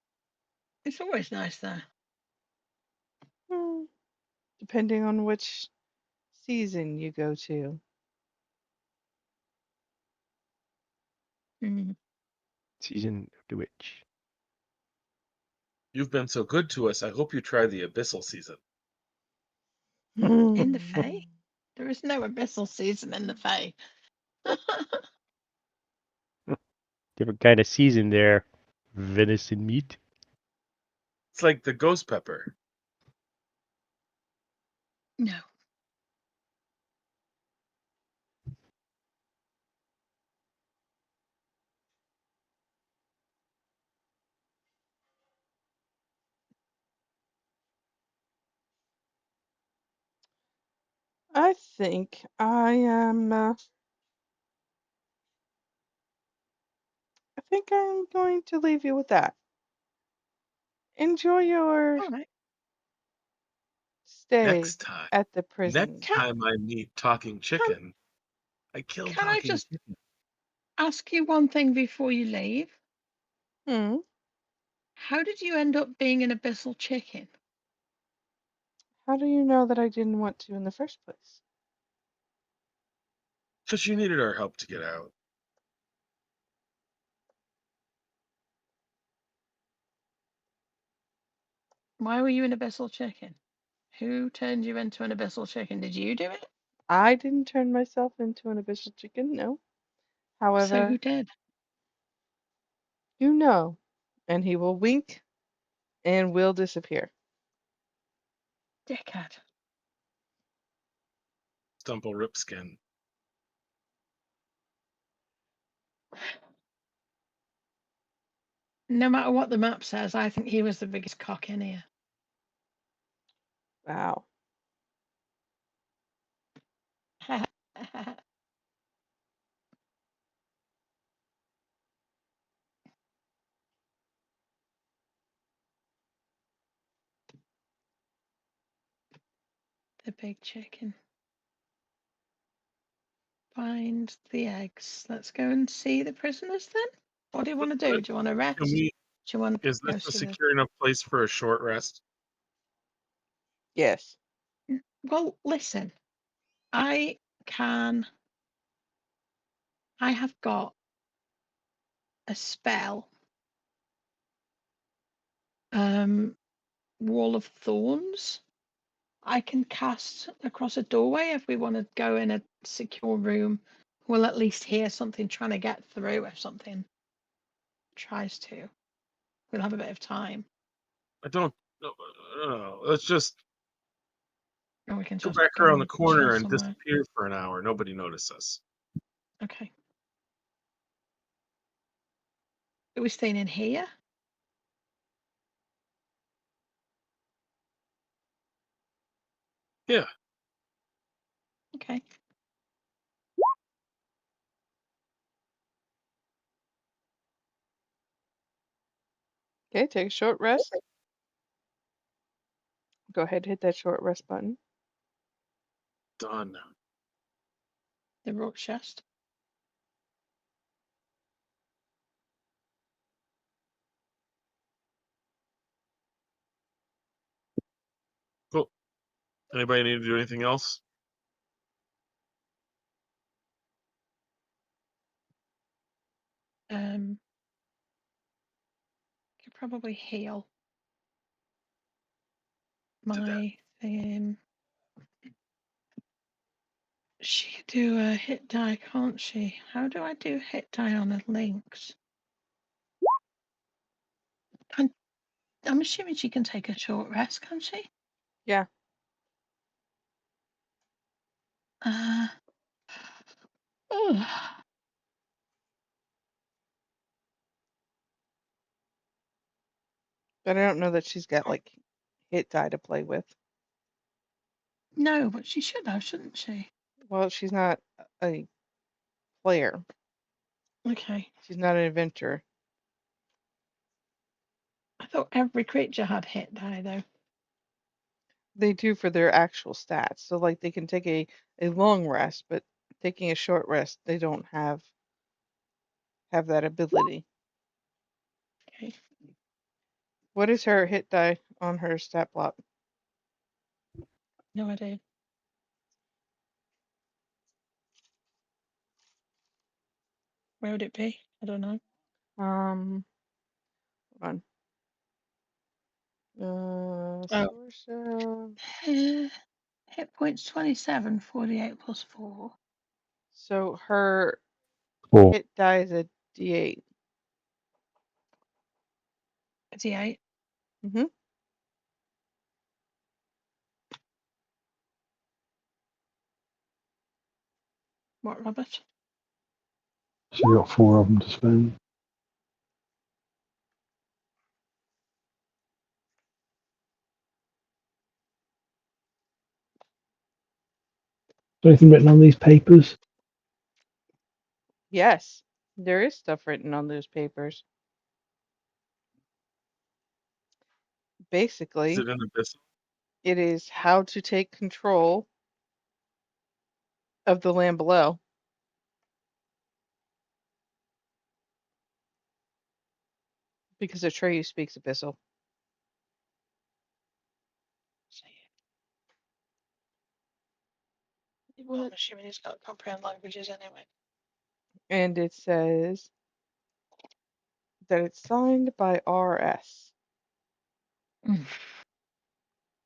it's always nice there. Hmm, depending on which season you go to. Mm. Season of the Witch. You've been so good to us. I hope you try the abyssal season. In the Fae? There is no abyssal season in the Fae. Different kind of season there. Venison meat. It's like the ghost pepper. No. I think I am. I think I'm going to leave you with that. Enjoy your All right. stay Next time, at the next prison. Can, time I meet talking can, chicken, I kill can I talking just chicken. ask you one thing before you leave? Hmm. How did you end up being an abyssal chicken? How do you know that I didn't want to in the first place? Because you needed our help to get out. Why were you an abyssal chicken? Who turned you into an abyssal chicken? Did you do it? I didn't turn myself into an abyssal chicken, no. So who However, did? you know, and he will wink and will disappear. Dickhead. Stumple Ripskin. No matter what the map says, I think he was the biggest cock in here. Wow. The big chicken. Find the eggs. Let's go and see the prisoners then. What do you want to do? Do you want to rest? Can we? Do you want to Is go this a see the? secure enough place for a short rest? Yes. Well, listen. I can. I have got a spell. Wall of Thorns. I can cast across a doorway if we want to go in a secure room. We'll at least hear something trying to get through if something tries to. We'll have a bit of time. I don't. No. Let's just And we can go just back go around the and chill corner and somewhere. disappear for an hour. Nobody notice us. Okay. Are we staying in here? Yeah. Okay. Okay, take a short rest. Go ahead, hit that short rest button. Done. The rock chest. Anybody need to do anything else? Could probably heal Did that. my she could do a hit die, can't she? How do I do hit die on the links? I'm assuming she can take a short rest, can she? Yeah. Oh, But I don't know that she's got like hit die to play with. no, but she should have, shouldn't she? Well, she's not a player. Okay. She's not an adventurer. I thought every creature had hit die though. They do for their actual stats. So like they can take a long rest, but taking a short rest, they don't have that ability. Okay. What is her hit die on her stat block? No idea. Where would it be? I don't know. Hold on. Source. Hit points 27, 48 plus 4. So her 4. hit die is a D8. A D8. Mm-hmm. What, Robert? So you got 4 of them to spend. Is there anything written on these papers? Yes, there is stuff written on those papers. Is Basically, it in the pistol? it is how to take control of the land below. Because Atreyu speaks Abyssal. Well, I'm assuming he's got to comprehend languages anyway. And it says that it's signed by RS. Mm. Of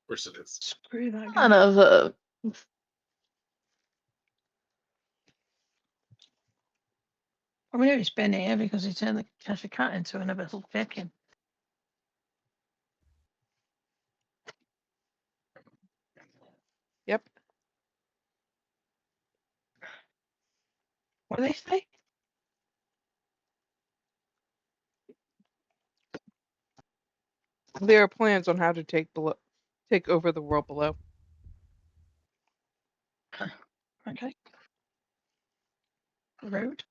course it is. Screw that Kind guy. of I mean, he's been here because he turned the Cheshire Cat into an abyssal chicken. Yep. What do they say? There are plans on how to take over the world below. Okay. Rude.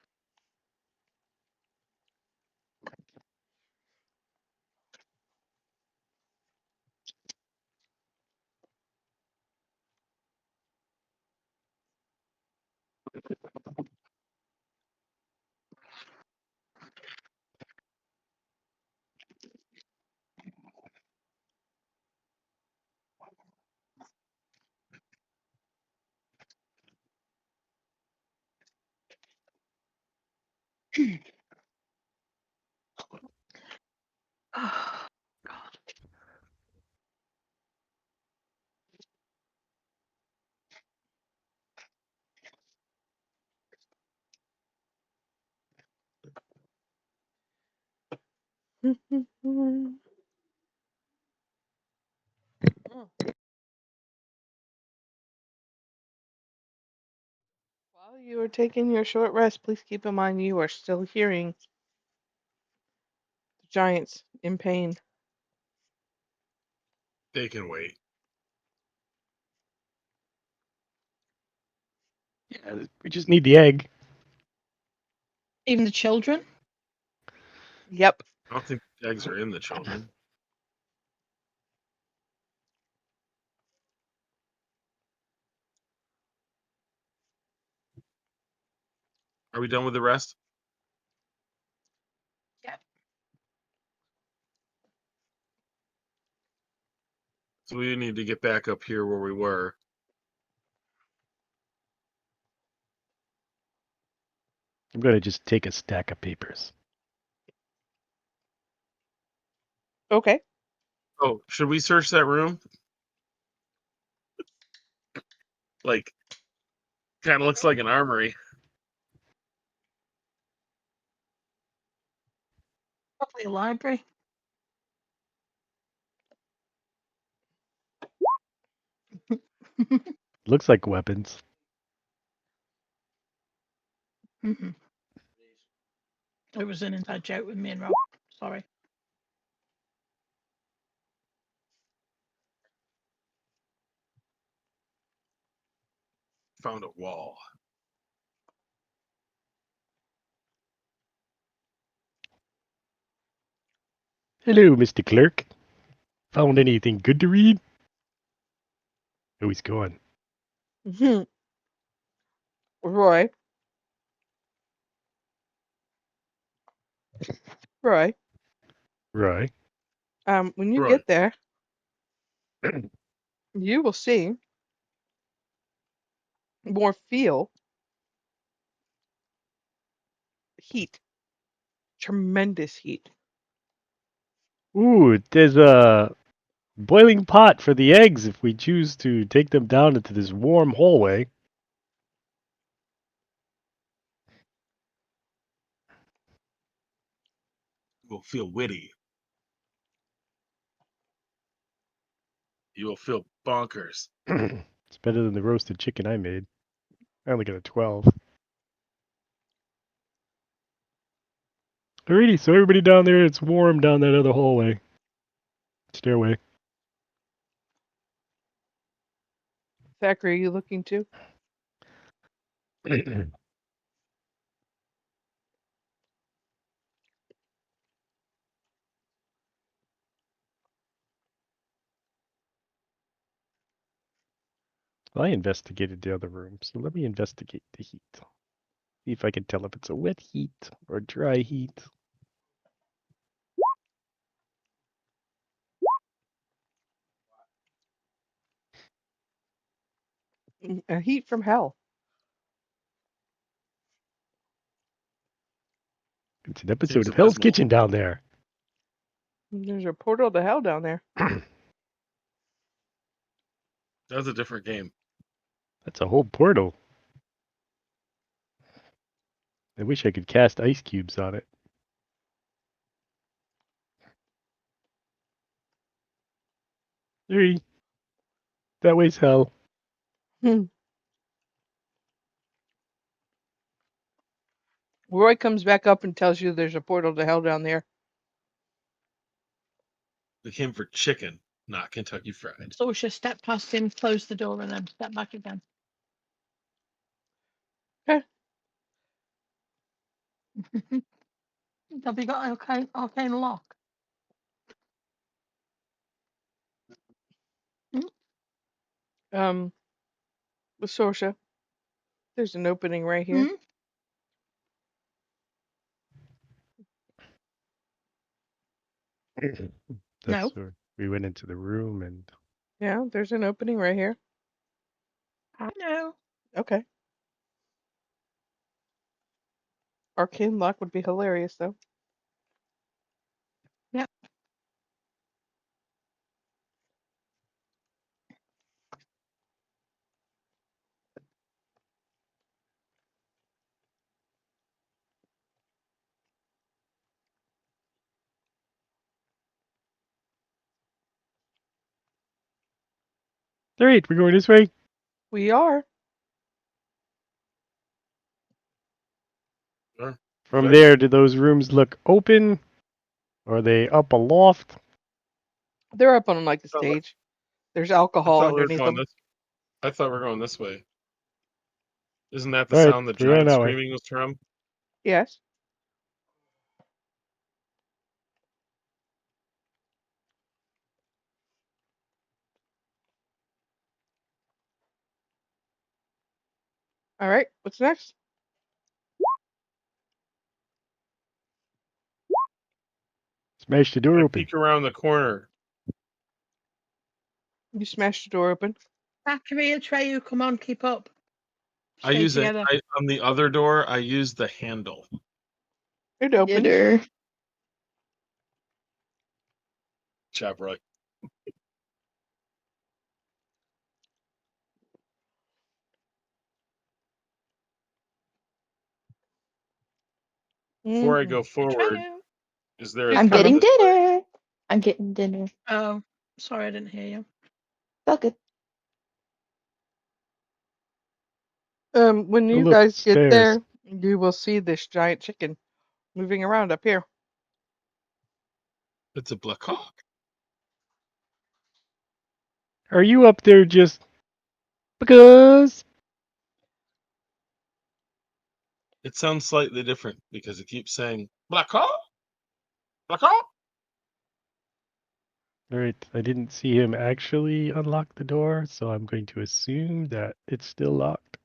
Oh, God. While you are taking your short rest, please keep in mind you are still hearing the giants in pain. They can wait. Yeah, we just need the egg. Even the children? Yep. I don't think the eggs are in the children. Are we done with the rest? Yeah. So we need to get back up here where we were. I'm gonna just take a stack of papers. Okay. Oh, should we search that room? Like, kind of looks like an armory. Probably a library. Looks like weapons. Mhm. It was an inside joke with me and Rob. Sorry. Found a wall. Hello, Mr. Clerk. Found anything good to read? Oh, he's gone. Mhm. Roy. Roy. Right. When you Right. get there, you will see more feel heat. Tremendous heat. Ooh, there's a boiling pot for the eggs if we choose to take them down into this warm hallway. You will feel witty. You will feel bonkers. It's better than the roasted chicken I made. I only got a 12. Alrighty, so everybody down there, it's warm down that other hallway. Stairway. Thackeray, are you looking too? Well, I investigated the other room, so let me investigate the heat. See if I can tell if it's a wet heat or dry heat. A heat from hell. It's an episode Seems of Hell's abysmal. Kitchen down there. There's a portal to hell down there. That's a different game. That's a whole portal. I wish I could cast ice cubes on it. Three. That way's hell. Roy comes back up and tells you there's a portal to hell down there. They came for chicken, not Kentucky Fried. So we should step past him, close the door, and then step back again. Okay. Have you got an arcane lock? With Sorsha, there's an opening right here. Hmm? That's No. where we went into the room and Yeah, there's an opening right here. I know. Okay. Arcane lock would be hilarious though. Yep. alright, we're going this way. We are. Sure. From Good. there, do those rooms look open? Or are they up aloft? They're up on like a Oh, stage. There's I alcohol thought we were underneath going them. this. I thought we were going this way. Isn't that the Alright, sound the we're going giant that way. screaming was from? Yes. All right. What's next? Smash the door I open. peek around the corner. You smashed the door open. Zachary and Treyu, come on, keep up. I Stay use it together. on the other door. I use the handle. It opened. Jitter. Chap right. Before I Mhm. go forward, Treyu. is there a She's I'm door coming. getting this way? dinner. I'm getting dinner. Oh, sorry, I didn't hear you. All good. When you Look, guys get stairs. there, you will see this giant chicken moving around up here. It's a Black Hawk. Are you up there just because? It sounds slightly different because it keeps saying Black Hawk, Black Hawk. Alright, I didn't see him actually unlock the door, so I'm going to assume that it's still locked.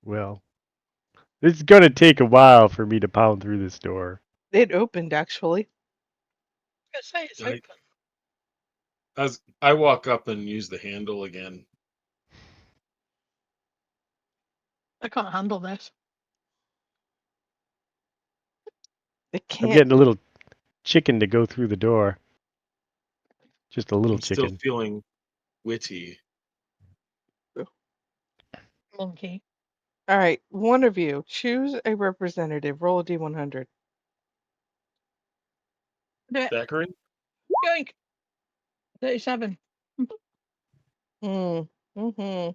Well, it's gonna take a while for me to pound through this door. It opened actually. I say it's I, open. as I walk up and use the handle again. I can't handle this. It I'm can't. getting a little chicken to go through the door. Just a little I'm still chicken. feeling witty. Monkey. All right, one of you choose a representative. Roll a d100. Do it. Zachary, Yoink. 37. Hmm. Mm-hmm.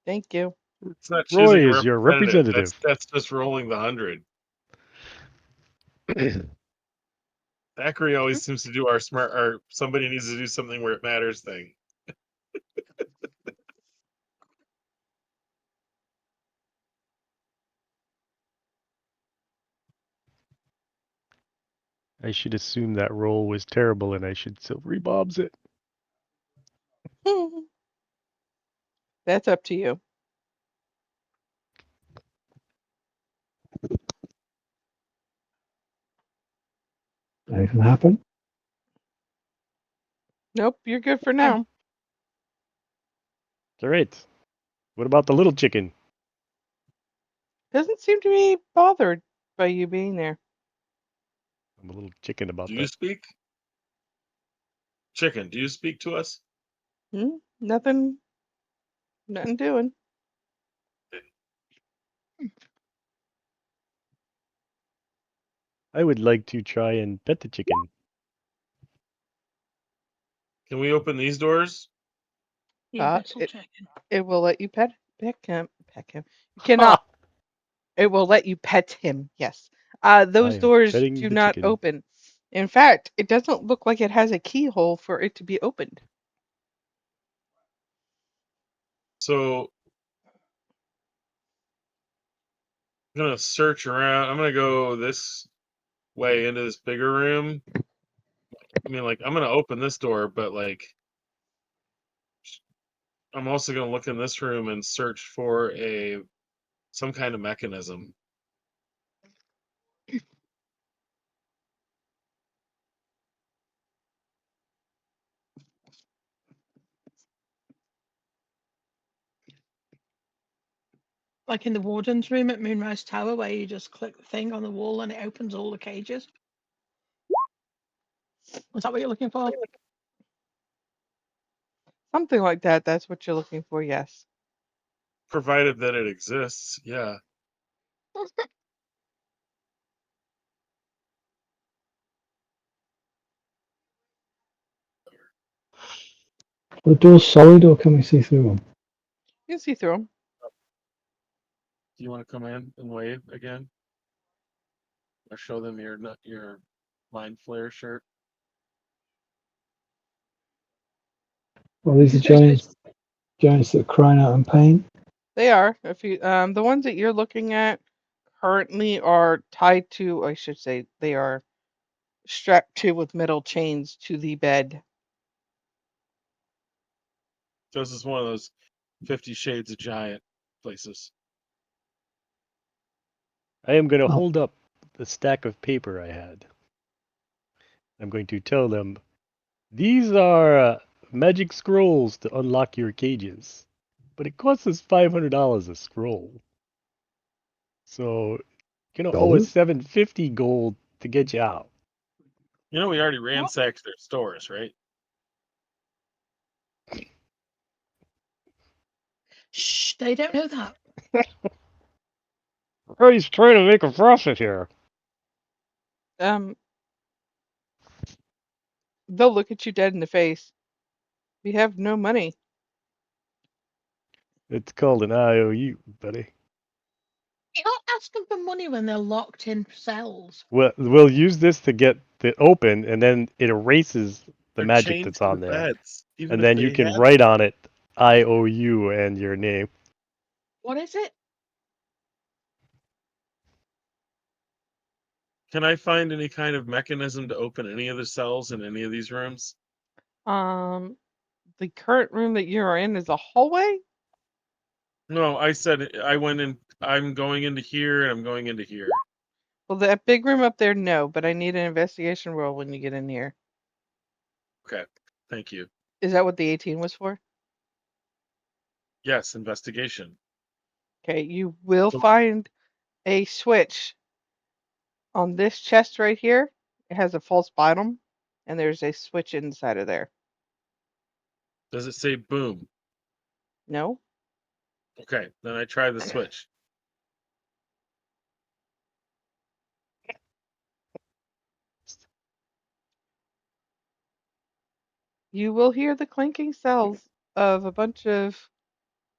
Thank you. it's not choosing Roy a is your representative. representative. That's just rolling the 100. Zachary always seems to do our smart. Our somebody needs to do something where it matters thing. I should assume that roll was terrible and I should silvery bobs it. That's up to you. Anything happen? Nope, you're good for Okay. now. Alright. What about the little chicken? Doesn't seem to be bothered by you being there. I'm a little chicken about Do you that. speak? Chicken, do you speak to us? Nothing. Nothing doing. I would like to try and pet the chicken. Can we open these doors? You little It chicken. it will let you pet him. Pet him. You Ha! cannot. It will let you pet him. Yes. I Those am doors petting do the not chicken. open. In fact, it doesn't look like it has a keyhole for it to be opened. So I'm gonna search around. I'm gonna go this way into this bigger room. I mean, like, I'm gonna open this door, but like, I'm also gonna look in this room and search for some kind of mechanism. Like in the warden's room at Moonrise Tower, where you just click the thing on the wall and it opens all the cages. Is that what you're looking for? Something like that. That's what you're looking for. Yes. Provided that it exists, yeah. Are the doors solid or can we see through them? You can see through them. Do you want to come in and wave again? Or show them your mind flare shirt? Well, these are giants that are crying out in pain. They are. If you the ones that you're looking at currently are tied to. I should say they are strapped to with metal chains to the bed. So this is one of those 50 Shades of Giant places. I am going to Oh. hold up the stack of paper I had. I'm going to tell them, these are magic scrolls to unlock your cages, but it costs us $500 a scroll. So you're gonna owe us Dollars? $750 gold to get you out. You know, we already ransacked their stores, right? Shh, they don't know that. He's trying to make a profit here. They'll look at you dead in the face. We have no money. It's called an IOU, buddy. You're not asking for money when they're locked in cells. We'll use this to get it open, and then it erases the They're magic chained that's to the on there. beds, even And if then they you can had write on it IOU and your name. What is it? Can I find any kind of mechanism to open any of the cells in any of these rooms? The current room that you are in is a hallway. No, I said I went in. I'm going into here and I'm going into here. Well, that big room up there, no, but I need an investigation roll when you get in here. Okay, thank you. Is that what the 18 was for? Yes, investigation. Okay, you will So find a switch on this chest right here. It has a false bottom, and there's a switch inside of there. does it say boom? No? Okay, then I try the switch. You will hear the clinking cells of a bunch of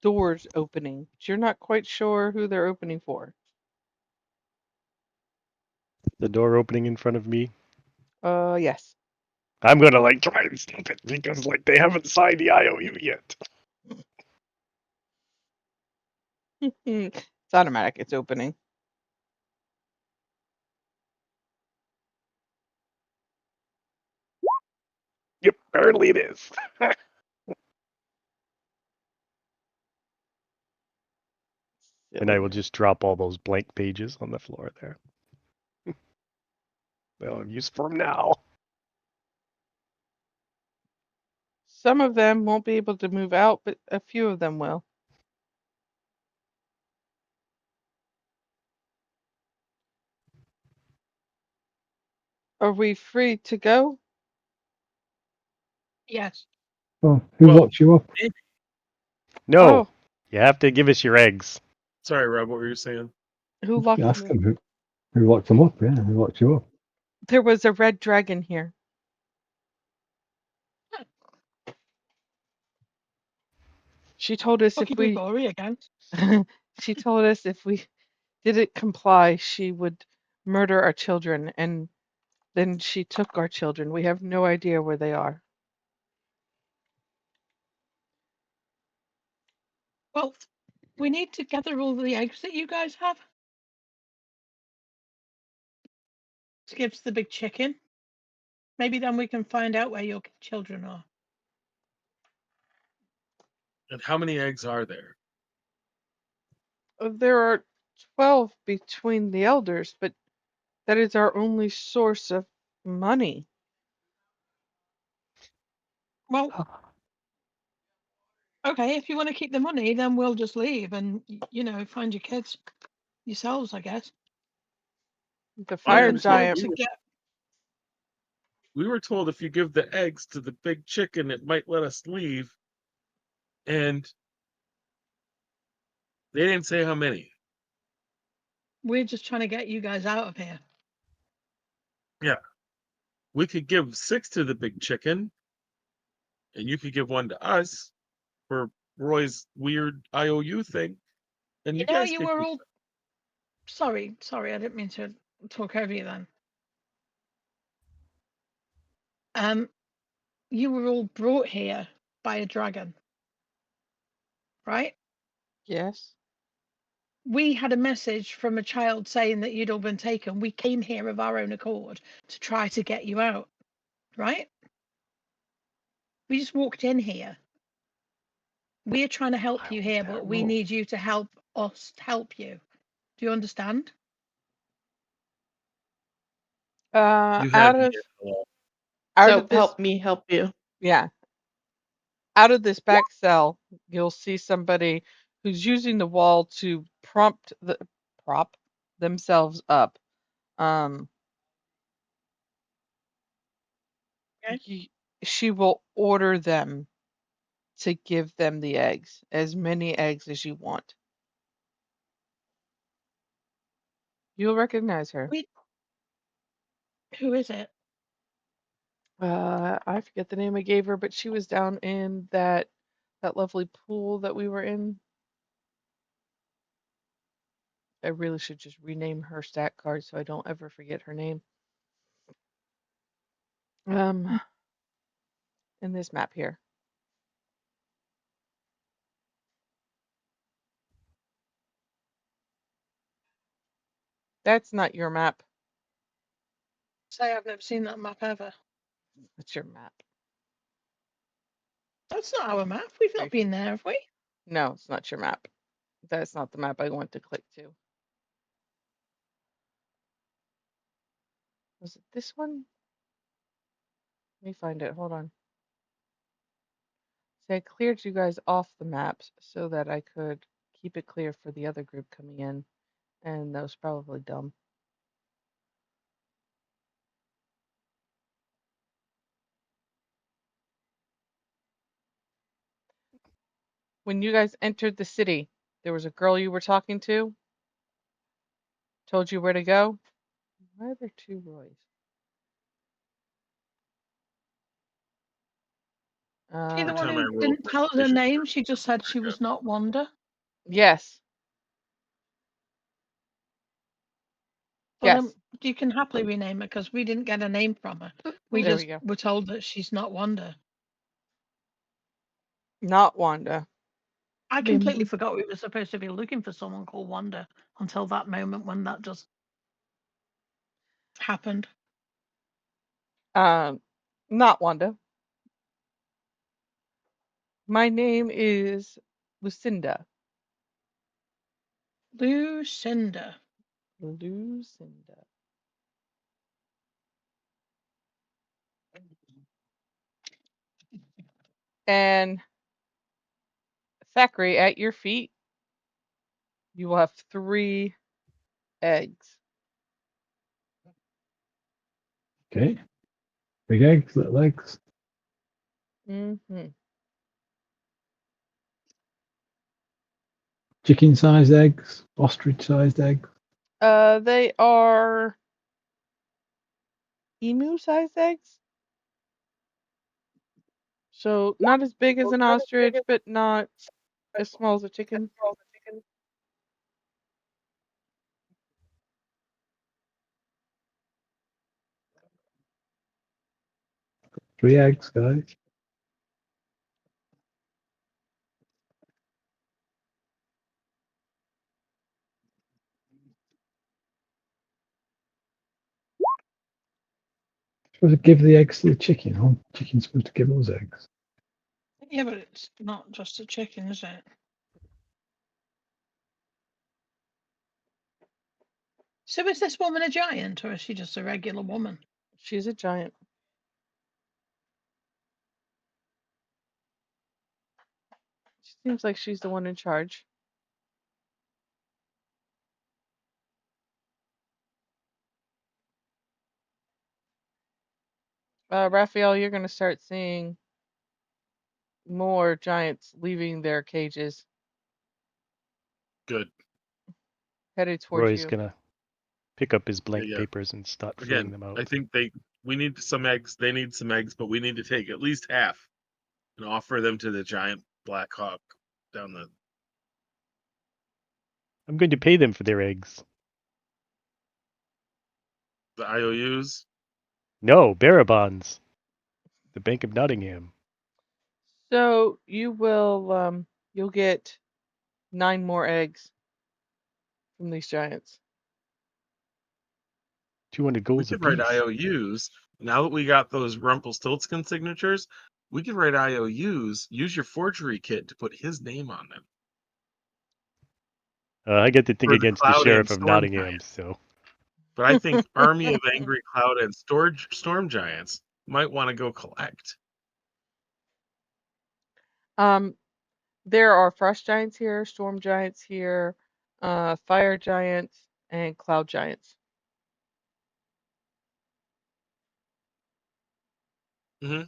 doors opening, but you're not quite sure who they're opening for. The door opening in front of me. Yes. I'm gonna try and stop it because they haven't signed the IOU yet. It's automatic. It's opening. Yep, apparently it is. And I will just drop all those blank pages on the floor there. They'll have use for them now. Some of them won't be able to move out, but a few of them will. Are we free to go? Yes. Oh, who Well, locked you up? maybe. No, Oh, you have to give us your eggs. Sorry, Rob. What were you saying? who locked Ask them up? them who locked them up. Yeah, who locked you up? There was a red dragon here. She told us if Fucky we Boogory again. she told us if we didn't comply, she would murder our children, and then she took our children. We have no idea where they are. Well, we need to gather all the eggs that you guys have. To give to the big chicken. Maybe then we can find out where your children are. And how many eggs are there? There are 12 between the elders, but that is our only source of money. Well, okay, if you want to keep the money, then we'll just leave and, find your kids yourselves, I guess. The I fire We've been told giant. understand. to get. We were told if you give the eggs to the big chicken, it might let us leave. And they didn't say how many. We're just trying to get you guys out of here. Yeah. We could give 6 to the big chicken, and you could give 1 to us for Roy's weird IOU thing. And you guys You could were keep all. Sorry, I didn't mean to talk over you then. You were all brought here by a dragon, right? Yes. We had a message from a child saying that you'd all been taken. We came here of our own accord to try to get you out, right? We just walked in here. We're trying to I help you want here, that but we roll. need you to help us help you. Do you understand? You Out have me of at hello. out So of this, help me help you. yeah, out of this back cell, you'll see somebody who's using the wall to prop themselves up. Um, Okay. she will order them to give them the eggs, as many eggs as you want. You'll recognize her. Who is it? I forget the name I gave her, but she was down in that lovely pool that we were in. I really should just rename her stat card so I don't ever forget her name. In this map here. That's not your map. Say I've never seen that map ever. That's your map. That's not our map. We've not Right. been there, have we? No, it's not your map. That's not the map I want to click to. Was it this one? Let me find it. Hold on. See, I cleared you guys off the maps so that I could keep it clear for the other group coming in, and that was probably dumb. When you guys entered the city, there was a girl you were talking to, told you where to go. Why are there two Roys? She the Every one time I who roll didn't for tell us her vision, name. She just said she was not Wanda. Yes. Well, Yes. then you can happily rename her because we didn't get a name from her. We There we just go. were told that she's not Wanda. Not Wanda. I Bim completely bum. forgot we were supposed to be looking for someone called Wanda until that moment when that just happened. Not Wanda. My name is Lucinda. Lucinda. Lucinda. And Thackeray, at your feet, you will have 3 eggs. Okay. Big eggs, little eggs. Mm-hmm. Chicken-sized eggs, ostrich-sized eggs. They are emu-sized eggs. So not as big as an ostrich, but not as small as a chicken. 3 eggs, guys. Supposed to give the eggs to the chicken, huh? Chicken's supposed to give us eggs. Yeah, but it's not just a chicken, is it? So is this woman a giant or is she just a regular woman? She's a giant. She seems like she's the one in charge. Raphael, you're going to start seeing more giants leaving their cages, good. headed towards Roy's you. gonna pick up his blank Yeah. papers and start Again, filling them out. I think we need some eggs. They need some eggs, but we need to take at least half and offer them to the giant black hawk down the. I'm going to pay them for their eggs. The IOUs. No, bearer bonds. The Bank of Nottingham. So you will you'll get 9 more eggs from these giants. 200 We goals could write apiece. IOUs. Now that we got those Rumpelstiltskin signatures, We could write IOUs, use your forgery kit to put his name on them. I get the thing For the against the Cloud Sheriff and of Storm Nottingham, Giants. so But I think Army of Angry Cloud and Storm Giants might want to go collect. There are frost giants here, storm giants here, fire giants, and cloud giants. Mm-hmm.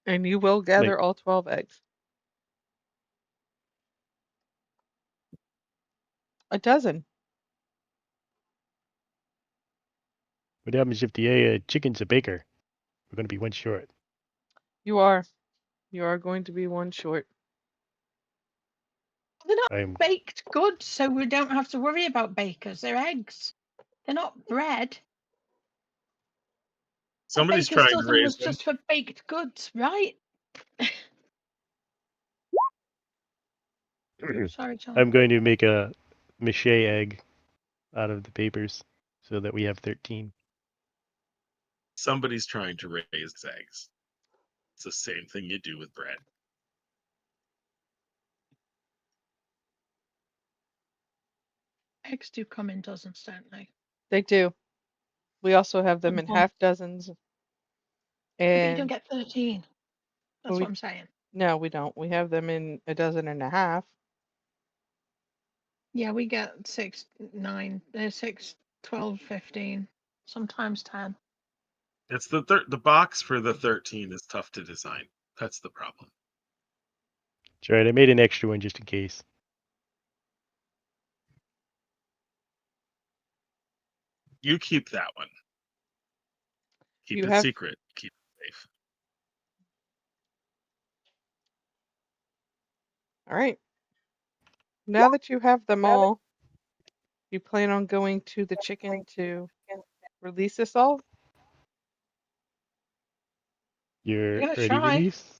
And you will gather all 12 eggs. A dozen. what happens if the chicken's a baker? We're going to be one short. You are. You are going to be one short. They're not I'm baked goods, so we don't have to worry about bakers. They're eggs. They're not bread. Somebody's A baker's trying to dozen raise was them. just for baked goods, right? Sorry, John. I'm going to make a mache egg out of the papers so that we have 13. Somebody's trying to raise eggs. It's the same thing you do with bread. Eggs do come in dozens, don't they? They do. We also have them in Mhm. half dozens. But you don't And get 13. That's we, what I'm saying. no, we don't. We have them in a dozen and a half. Yeah, we get 6, 9, 6, 12, 15, sometimes 10. It's the box for the 13 is tough to design. That's the problem. That's right. I made an extra one just in case. You keep that one. Keep You it have secret. Keep it safe. All right. Now that you have them all, you plan on going to the chicken to release us all? You're Yeah, ready, try. release?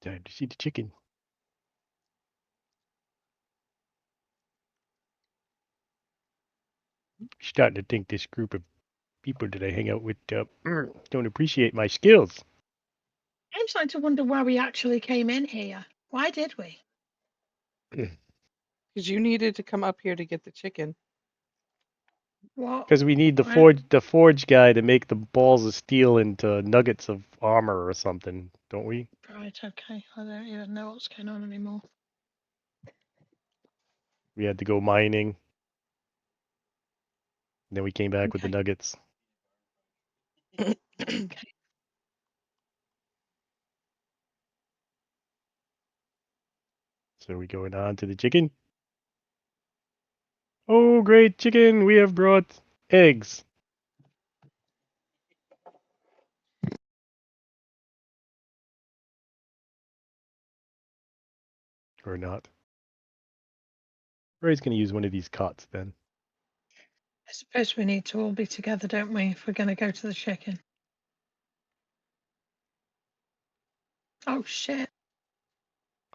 Time to see the chicken. Starting to think this group of people that I hang out with don't appreciate my skills. I'm starting to wonder why we actually came in here. Why did we? Because you needed to come up here to get the chicken. What? Because we need the I- forge guy to make the balls of steel into nuggets of armor or something, don't we? Right, okay. I don't even know what's going on anymore. We had to go mining. Then we came back with the Okay. nuggets. Okay. So we going on to the chicken? Oh, great chicken! We have brought eggs. Or not. Ray's going to use one of these cots then. I suppose we need to all be together, don't we, if we're going to go to the chicken? Oh, shit.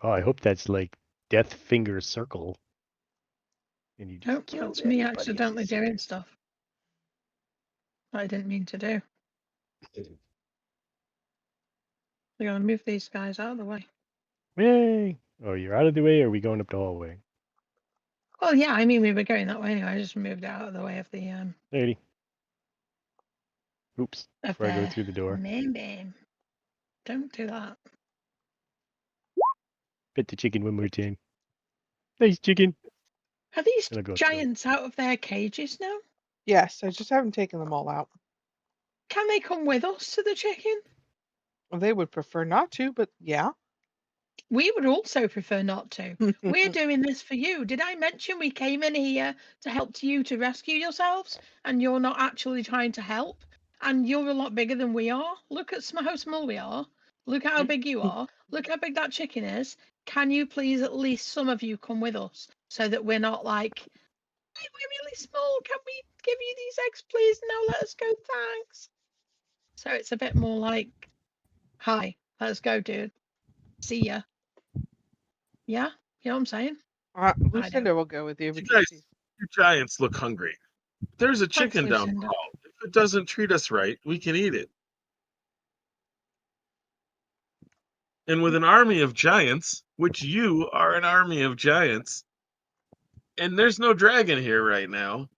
Oh, I hope that's like Death Finger Circle. And you just Nope, killed that's me everybody in accidentally this doing stuff I didn't mean to do. We're going to move these guys out of the way. Yay! Oh, you're out of the way, or are we going up the hallway? Well, yeah, I mean, we were going that way anyway. I just moved out of the way of the, Lady. Oops. of Before I go the through the door. main beam. Don't do that. Pet the chicken one more time. Nice chicken. Are these And I'll go up the door. giants out of their cages now? Yes, I just haven't taken them all out. Can they come with us to the chicken? Well, they would prefer not to, but yeah. We would also prefer not to. We're doing this for you. Did I mention we came in here to help you to rescue yourselves and you're not actually trying to help? And you're a lot bigger than we are. Look at how small we are. Look at how big you are. Look how big that chicken is. Can you please, at least some of you, come with us so that we're not like, hey, we're really small. Can we give you these eggs, please? No, let us go. Thanks. So it's a bit more like, hi, let's go, dude. See ya. Yeah, you know what I'm saying? I don't. Lucinda will go with you You because guys, she's your giants look hungry. There's a Thanks, chicken down Lucinda. below. If it doesn't treat us right, we can eat it. And with an army of giants, which you are an army of giants, and there's no dragon here right now,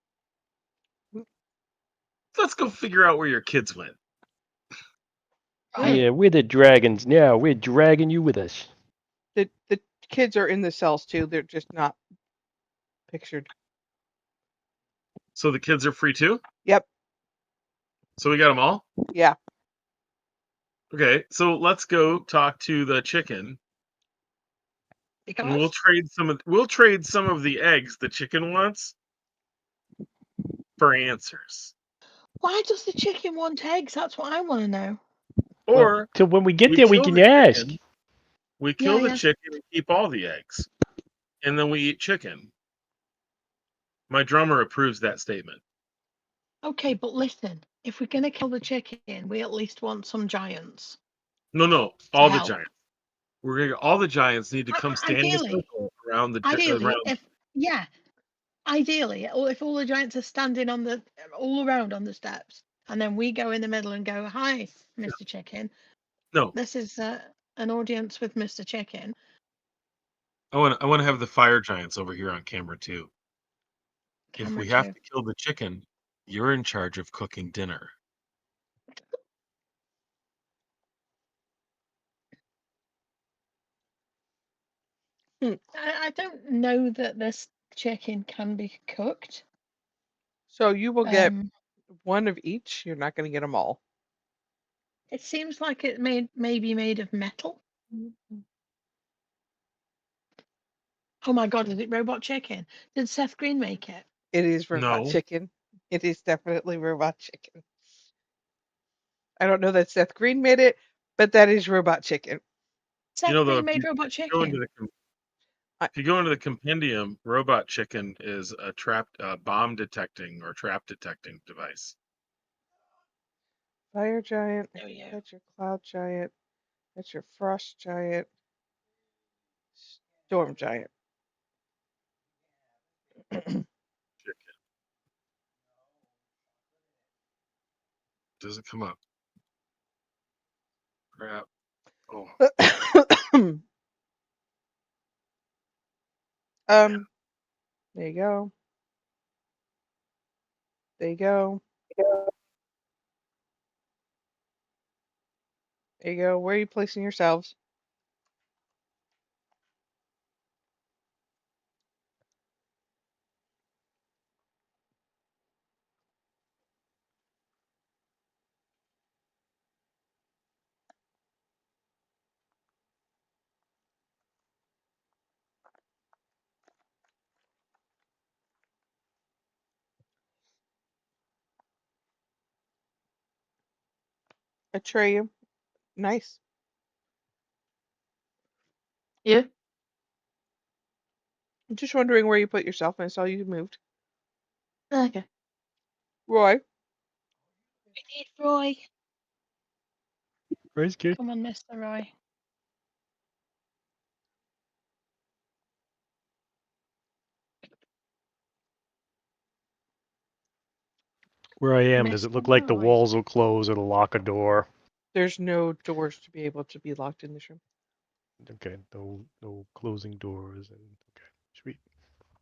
let's go figure out where your kids went. Right. Yeah, we're the dragons now. We're dragging you with us. The kids are in the cells too. They're just not pictured. So the kids are free too? Yep. So we got them all? Yeah. Okay, so let's go talk to the chicken, and we'll Because trade some of the eggs the chicken wants for answers. why does the chicken want eggs? That's what I want to know. Or Till when we get we there, we kill can the ask. chicken, we kill the Yeah. chicken and keep all the eggs, and then we eat chicken. My drummer approves that statement. Okay, but listen, if we're gonna kill the chicken, we at least want some giants No, to all the help. giants. We're gonna all the giants need to come stand in a Ideally, circle around the ideally, around. ideally, if all the giants are standing all around on the steps, and then we go in the middle and go, "Hi, Mr. Chicken. No, This is an audience with Mr. Chicken." I want to have the fire giants over here on camera too. If Camera we have two. to kill the chicken, you're in charge of cooking dinner. I don't know that this chicken can be cooked. So you will get Um, one of each. You're not going to get them all. it seems like it may be made of metal. Oh my God, is it Robot Chicken? Did Seth Green make it? It is robot No, chicken. It is definitely robot chicken. I don't know that Seth Green made it, but that is robot chicken. Seth though, Green made Robot if you go into Chicken. I, if you go into the compendium, robot chicken is a bomb detecting or trap detecting device. fire giant. There we go. That's your cloud giant. That's your frost giant. Storm giant. Chicken doesn't come up. Crap. Oh, There you go. There you go. There you go. Where are you placing yourselves? Atreyu. Nice. Yeah. I'm just wondering where you put yourself, and I saw you moved. Okay. Roy. We need Roy. Where's good? Come on, Mr. Roy. Where I am, does it Mr. look like the Roy. walls will close? It'll lock a door. There's no doors to be able to be locked in this room. Okay, no closing doors. And okay, sweet.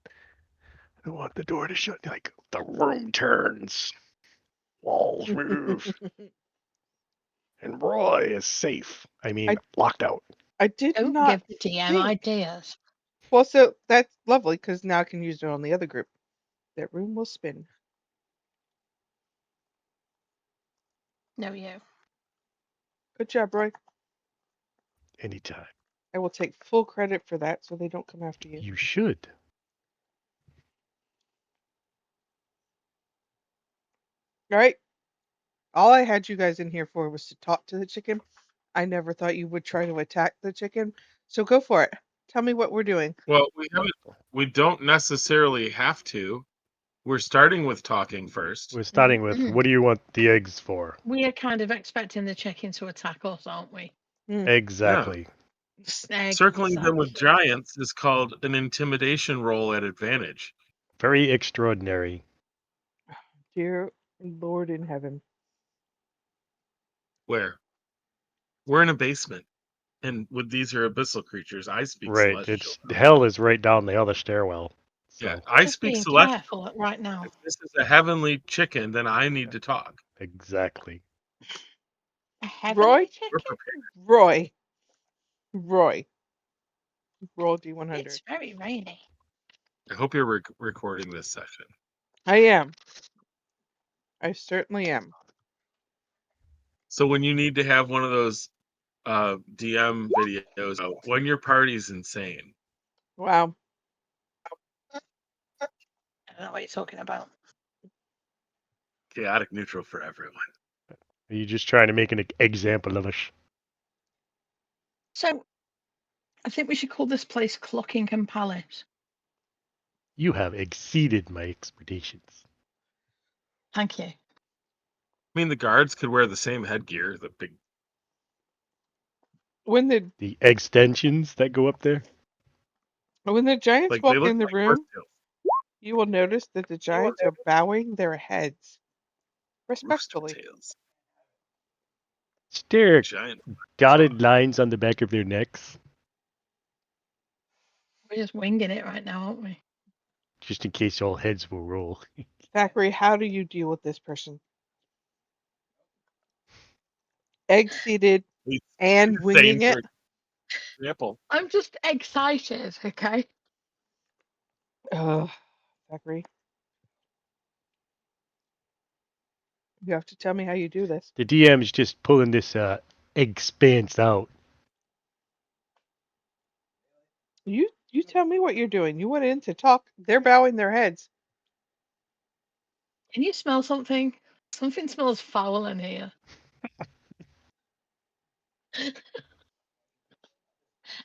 I don't want the door to shut. Like the room turns, walls move, and Roy is safe. I mean, locked out. I did Don't not give the DM think. ideas. Well, so that's lovely because now I can use it on the other group. That room will spin. No, you. Good job, Roy. Anytime. I will take full credit for that so they don't come after you. You should. All right. All I had you guys in here for was to talk to the chicken. I never thought you would try to attack the chicken. So go for it. Tell me what we're doing. well, we don't necessarily have to. We're starting with talking first. We're starting with what do you want the eggs for? We are kind of expecting the chicken to attack us, aren't we? Exactly. Circling them with Exactly. giants is called an intimidation roll at advantage. Very extraordinary. Dear Lord in heaven. Where? We're in a basement, and with these are abyssal creatures. I speak Right. celestial. It's hell is right down the other stairwell. Yeah, So I Just speak being celestial. careful right now. If this is a heavenly chicken, then I need to talk. exactly. A heavenly chicken? We're prepared. Roy. Roll D100. It's very rainy. I hope you're recording this session. I am. I certainly am. So when you need to have one of those DM videos when your party's insane. Wow. I don't know what you're talking about. Chaotic neutral for everyone. Are you just trying to make an example of us? So, I think we should call this place Clockingham Palace. You have exceeded my expectations. Thank you. I mean, the guards could wear the same headgear, the big. When the extensions that go up there. Giants Like they walk look in the like room, horsetails. you will notice that the Giants are bowing their heads respectfully. Tails. Stare Giant. dotted lines on the back of their necks, We're just winging it right now, aren't we? just in case all heads will roll. Thackeray, how do you deal with this person? Egg-seated and winging it? Example. I'm just excited, okay? Thackeray. You have to tell me how you do this. The DM's just pulling this expanse out. You tell me what you're doing. You went in to talk. They're bowing their heads. Can you smell something? Something smells foul in here.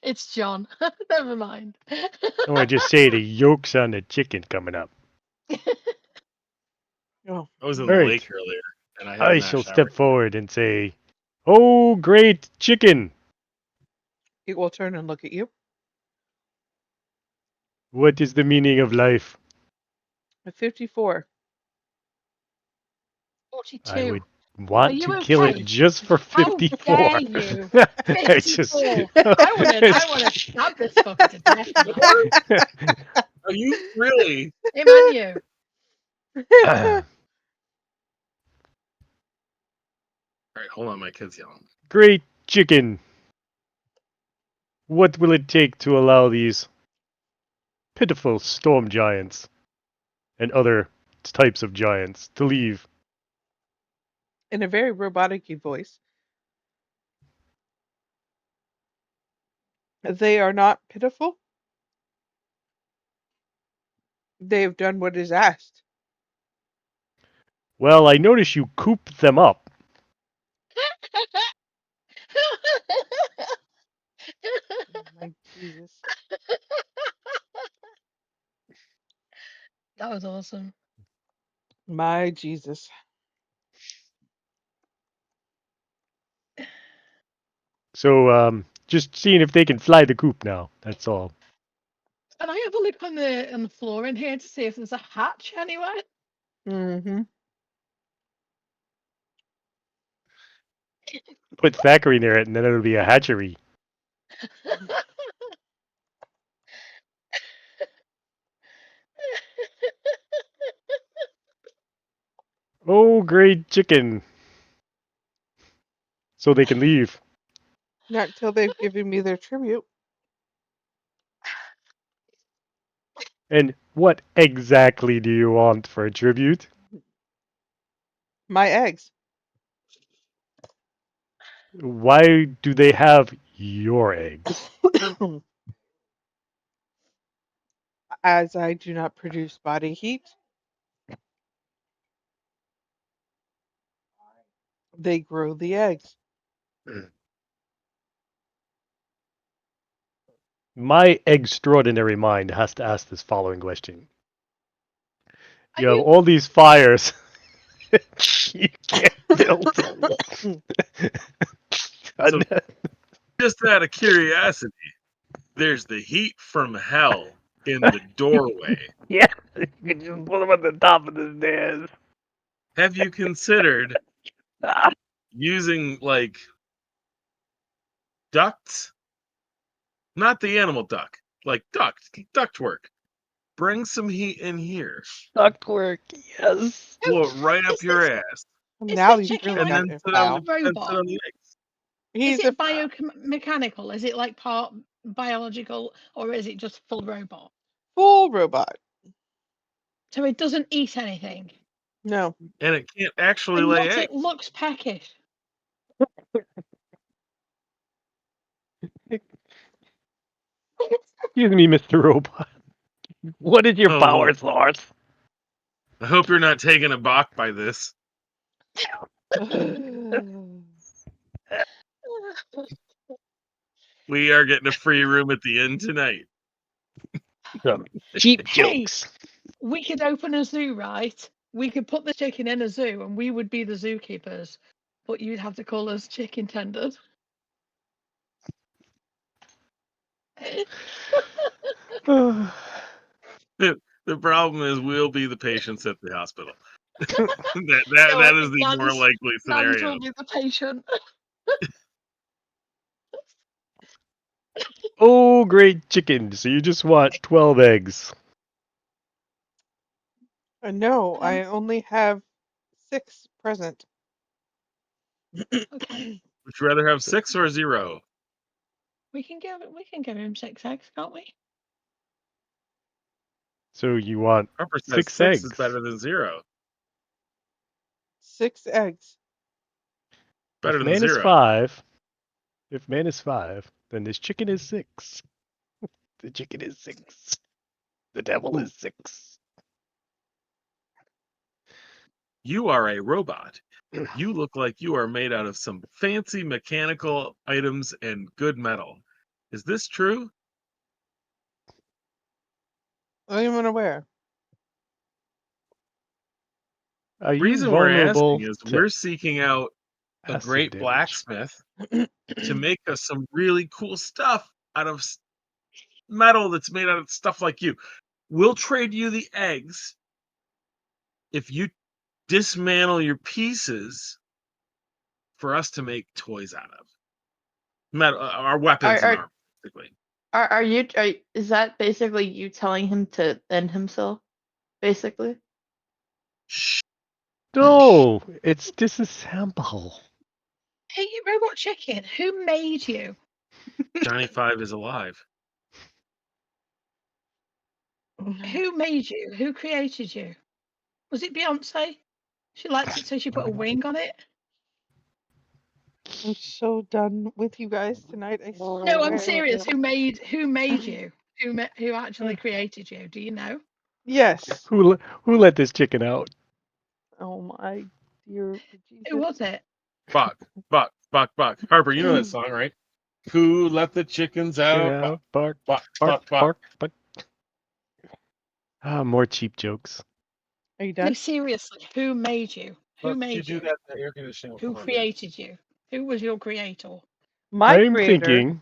It's John. Never mind. I want to just say the yolks on the chicken coming up. Oh, I was in All the right. lake earlier, and I had I shall step forward and say, "Oh, great chicken! it will turn and look at you. What is the meaning of life?" At 54. 42. I would Are want you to kill okay? it just for How 54. dare you? It's just- 54. I wanna stab this fucker to death, man. Are you really? Him and you. All right, hold on, my kid's yelling. Great chicken. What will it take to allow these pitiful storm giants and other types of giants to leave? In a very robotic voice. They are not pitiful. They have done what is asked. Well, I notice you coop them up. Oh, my Jesus. That was awesome. My Jesus. So, just seeing if they can fly the coop now. That's all. Can I have a look on the floor in here to see if there's a hatch anywhere? Mm-hmm. Put Thackeray near it, and then it'll be a hatchery. Oh, great chicken. So they can leave. Not till they've given me their tribute. And what exactly do you want for a tribute? My eggs. Why do they have your eggs? As I do not produce body heat, they grow the eggs. My extraordinary mind has to ask this following question. Are You have you all these fires. You can't build. So, just out of curiosity, there's the heat from hell, in the doorway. Yeah, you can just put them on the top of the stairs. Have you considered Ah, using like ducts? Not the animal duck, like ductwork. Bring some heat in here. ductwork, yes. Blow it right up Is your this ass. is Now this you chicken really And like got then it, sit part on the pal. robot? eggs. Is He's a it biomechanical? Is it like part biological, or is it just full robot? full robot. So it doesn't eat anything. No. And it can't actually And lay yet it eggs. looks peckish. Excuse me, Mr. Robot. What is your Oh power Lord. source? I hope you're not taken aback by this. We are getting a free room at the inn tonight. Some cheap Hey, jokes. we could open a zoo, right? We could put the chicken in a zoo and we would be the zookeepers, but you'd have to call us chicken tenders. The problem is we'll be the patients at the hospital. that is the more likely Nans scenario. will be the patient. Oh, great chicken. So you just want 12 eggs. No, I only have 6 present. Okay, Would you rather have 6 or 0? we can give him 6 eggs, can't we? So you want Harper says 6 6 is eggs. better than 0. 6 eggs. Better If than man is 0. 5, then this chicken is 6. The chicken is 6. The devil is 6. You are a robot. You look like you are made out of some fancy mechanical items and good metal. Is this true? I'm even aware. Are you Reason we're asking vulnerable is to we're seeking out a acid great damage? blacksmith to make us some really cool stuff out of metal that's made out of stuff like you. We'll trade you the eggs if you dismantle your pieces for us to make toys out of. Metal, our weapons and Are armor, basically. is that basically you telling him to end himself? Basically. Shh. No, it's disassemble. Hey, you robot chicken, who made you? Johnny Five is alive. Who made you? Who created you? Was it Beyonce? She likes it so she put a wing on it. I'm so done with you guys tonight. I No, I'm swear. serious. Who made you? Who actually created you? Do you know? Yes. Who let this chicken out? Oh my dear Who Jesus. was it? Buck. Harper, you know that song, right? Who let the chickens Chicken out? out, bark, Buck. bark, bark, bark. Ah, more cheap jokes. Are you No, done? seriously. Who made you? Who Look, you made do you? that, the air conditioning will Who come on back. created you? Who was your creator? My I'm creator. thinking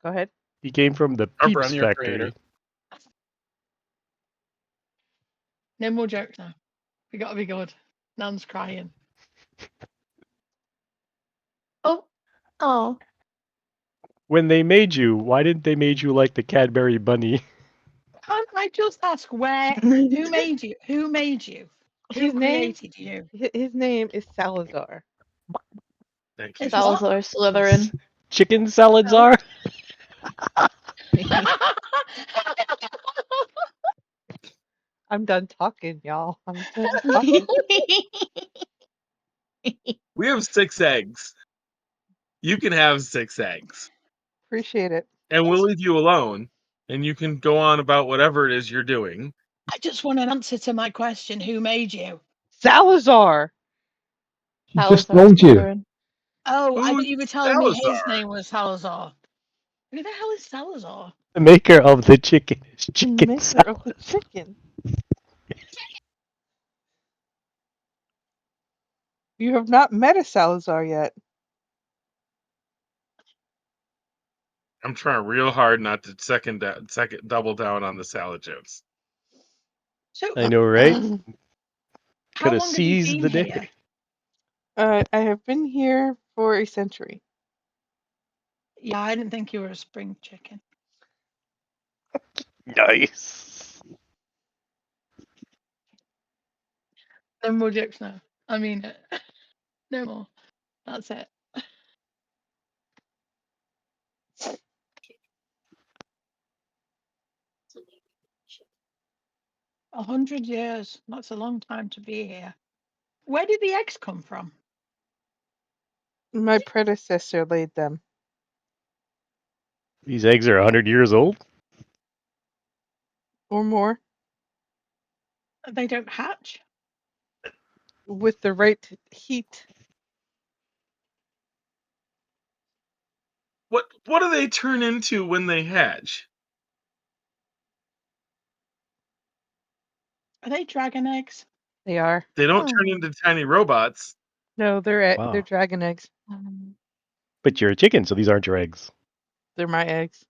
Go ahead. he came from the Harper, Peeps I'm your factory. creator. No more jokes now. We gotta be good. Nan's crying. Oh. When they made you, why didn't they made you like the Cadbury bunny? Can't I just ask where? Who made you? Who made you? Who His name created you? his name is Salazar. Thank you. It's what? Salazar Slytherin. Chicken salads No. are? I'm done talking, y'all. I'm done talking. We have 6 eggs. You can have 6 eggs. Appreciate it. And we'll leave you alone. And you can go on about whatever it is you're doing. I just want an answer to my question. Who made you? Salazar. She just Salazar told you. Slytherin. Oh, I thought Who's you were telling me his Salazar? name was Salazar. Who the hell is Salazar? The maker of the chicken is The chicken maker of the salad. chicken. You have not met a Salazar yet. I'm trying real hard not to second double down on the salad jokes. So, I know, right? how Could have long have you seized been the day. here? I have been here for a century. Yeah, I didn't think you were a spring chicken. Nice. No more jokes now. I mean, no more. That's it. 100 years. That's a long time to be here. Where did the eggs come from? My predecessor laid them. These eggs are 100 years old. Or more. They don't hatch. With the right heat. What do they turn into when they hatch? Are they dragon eggs? They are. They don't turn into tiny robots. No, they're Wow. dragon eggs. But you're a chicken, so these aren't your eggs. They're my eggs.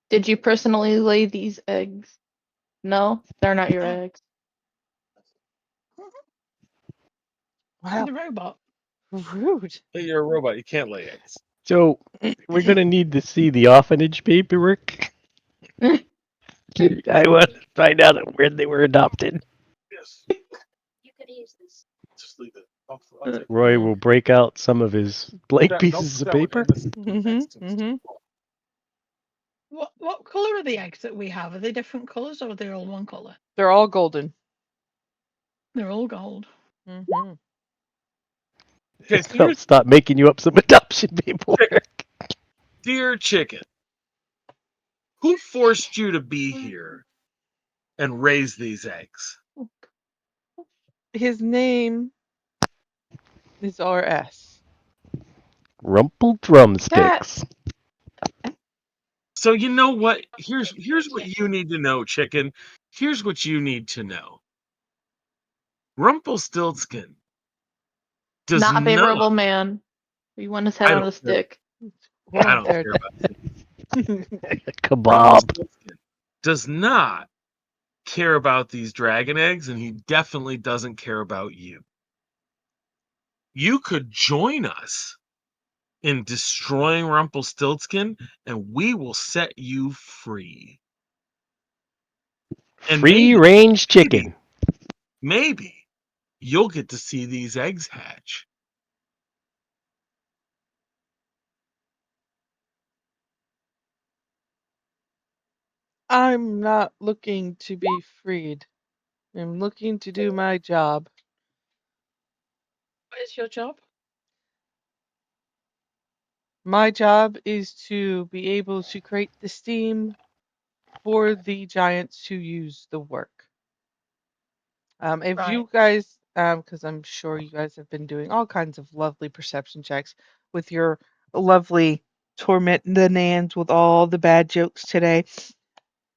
Did you personally lay these eggs? No, they're not your eggs. Wow. The robot. Rude. Hey, you're a robot. You can't lay eggs. So we're gonna need to see the orphanage paperwork. I want to find out where they were adopted. Yes. You could use this. Just leave it. I'll take Roy will break out some of his blank pieces of paper. What color are the eggs that we have? Are they different colors or are they all one color? They're all golden. They're all gold. Mm-hmm. Okay, I'll stop making you up some adoption paperwork. Dear chicken, who forced you to be here and raise these eggs? His name is RS. Rumple drumsticks. So you know what? Here's what you need to know, chicken. Here's what you need to know. Rumpelstiltskin does Not a not. favorable man. You want his head I on don't a care. stick. I don't There. care about it. Kebab. Rumpelstiltskin does not care about these dragon eggs, and he definitely doesn't care about you. You could join us in destroying Rumpelstiltskin, and we will set you free. And Free range chicken. maybe you'll get to see these eggs hatch. I'm not looking to be freed. I'm looking to do my job. What is your job? My job is to be able to create the steam for the giants to use the work. If you guys, because I'm sure you guys have been doing all kinds of lovely perception checks with your lovely torment the Nans with all the bad jokes today.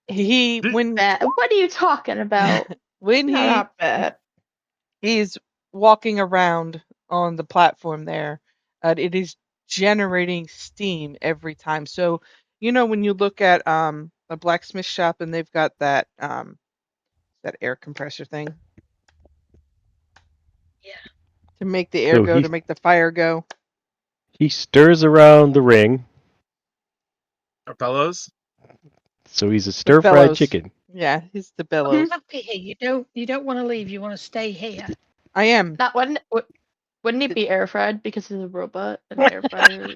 Bad. What are you talking about? When Not bad. he's walking around on the platform there, it is generating steam every time. So when you look at a blacksmith shop and they've got that air compressor thing. Yeah. To make the air So go, to make the fire go. He stirs around the ring. Our fellows? So he's a stir-fried chicken. Yeah, he's the bellows. Happy here. You don't want to leave. You want to stay here. I am. Not wouldn't he be air fried because he's a robot and air fryer?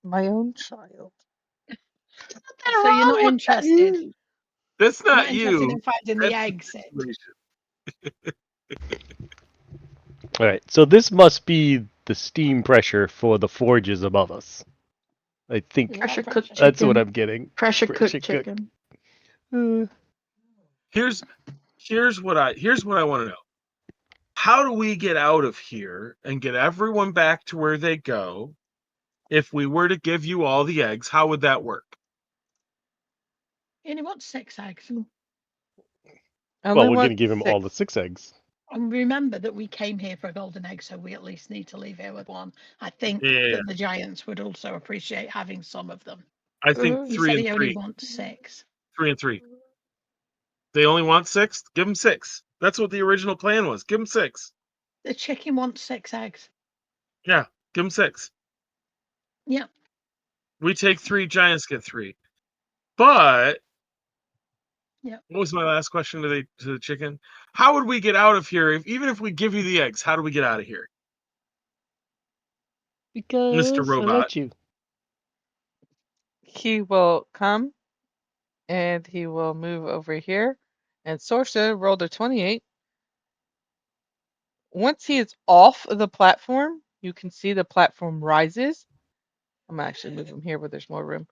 My own child. So you're not interested. That's You're not interested you. in finding the eggs. All right, so this must be the steam pressure for the forges above us. I think Pressure cooked chicken. that's what I'm getting. Pressure cooked chicken. Here's what I want to know. How do we get out of here and get everyone back to where they go? If we were to give you all the eggs, how would that work? You only want 6 eggs. Well, we're going to give him all the 6 eggs. And remember that we came here for a golden egg, so we at least need to leave here with one. I think Yeah. that the giants would also appreciate having some of them. I think Mhm. He 3 said and he only 3. wants 6. 3 and 3. They only want 6? Give them 6. That's what the original plan was. Give them 6. The chicken wants 6 eggs. Yeah, give them 6. Yep. We take 3, giants get 3. But Yep. what was my last question to the chicken? How would we get out of here even if we give you the eggs? How do we get out of here, Mr. Because I Robot? let you. He will come and he will move over here. And Sorsa rolled a 28. Once he is off of the platform, you can see the platform rises. I'm gonna actually move him here where there's more room.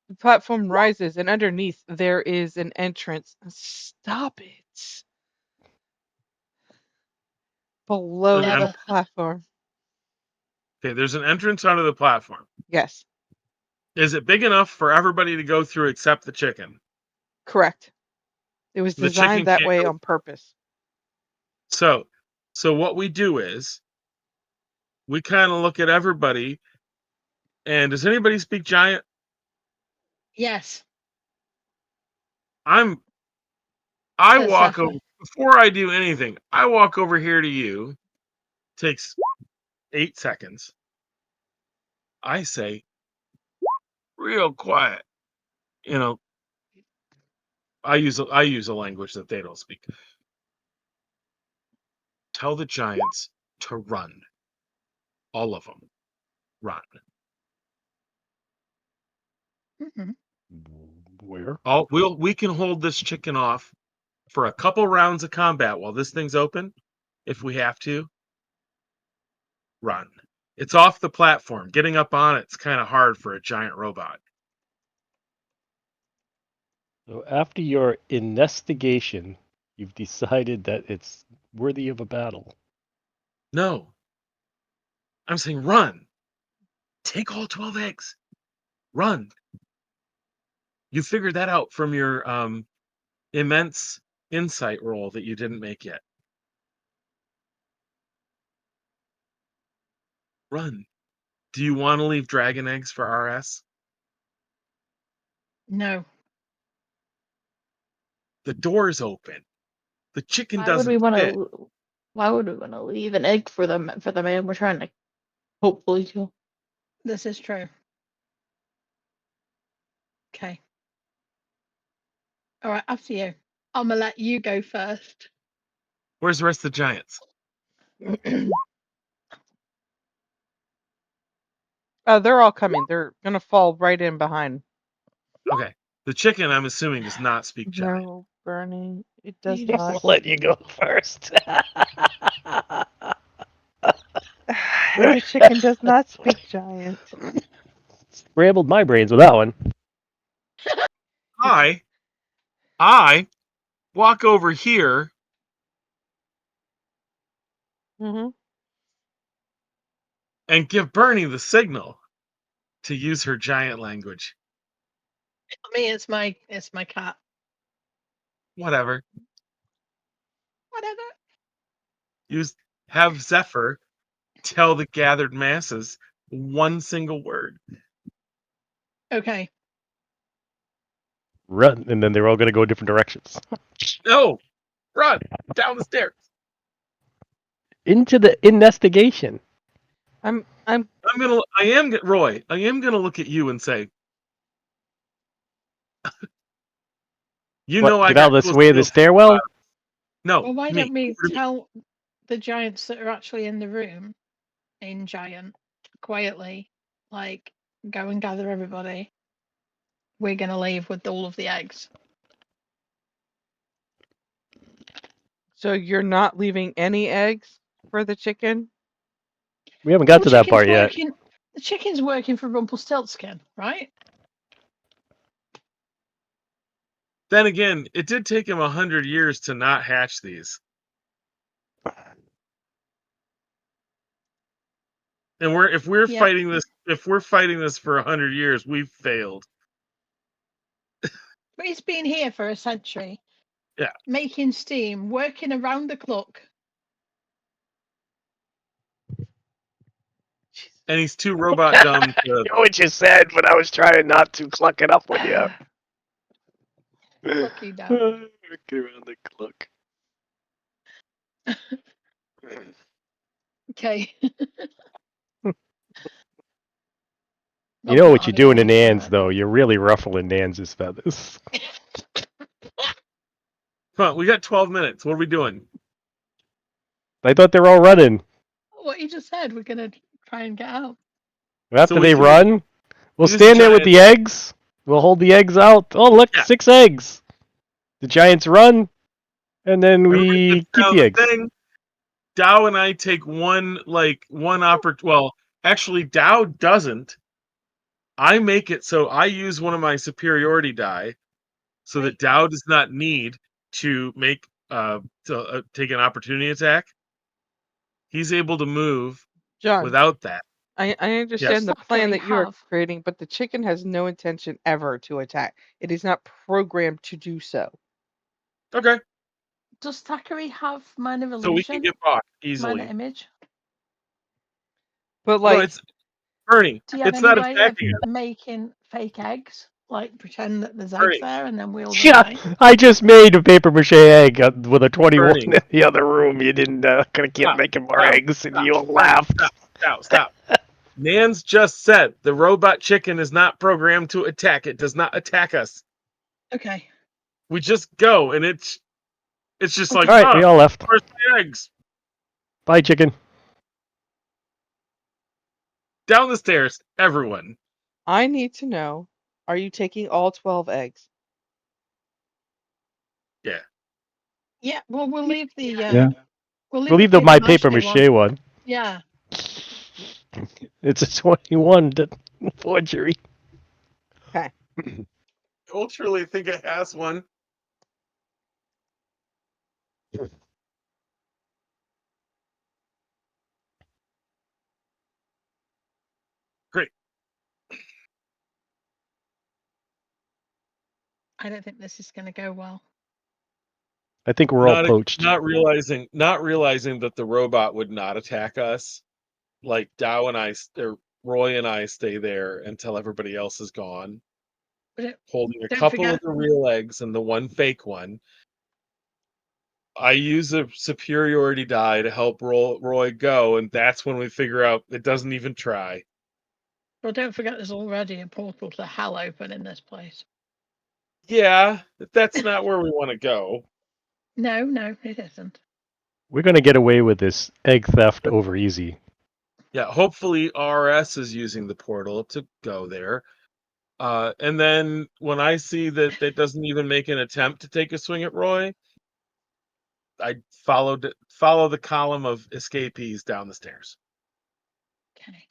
The platform rises, and underneath there is an entrance. Stop it. Below the Never. platform. Okay, there's an entrance onto the platform. Yes, Is it big enough for everybody to go through except the chicken? correct. It was The chicken designed that can't way go. on purpose. So what we do is we kind of look at everybody. And does anybody speak giant? Yes. I Says walk over Zephyr. before I do anything. I walk over here to you. Takes 8 seconds. I say, real quiet. You know, I use a language that they don't speak. Tell the giants to run. All of them, run. Mm-hmm. Where? We can hold this chicken off for a couple rounds of combat while this thing's open, if we have to. Run. It's off the platform. Getting up on it's kind of hard for a giant robot. So after your investigation, you've decided that it's worthy of a battle. No, I'm saying run. Take all 12 eggs. Run. You figured that out from your immense insight roll that you didn't make yet. Run. Do you want to leave dragon eggs for RS? No. The door's open. The chicken Why would we doesn't want fit. to? Why would we want to leave an egg for the man we're trying to hopefully kill? This is true. Okay. All right, after you. I'm going to let you go first. Where's the rest of the giants? They're all coming. They're gonna fall right in behind. Okay. The chicken, I'm assuming, does not speak giant. No, burning. It You does just not. I'll let you go first. The chicken does not speak giant. Scrambled my brains with that one. I walk over here Hmm. and give Bernie the signal to use her giant language. For me, it's my cat. Whatever. Whatever. Have Zephyr tell the gathered masses one single word. Okay. Run, and then they're all going to go different directions. No, run down the stairs. Into the investigation. I'm Roy. I am gonna look at you and say, you What? know, I Get out got of this close way to of the those stairwell? No, Well, why me. don't we Over to me. tell the giants that are actually in the room in giant quietly, like, go and gather everybody. We're going to leave with all of the eggs. So you're not leaving any eggs for the chicken? We haven't got Well, to that part yet. The chicken's working for Rumpelstiltskin, right? Then again, it did take him 100 years to not hatch these. And if we're Yep. fighting this for 100 years, we've failed. But he's been here for a century. making steam, working around the clock. And he's too robot dumb I to. know what you said, but I was trying not to cluck it up with you. Lucky down. Get around the clock. Okay. You know what you're doing to Nan's, though? You're really ruffling Nan's feathers. Come on, we got 12 minutes. What are we doing? I thought they were all running. What you just said, we're gonna try and get out. After So they so run, we'll use stand there with giant- the eggs. We'll hold the eggs out. Oh, look, Yeah. 6 eggs. The giants run, and then Everybody we gets keep down the eggs. thing. Dow and I take one Well, actually, Dow doesn't. I make it so I use one of my superiority die, so that Dow does not need to make take an opportunity attack. He's able to move John, without that. I understand the plan Zachary that you are have? creating, but the chicken has no intention ever to attack. It is not programmed to do so. Okay, Does Thackeray have minor so we can illusion? get bought Minor easily. image? But No, like, it's Bernie. Do you have It's any not way of attacking us. making fake eggs? Like pretend that there's Bernie. eggs there and then wheel them Yeah, away? I just made a paper mache egg with a 21 Bernie. in the other room. You didn't gonna keep Stop, making more stop, eggs, and stop, you all laughed. Stop. Nan's just said the robot chicken is not programmed to attack. It does not attack us. Okay. We just go, and it's just like, All right, we all left. where's my eggs? Bye, chicken. Down the stairs, everyone. I need to know, are you taking all 12 eggs? Yeah. Yeah. Well, we'll leave the. Yeah. We'll leave, We'll leave the my paper mache one. Yeah. It's a 21 forgery. Okay. Don't truly think it has one. Great. I don't think this is going to go well. I think we're all poached. Not realizing that the robot would not attack us. Like Dow and I, or Roy and I, stay there until everybody else is gone, holding a don't couple forget- of the real eggs and the one fake one. I use a superiority die to help Roy go, and that's when we figure out it doesn't even try. Well, don't forget there's already a portal to hell open in this place. Yeah, that's not where we want to go. No, it isn't. We're gonna get away with this egg theft over easy. Yeah, hopefully RS is using the portal to go there. And then when I see that it doesn't even make an attempt to take a swing at Roy, I follow the column of escapees down the stairs. Okay.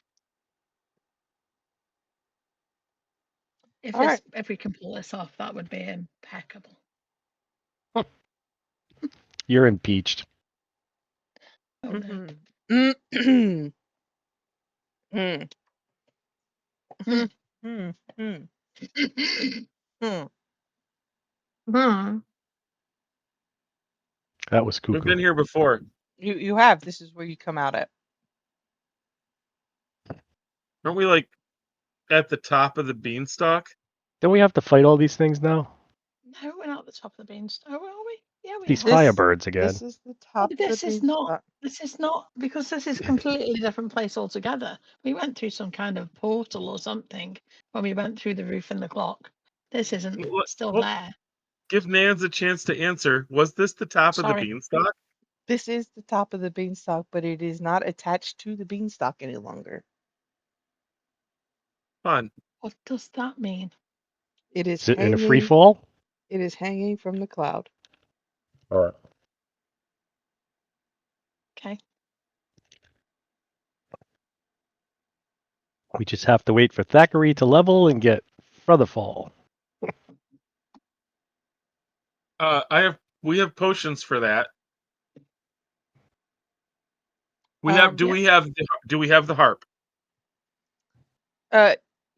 All right. If we can pull this off, that would be impeccable. You're impeached. Oh, no. Mm-hmm. That was cuckoo. We've been here before. You have. This is where you come out at. Aren't we like at the top of the beanstalk? Don't we have to fight all these things now? No, we're not at the top of the beanstalk, are we? Yeah, we These are. firebirds again. This is the top of the This is beanstalk. not because this is a completely different place altogether. We went through some kind of portal or something when we went through the roof and the clock. This isn't still Well, there. give Nans a chance to answer. Was this the top of the Sorry. beanstalk? This is the top of the beanstalk, but it is not attached to the beanstalk any longer. Fun. What does that mean? It is Is it in a hanging. free fall? It is hanging from the cloud. All right. Okay. We just have to wait for Thackeray to level and get Featherfall. We have potions for that. Do we have the harp?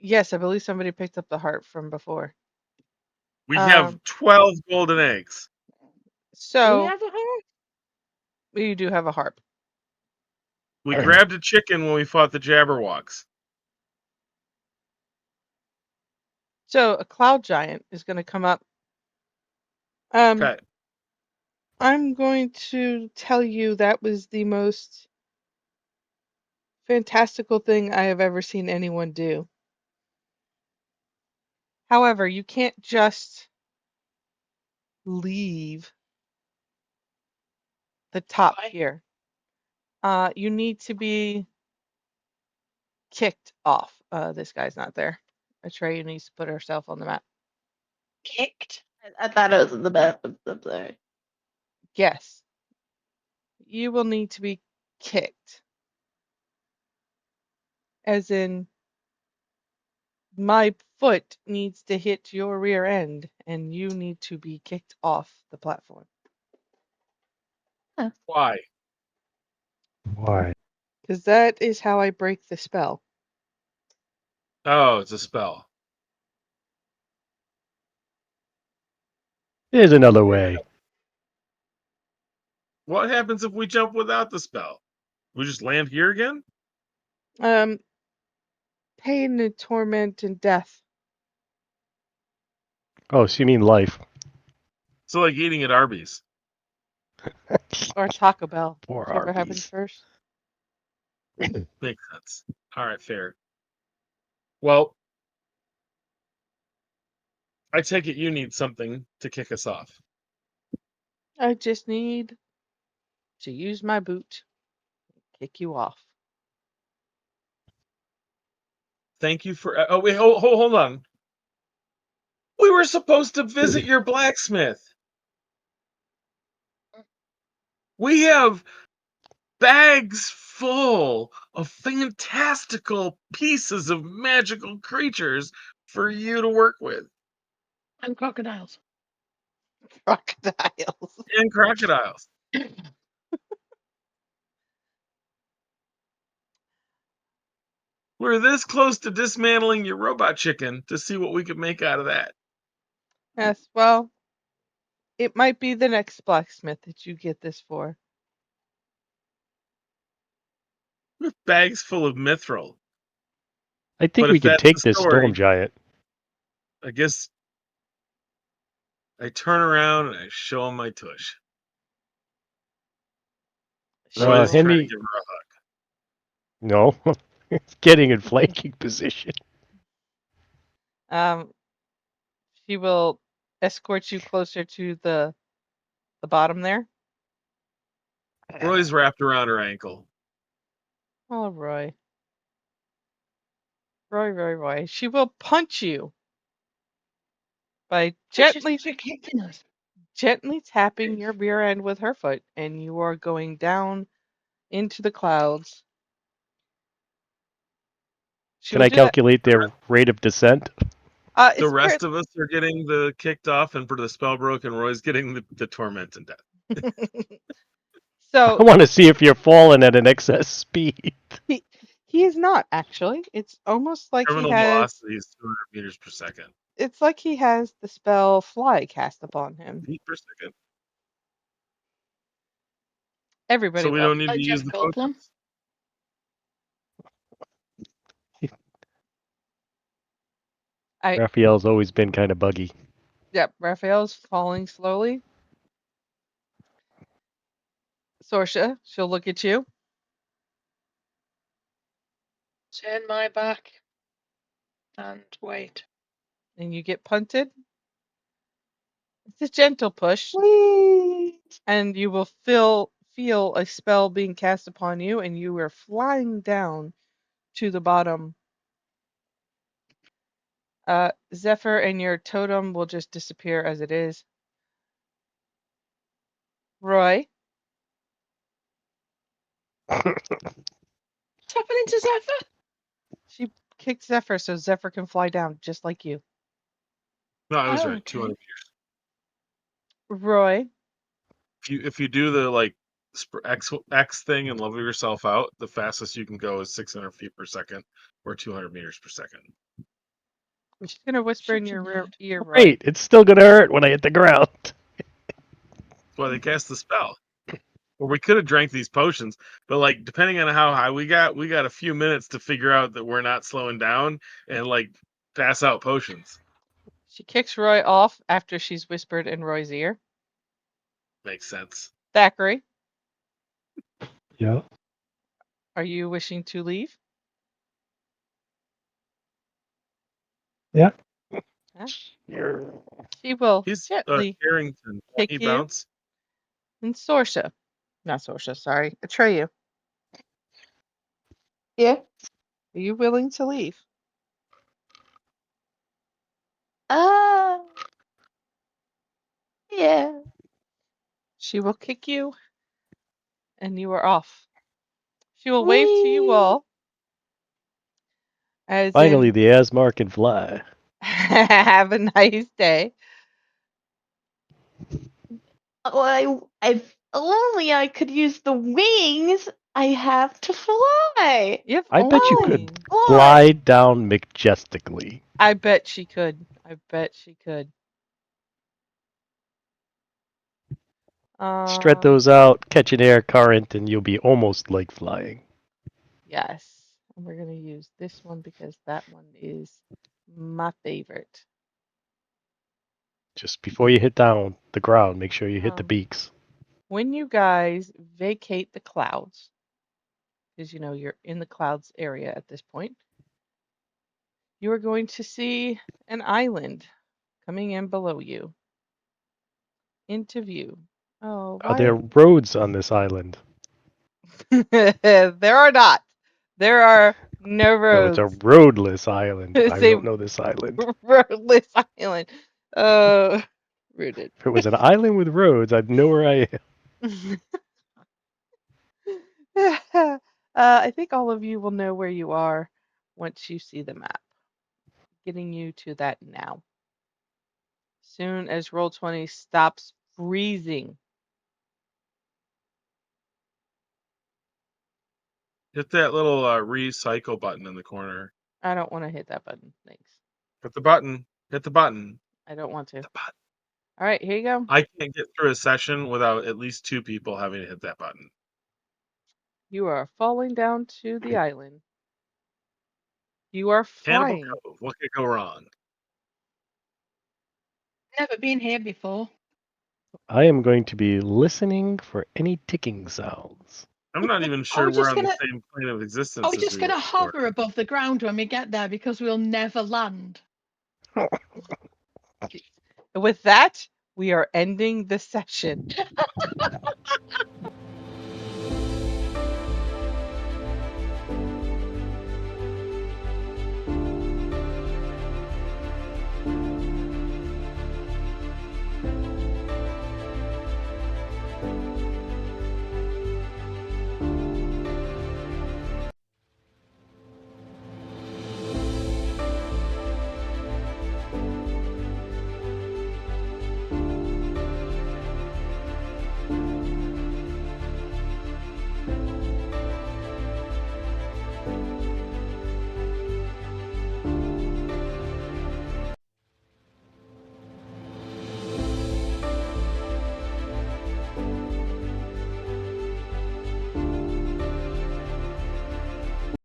Yes, I believe somebody picked up the heart from before. We have 12 golden eggs. Do we So have a harp? you do have a harp. We grabbed a chicken when we fought the Jabberwocks. So a cloud giant is going to come up. Okay. I'm going to tell you that was the most fantastical thing I have ever seen anyone do. However, you can't just leave the top Why? here. You need to be kicked off. This guy's not there. Atreyu needs to put herself on the map. Kicked? I thought it was in the map. I'm sorry. Yes. You will need to be kicked. As in, my foot needs to hit your rear end, and you need to be kicked off the platform. Why? Why? Because that is how I break the spell. Oh, it's a spell. There's another way. What happens if we jump without the spell? We just land here again? Pain and torment and death. Oh, so you mean life? So like eating at Arby's. Or Taco Bell. Poor Whichever happens Arby's. first. Makes sense. All right, fair. Well, I take it you need something to kick us off. I just need to use my boot. Kick you off. Thank you for. Oh wait, hold on. We were supposed to visit your blacksmith. We have bags full of fantastical pieces of magical creatures for you to work with, And crocodiles. Crocodiles. and crocodiles. We're this close to dismantling your robot chicken to see what we could make out of that. Yes, well, it might be the next blacksmith that you get this for. With bags full of mithril. I think But we if can that's take the this storm story, giant. I guess I turn around and I show him my tush. She Roy's will. Hand trying to me. give her a hug. No. It's getting in flanking position. Um, she will escort you closer to the bottom there. Roy's wrapped around her ankle. Oh, Roy. Roy. She will punch you by She's gently kicking us. tapping your rear end with her foot, and you are going down into the clouds. She Can will I do that. calculate their rate of descent? The It's rest of us are getting the kicked off, and for the spell broken, Roy's getting the torment and death. I so want to see if you're falling at an excess speed. he is not actually. It's almost like he Terminal has. velocity is 200 meters per second. It's like he has the spell fly cast upon him. Feet per second. Everybody So we will. don't need Like to use Jeff the Goldblum. potions. Raphael's always been kind of buggy. Yep, Raphael's falling slowly. Sorsha, she'll look at you. Turn my back. And wait. And you get punted. It's a gentle push. And you will feel a spell being cast upon you, and you are flying down to the bottom. Zephyr and your totem will just disappear as it is. Roy, What's happening to Zephyr? she kicked Zephyr so Zephyr can fly down just like you. No, I was Oh, right. okay. 200 meters. Roy, If you do the like X thing and level yourself out, the fastest you can go is 600 feet per second or 200 meters per second. she's gonna whisper in your Shaking head. ear, Roy. Great, it's still gonna hurt when I hit the ground. why they cast the spell. Or we could have drank these potions, but like depending on how high we got a few minutes to figure out that we're not slowing down and like pass out potions. She kicks Roy off after she's whispered in Roy's ear. Makes sense. Thackeray, Yeah. are you wishing to leave? Yeah. Huh? She will He's gently Harrington. Won't kick he you. bounce? And Sorsha. Not Sorsha, sorry. Atreyu. Yeah. Are you willing to leave? Yeah. She will kick you, and you are off. She will wave to you Whee! all, as Finally, in, the Asmar can fly. have a nice day. Well, if only I could use the wings I have to fly. You have I bet you only. could What? glide down majestically. I bet she could. I bet she could. Stretch those out, catch an air current, and you'll be almost like flying. Yes. And we're going to use this one because that one is my favorite. Just before you hit down the ground, make sure you hit the Um, beaks. When you guys vacate the clouds, because you know you're in the clouds area at this point, you are going to see an island coming in below you into view. Oh, Are why? there roads on this island? There are not. There are no No, it's a roads. roadless island. It's I a don't know this island. roadless island. Rooted. If it was an island with roads, I'd know where I am. I think all of you will know where you are once you see the map. Getting you to that now. Soon as Roll20 stops freezing. Hit that little recycle button in the corner. I don't want to hit that button. Thanks. Hit the button. Hit the button. I don't want to. The button. All right, here you go. I can't get through a session without at least 2 people having to hit that button. You are falling down to the island. You are Cannibal flying. Cove. What could go wrong? Never been here before. I am going to be listening for any ticking sounds. I'm not even Are sure we we're just on the gonna? same plane of Are existence we as just we were gonna before. hover above the ground when we get there because we'll never land? With that, we are ending the session.